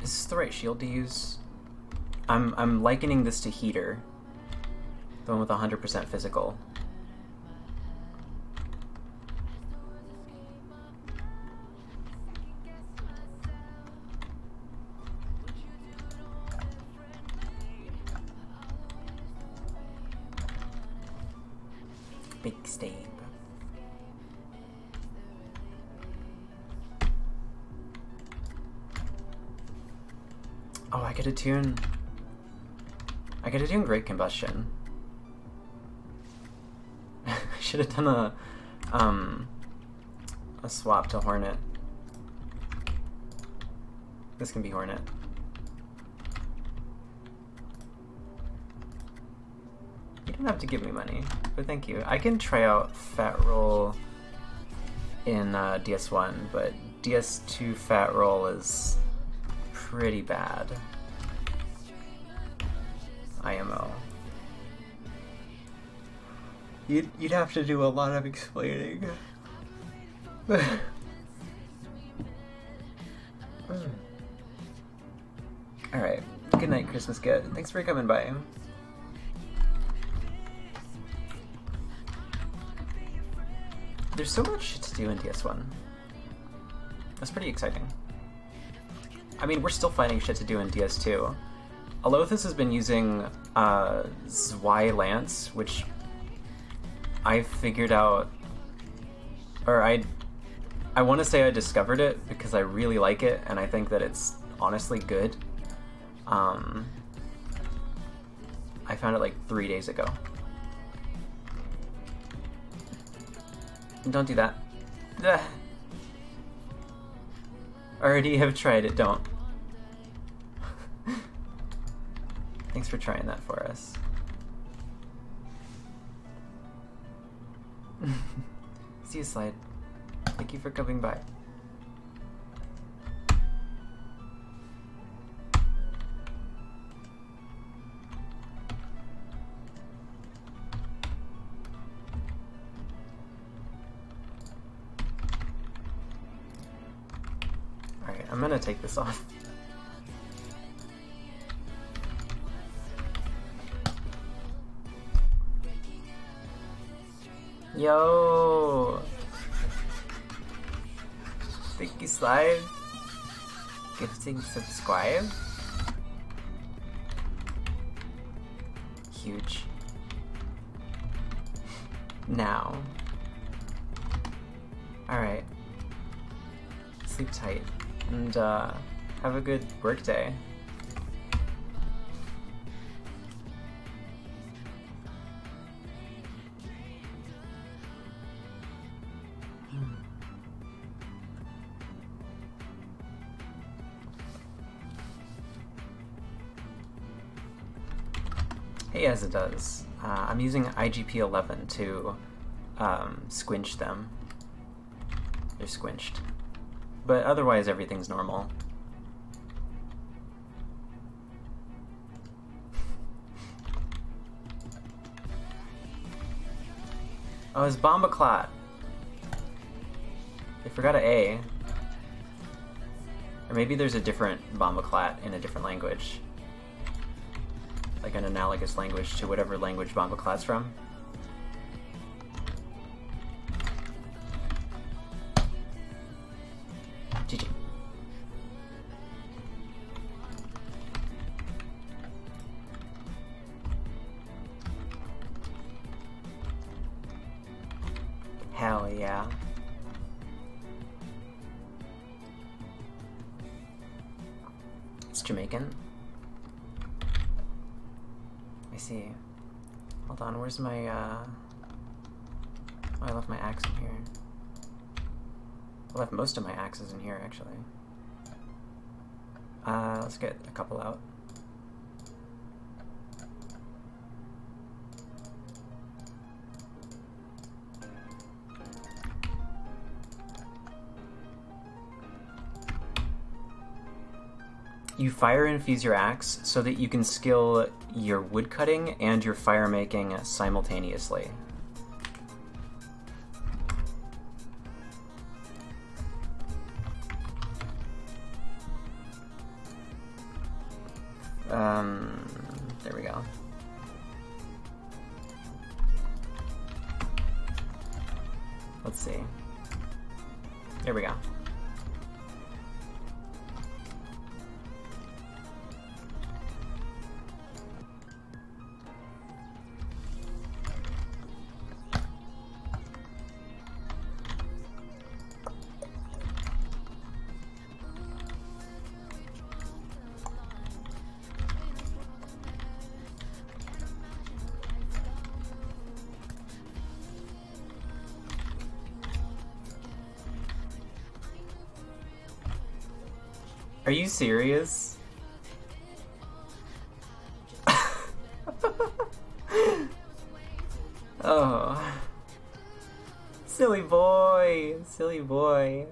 Is this the right shield to use? I'm likening this to Heater, the one with 100% physical. Big Stave. Oh, I get to tune Great Combustion. I should have done a swap to Hornet. This can be Hornet. You don't have to give me money, but thank you. I can try out Fat Roll in DS1, but DS2 Fat Roll is pretty bad. IMO. You'd have to do a lot of explaining. Alright. Good night, Christmas Get. Thanks for coming by. There's so much shit to do in DS1. That's pretty exciting. I mean, we're still finding shit to do in DS2. Alothus has been using Zwei Lance, which I figured out, or I want to say I discovered it because I really like it, and I think that it's honestly good. I found it like 3 days ago. Don't do that. Ugh. Already have tried it, don't. Thanks for trying that for us. See you, Slide. Thank you for coming by. Alright, I'm gonna take this off. Yo! Thank you, Slide. Gifting subscribe. Huge. Now. Alright. Sleep tight. And have a good work day. Hey, as it does. I'm using IGP 11 to squinch them. They're squinched. But otherwise, everything's normal. Oh, it's Bombaclat. They forgot an A. Or maybe there's a different Bombaclat in a different language. Like an analogous language to whatever language Bombaclat's from. GG. Hell yeah. It's Jamaican. I see. Hold on, where's my, oh, I left my axe in here. I left most of my axes in here, actually. Let's get a couple out. You fire infuse your axe so that you can skill your wood cutting and your fire making simultaneously. There we go. Let's see. There we go. Are you serious? Oh. Silly boy. Silly boy.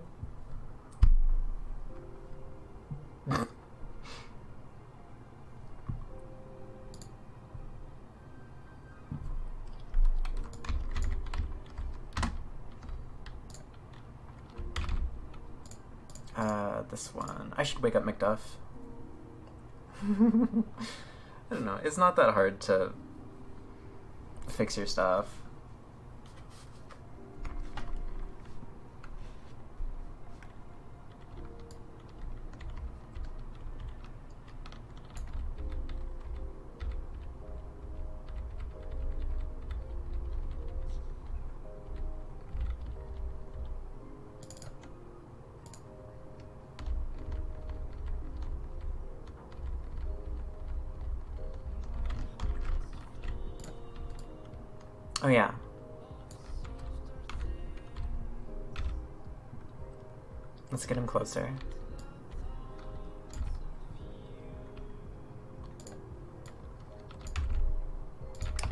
This one. I should wake up McDuff. I don't know. It's not that hard to fix your stuff. Oh yeah. Let's get him closer.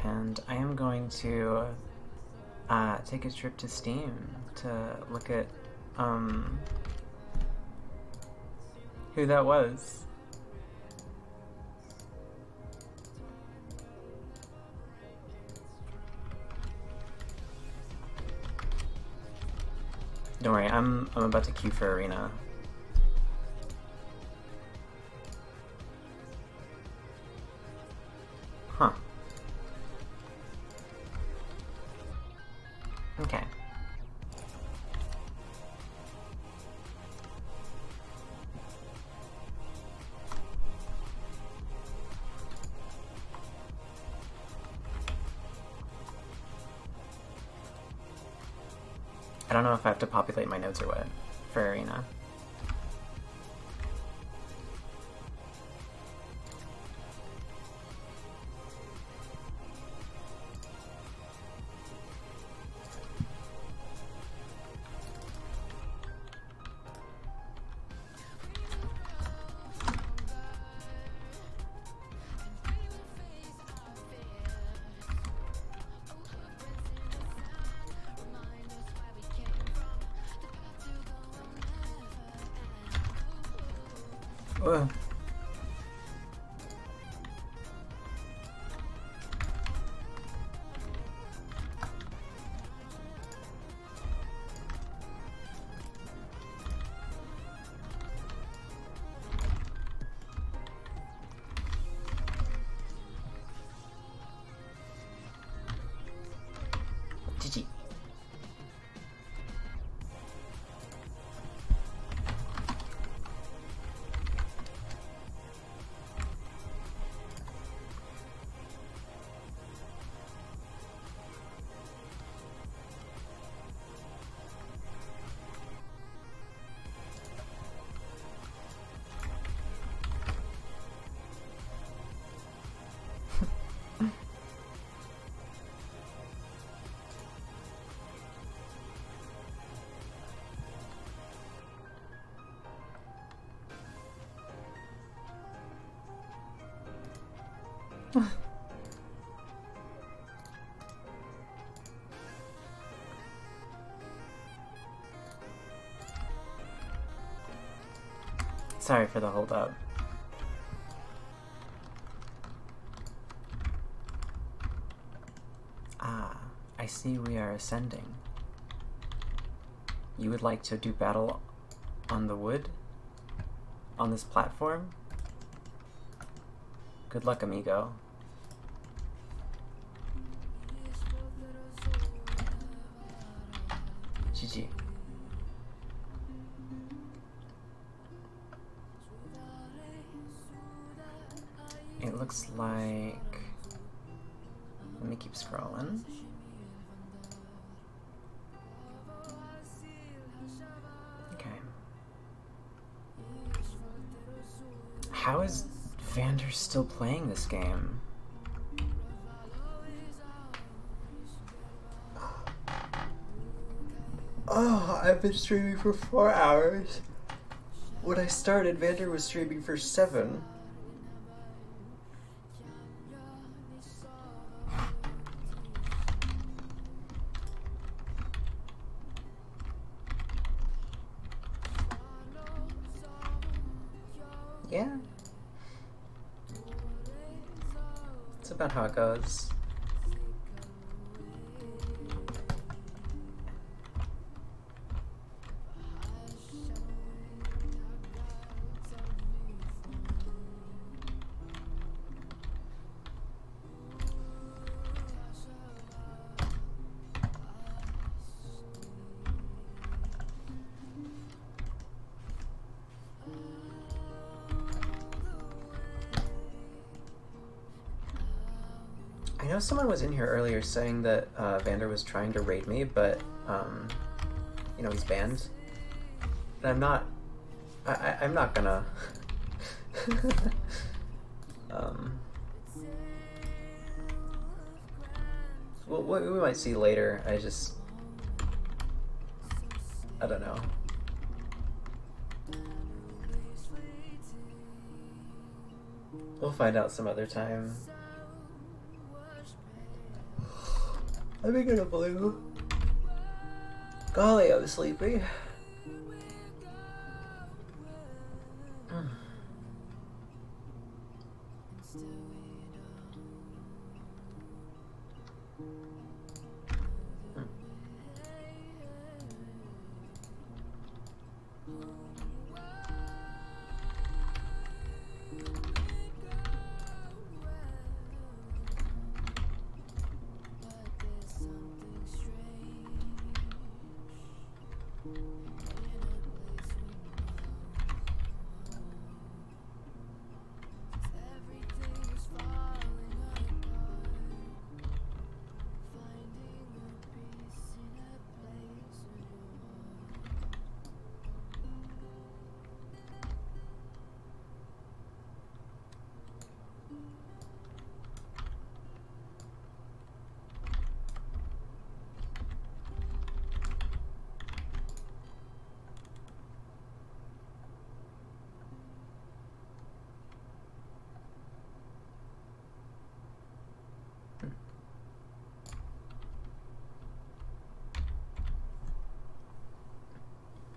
And I am going to take a trip to Steam to look at who that was. Don't worry, I'm about to queue for Arena. Huh. Okay. I don't know if I have to populate my nodes or what for Arena. Ugh. GG. Sorry for the hold up. Ah, I see we are ascending. You would like to do battle on the wood? On this platform? Good luck, amigo. GG. It looks like... Let me keep scrolling. Okay. How is Vander still playing this game? Oh, I've been streaming for 4 hours. When I started, Vander was streaming for 7. Yeah. It's about how it goes. I know someone was in here earlier saying that Vander was trying to raid me, but you know, he's banned. And I'm not. I'm not gonna. Well, we might see later. I don't know. We'll find out some other time. Let me get a blue. Golly, I'm sleepy.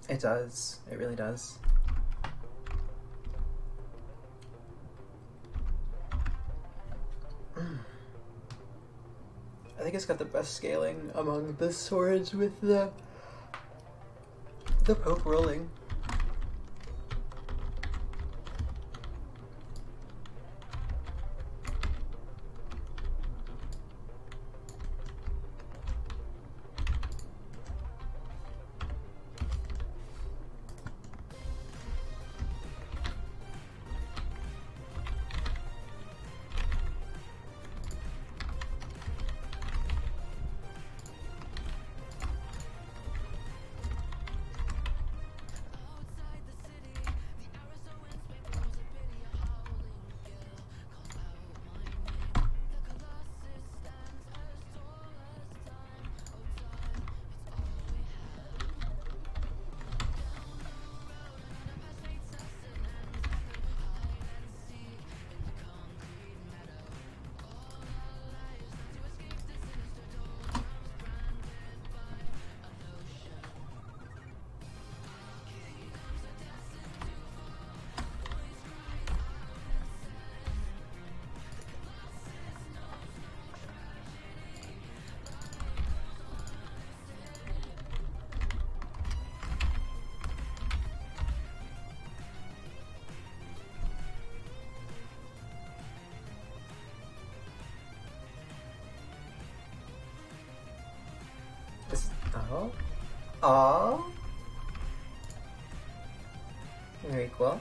It does. It really does. I think it's got the best scaling among the swords with the Pope rolling. Oh. Oh. Very cool.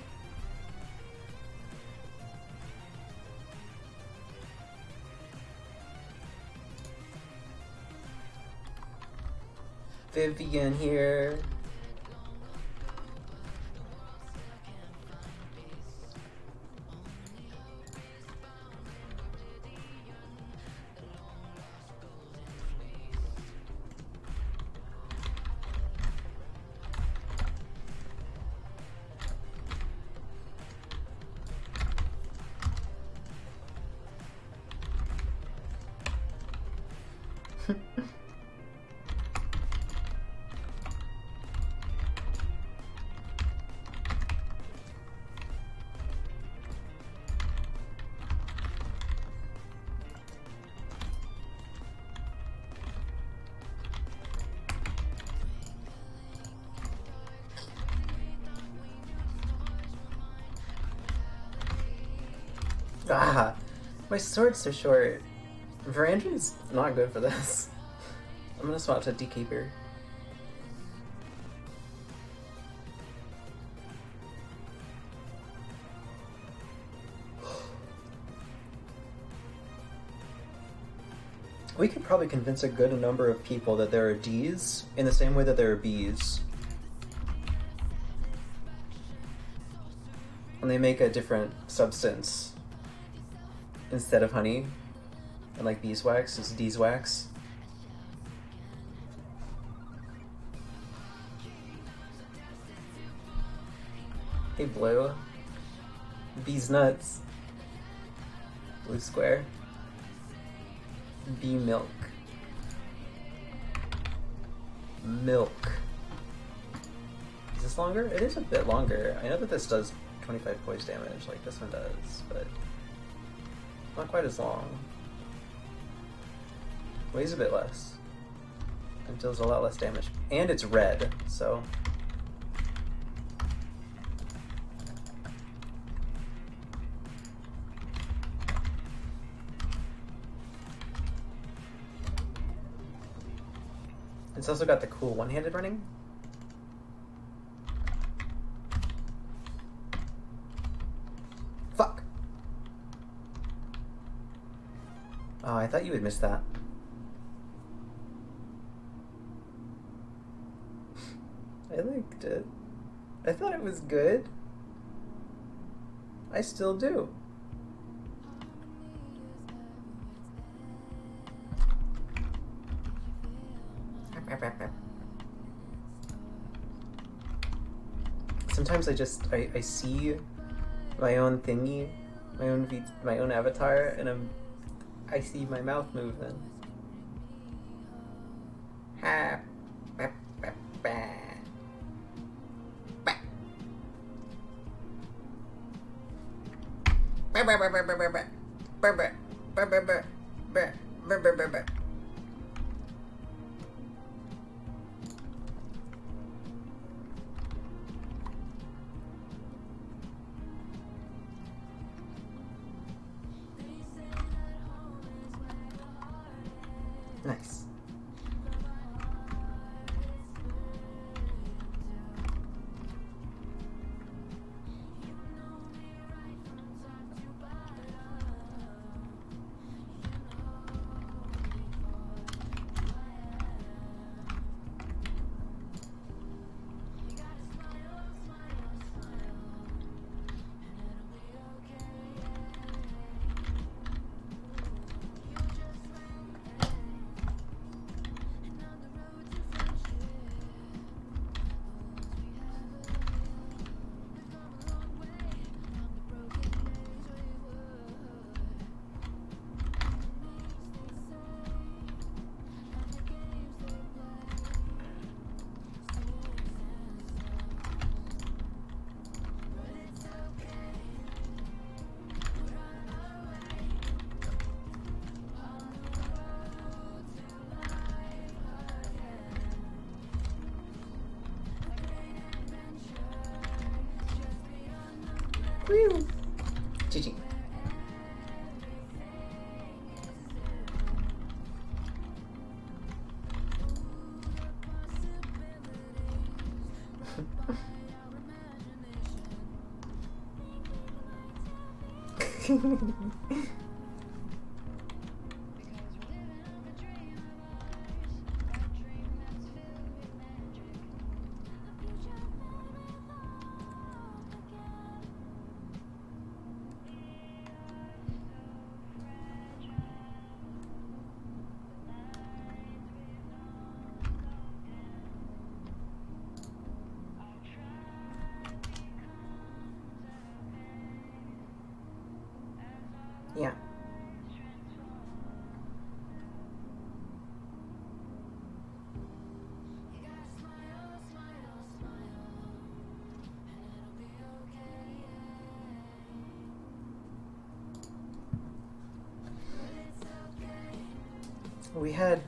Vivian here. Ah, my sword's so short. Verandry's not good for this. I'm gonna swap to Decaper. We could probably convince a good number of people that there are Ds in the same way that there are Bs. And they make a different substance instead of honey. And like beeswax, it's beeswax. Hey Blue. Bees nuts. Blue square. Bee milk. Milk. Is this longer? It is a bit longer. I know that this does 25 poise damage like this one does, but not quite as long. Weighs a bit less. It deals a lot less damage. And it's red, so... It's also got the cool one-handed running. Fuck! Oh, I thought you would miss that. I liked it. I thought it was good. I still do. Sometimes I see my own thingy, my own avatar, and I see my mouth moving. Ha. Nice. Woo! GG. Yeah. We had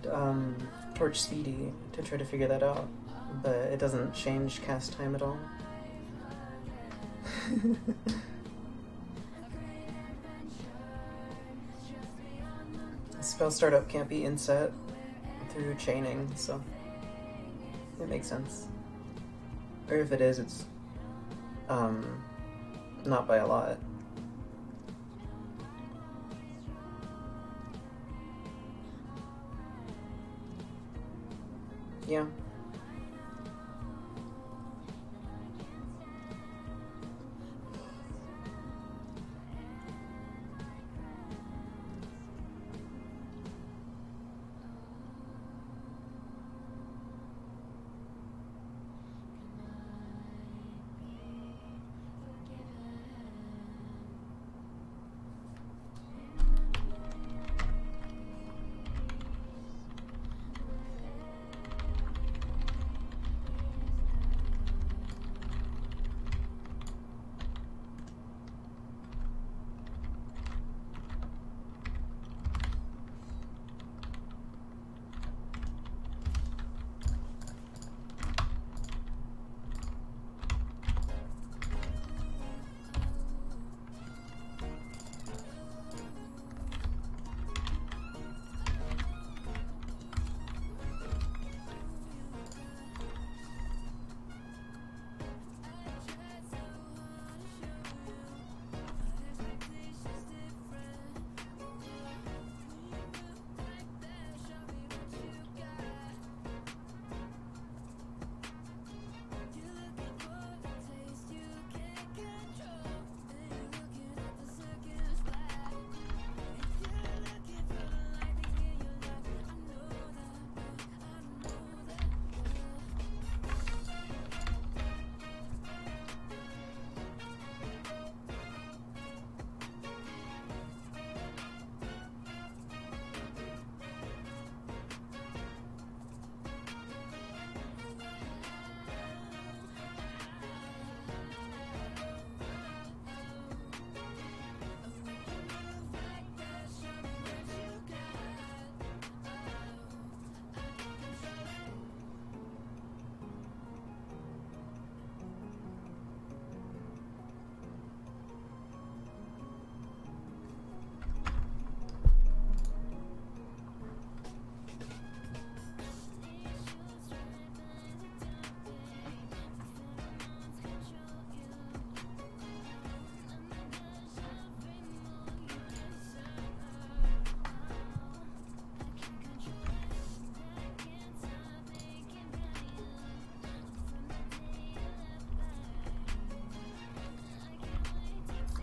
Torch Speedy to try to figure that out, but it doesn't change cast time at all. Spell startup can't be inset through chaining, so it makes sense. Or if it is, it's not by a lot. Yeah.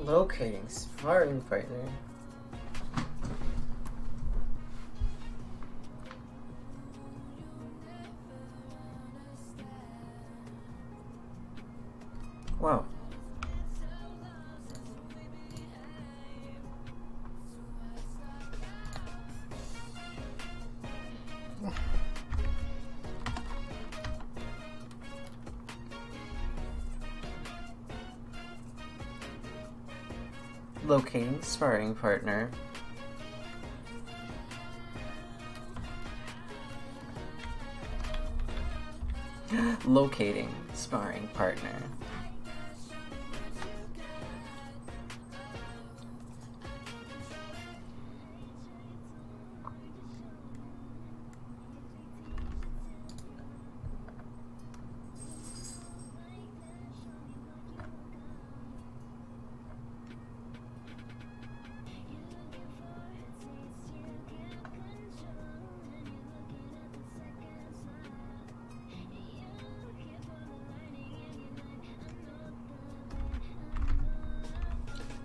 Locating sparring partner. Wow. Locating sparring partner. Locating sparring partner.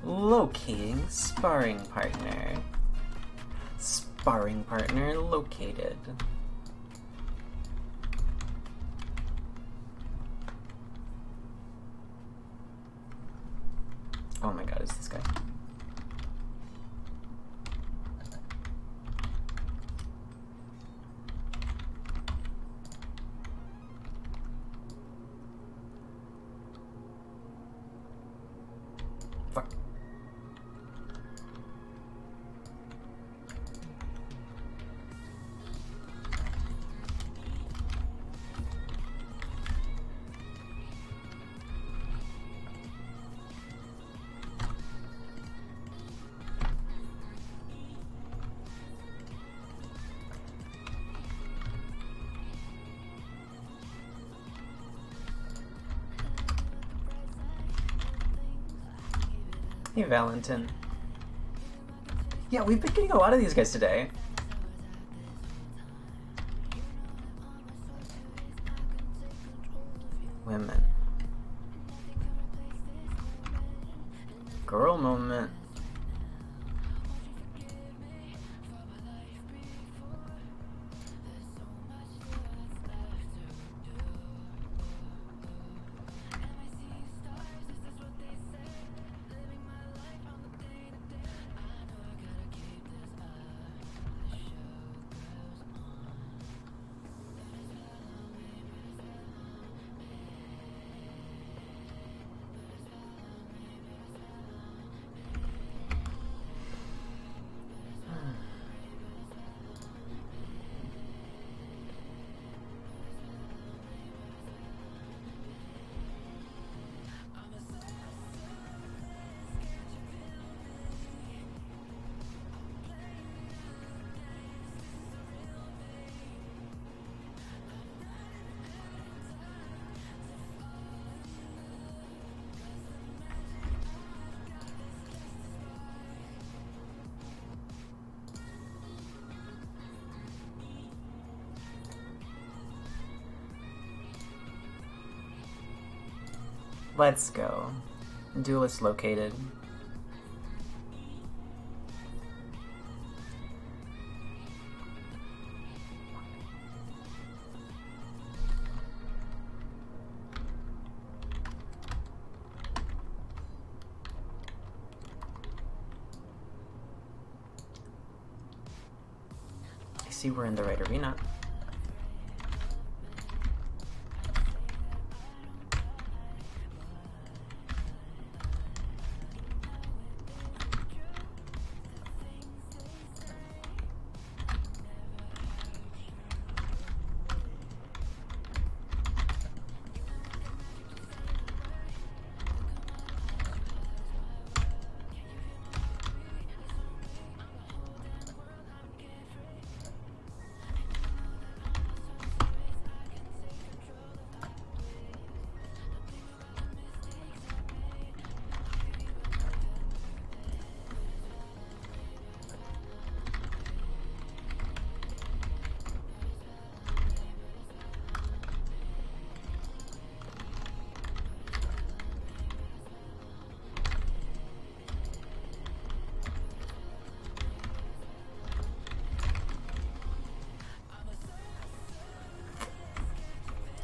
Locating sparring partner. Sparring partner located. Oh my god, is this guy? Fuck. Hey, Valentin. Yeah, we've been getting a lot of these guys today. Women. Girl moment. Let's go. Duelist located. I see we're in the right arena.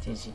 GG.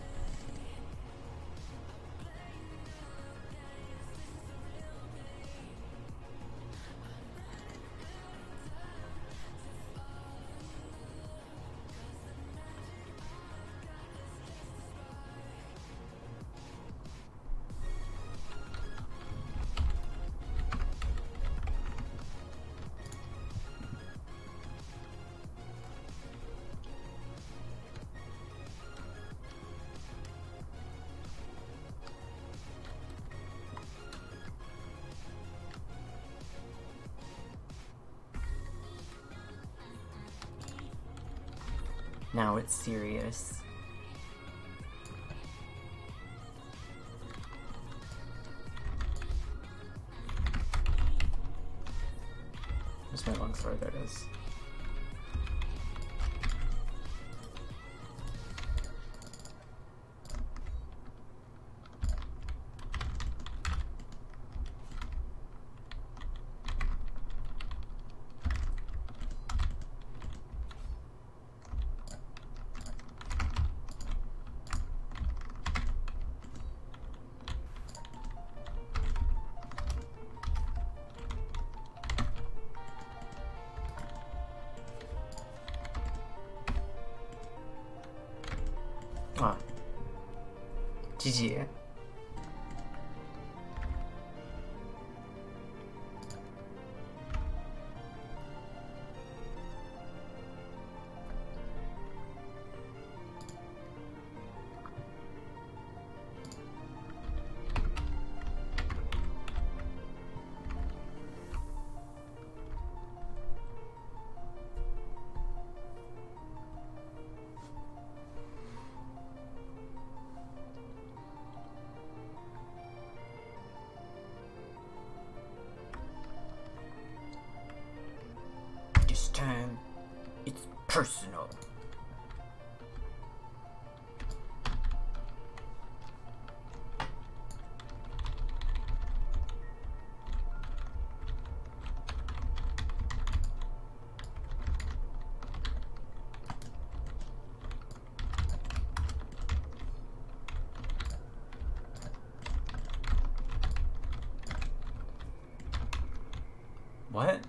Now it's serious. Where's my longsword? There it is. Ah. GG. personal. What?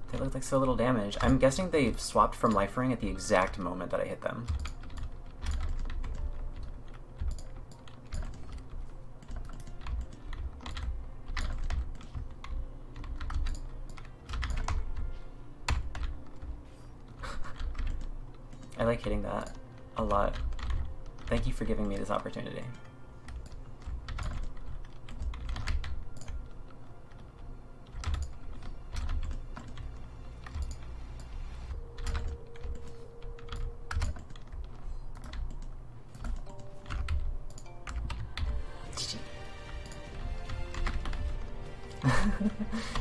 They look like so little damage. I'm guessing they swapped from life ring at the exact moment that I hit them. I like hitting that a lot. Thank you for giving me this opportunity.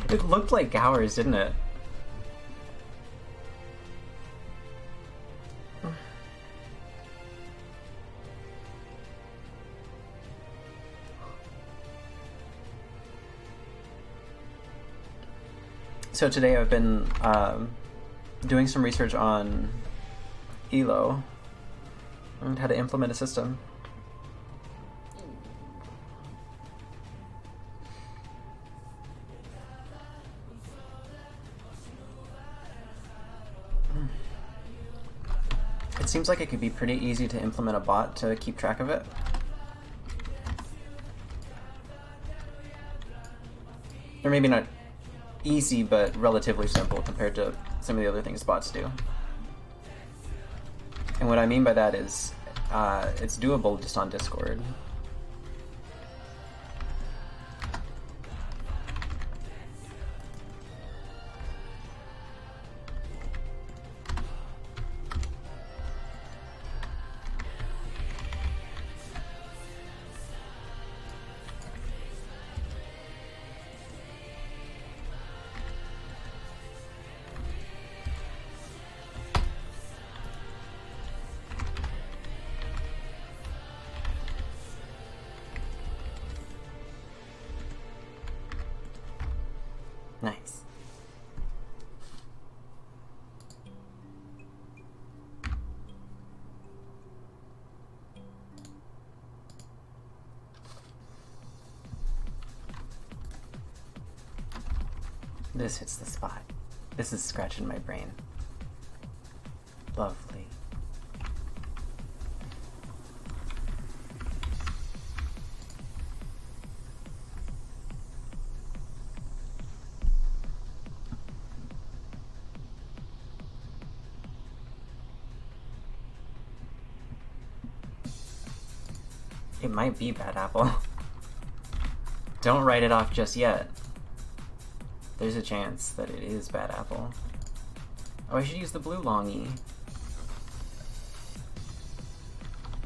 It looked like Gowers, didn't it? So today I've been doing some research on ELO and how to implement a system. It seems like it could be pretty easy to implement a bot to keep track of it. Or maybe not easy, but relatively simple compared to some of the other things bots do. And what I mean by that is, it's doable just on Discord. Nice. This hits the spot. This is scratching my brain. Lovely. It might be bad apple. Don't write it off just yet. There's a chance that it is bad apple. Oh, I should use the blue longy.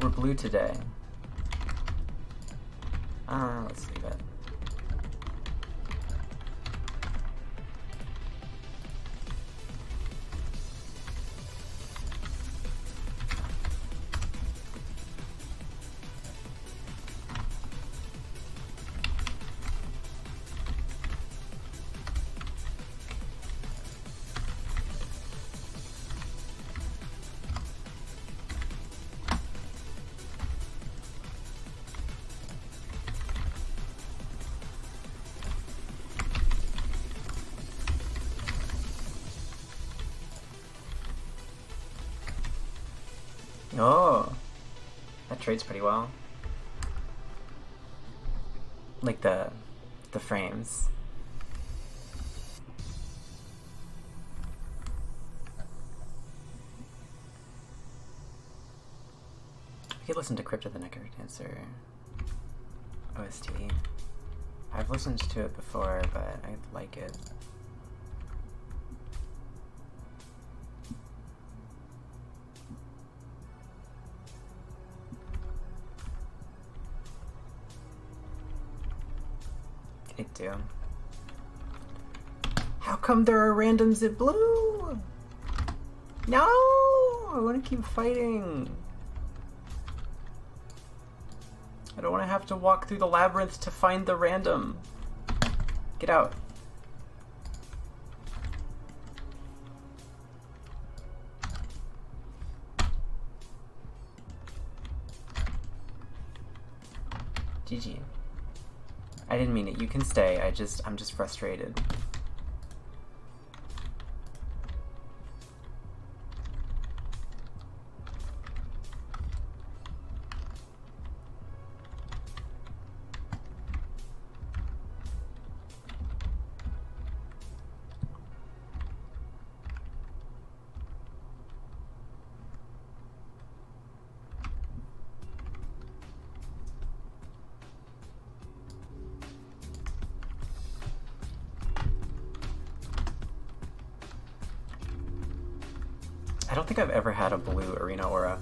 We're blue today. Let's leave it. Oh, that trades pretty well. Like the frames. I could listen to Crypt of the Necrodancer OST. I've listened to it before, but I like it. I do. How come there are randoms at blue? No! I want to keep fighting. I don't want to have to walk through the labyrinth to find the random. Get out. GG. I didn't mean it. You can stay. I'm just frustrated. I don't think I've ever had a blue arena aura.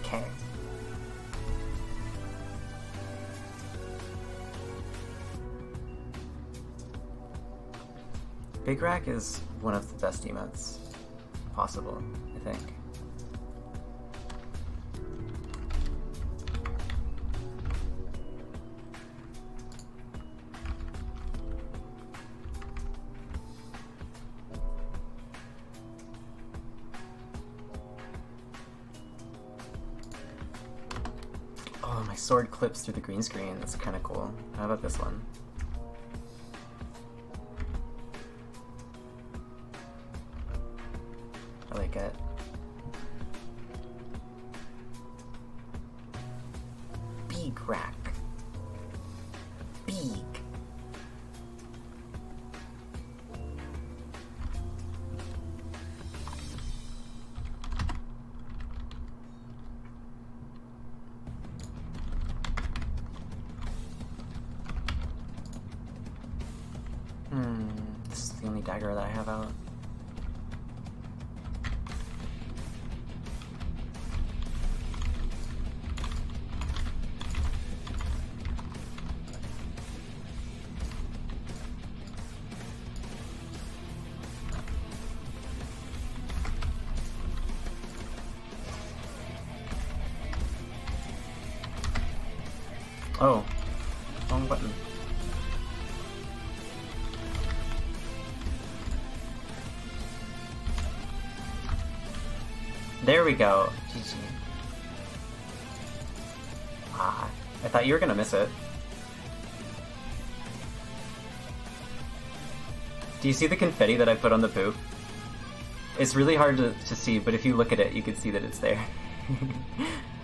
Okay. Big Rack is one of the best emotes possible, I think. Oh, my sword clips through the green screen. That's kind of cool. How about this one? I like it. Big Rack. Big. This is the only dagger that I have out. Oh, wrong button. There we go. GG. Ah, I thought you were gonna miss it. Do you see the confetti that I put on the poop? It's really hard to see, but if you look at it, you can see that it's there.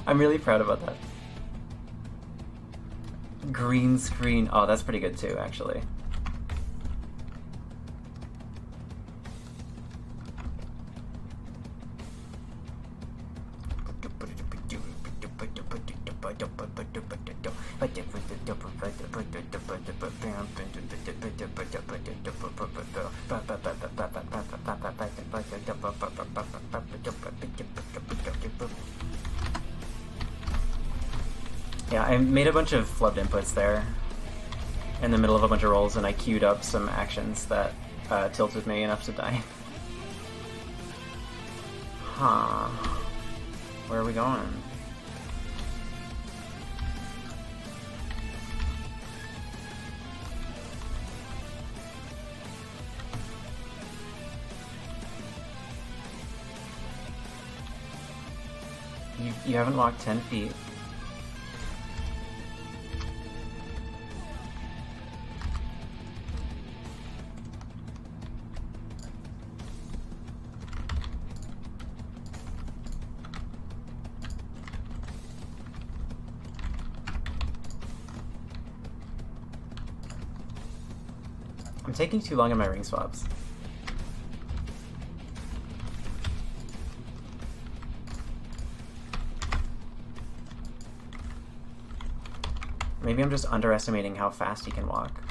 I'm really proud about that. Green screen. Oh, that's pretty good too, actually. Yeah, I made a bunch of flubbed inputs there in the middle of a bunch of rolls, and I queued up some actions that tilted me enough to die. Huh. Where are we going? You haven't walked 10 feet. I'm taking too long on my ring swaps. Maybe I'm just underestimating how fast he can walk.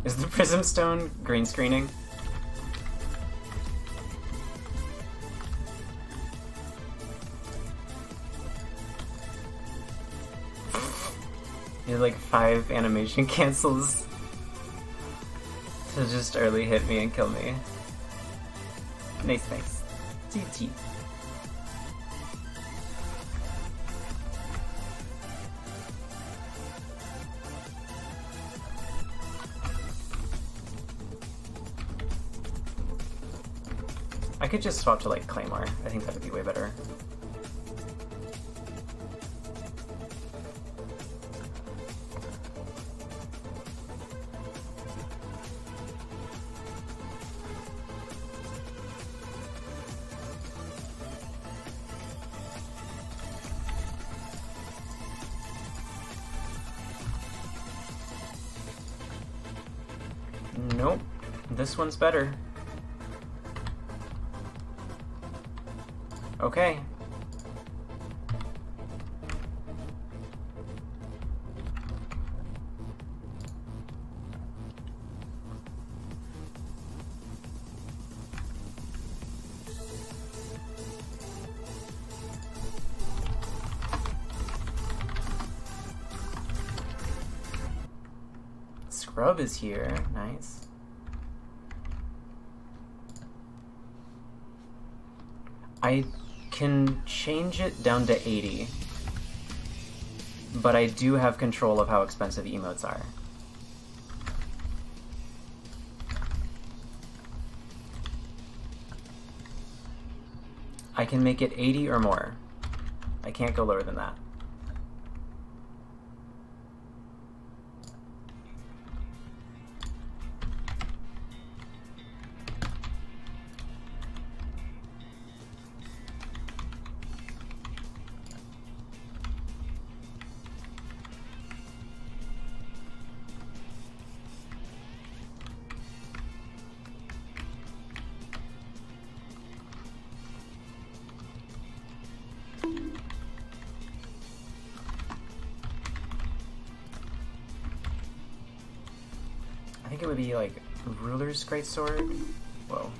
Is the Prism Stone green screening? You had like 5 animation cancels to just early hit me and kill me. Nice, nice. GG. I could just swap to like Claymore. I think that would be way better. Nope. This one's better. Okay. Scrub is here. Nice. I can change it down to 80, but I do have control of how expensive emotes are. I can make it 80 or more. I can't go lower than that. I think it would be like Ruler's Greatsword. Whoa.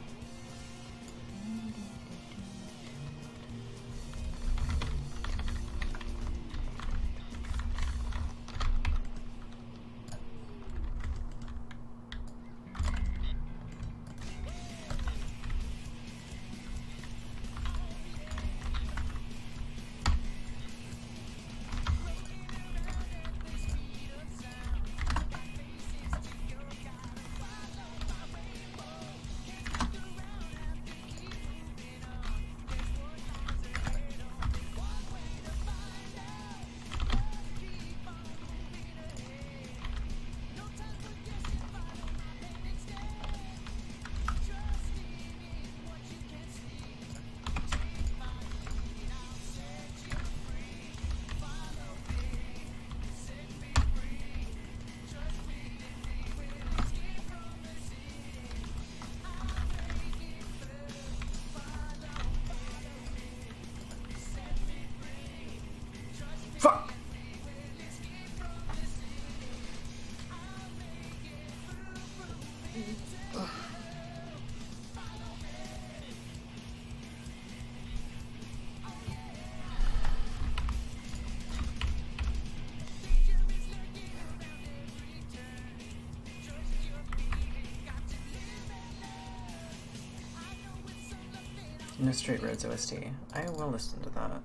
No Straight Roads OST. I will listen to that.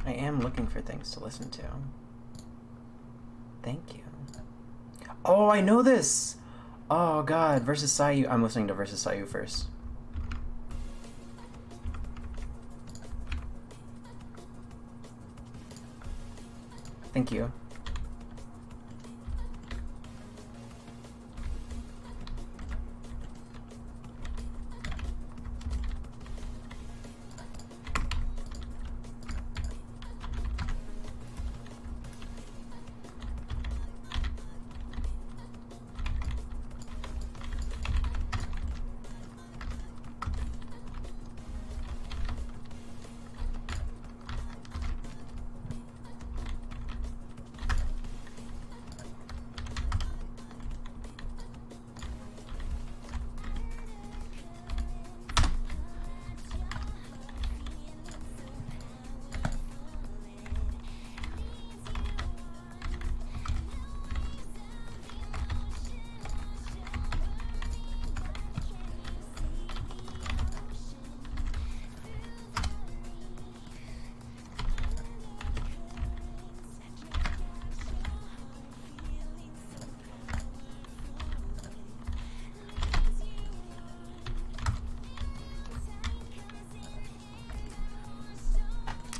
I am looking for things to listen to. Thank you. Oh, I know this! Oh god, Versus Sayu. I'm listening to Versus Sayu first. Thank you.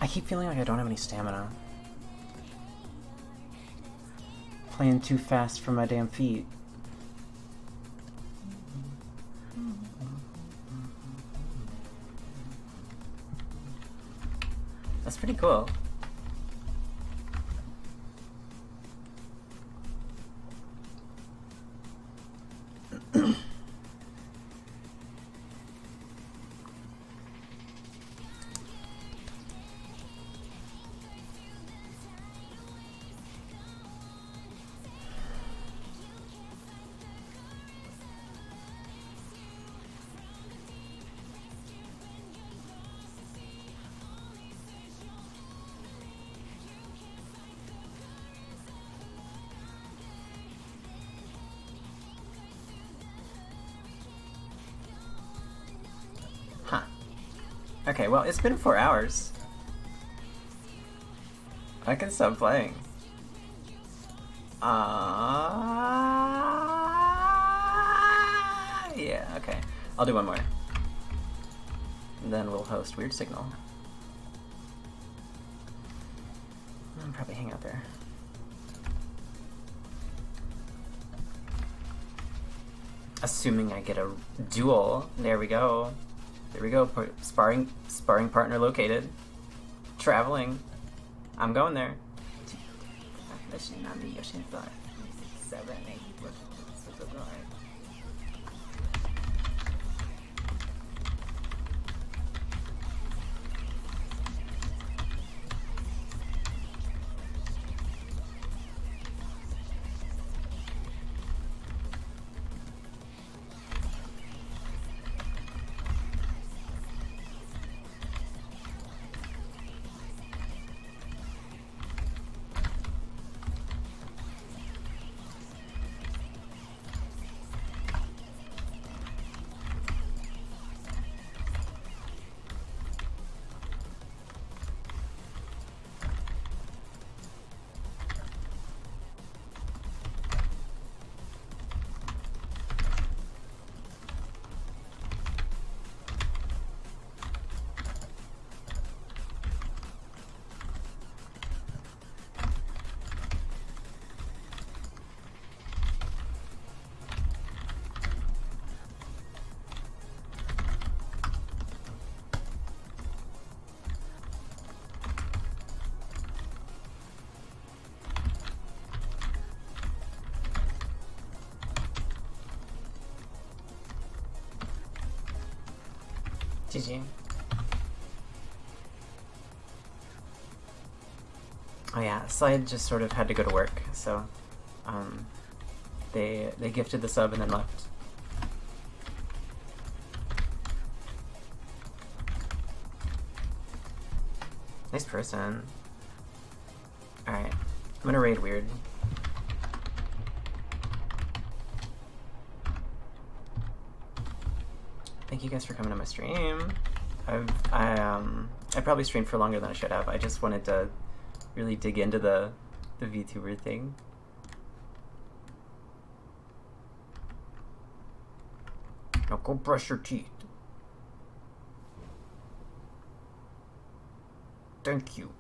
I keep feeling like I don't have any stamina. Playing too fast for my damn feet. That's pretty cool. Huh. Okay, well, it's been 4 hours. I can stop playing. Yeah, okay. I'll do one more. And then we'll host Weird Signal. I'll probably hang out there. Assuming I get a duel. There we go. There we go. Sparring partner located. Traveling. I'm going there. GG. Oh yeah, Slide just sort of had to go to work, so they gifted the sub and then left. Nice person. Alright, I'm gonna raid Weird. Thank you guys for coming to my stream. I probably streamed for longer than I should have. I just wanted to really dig into the VTuber thing. Now go brush your teeth. Thank you.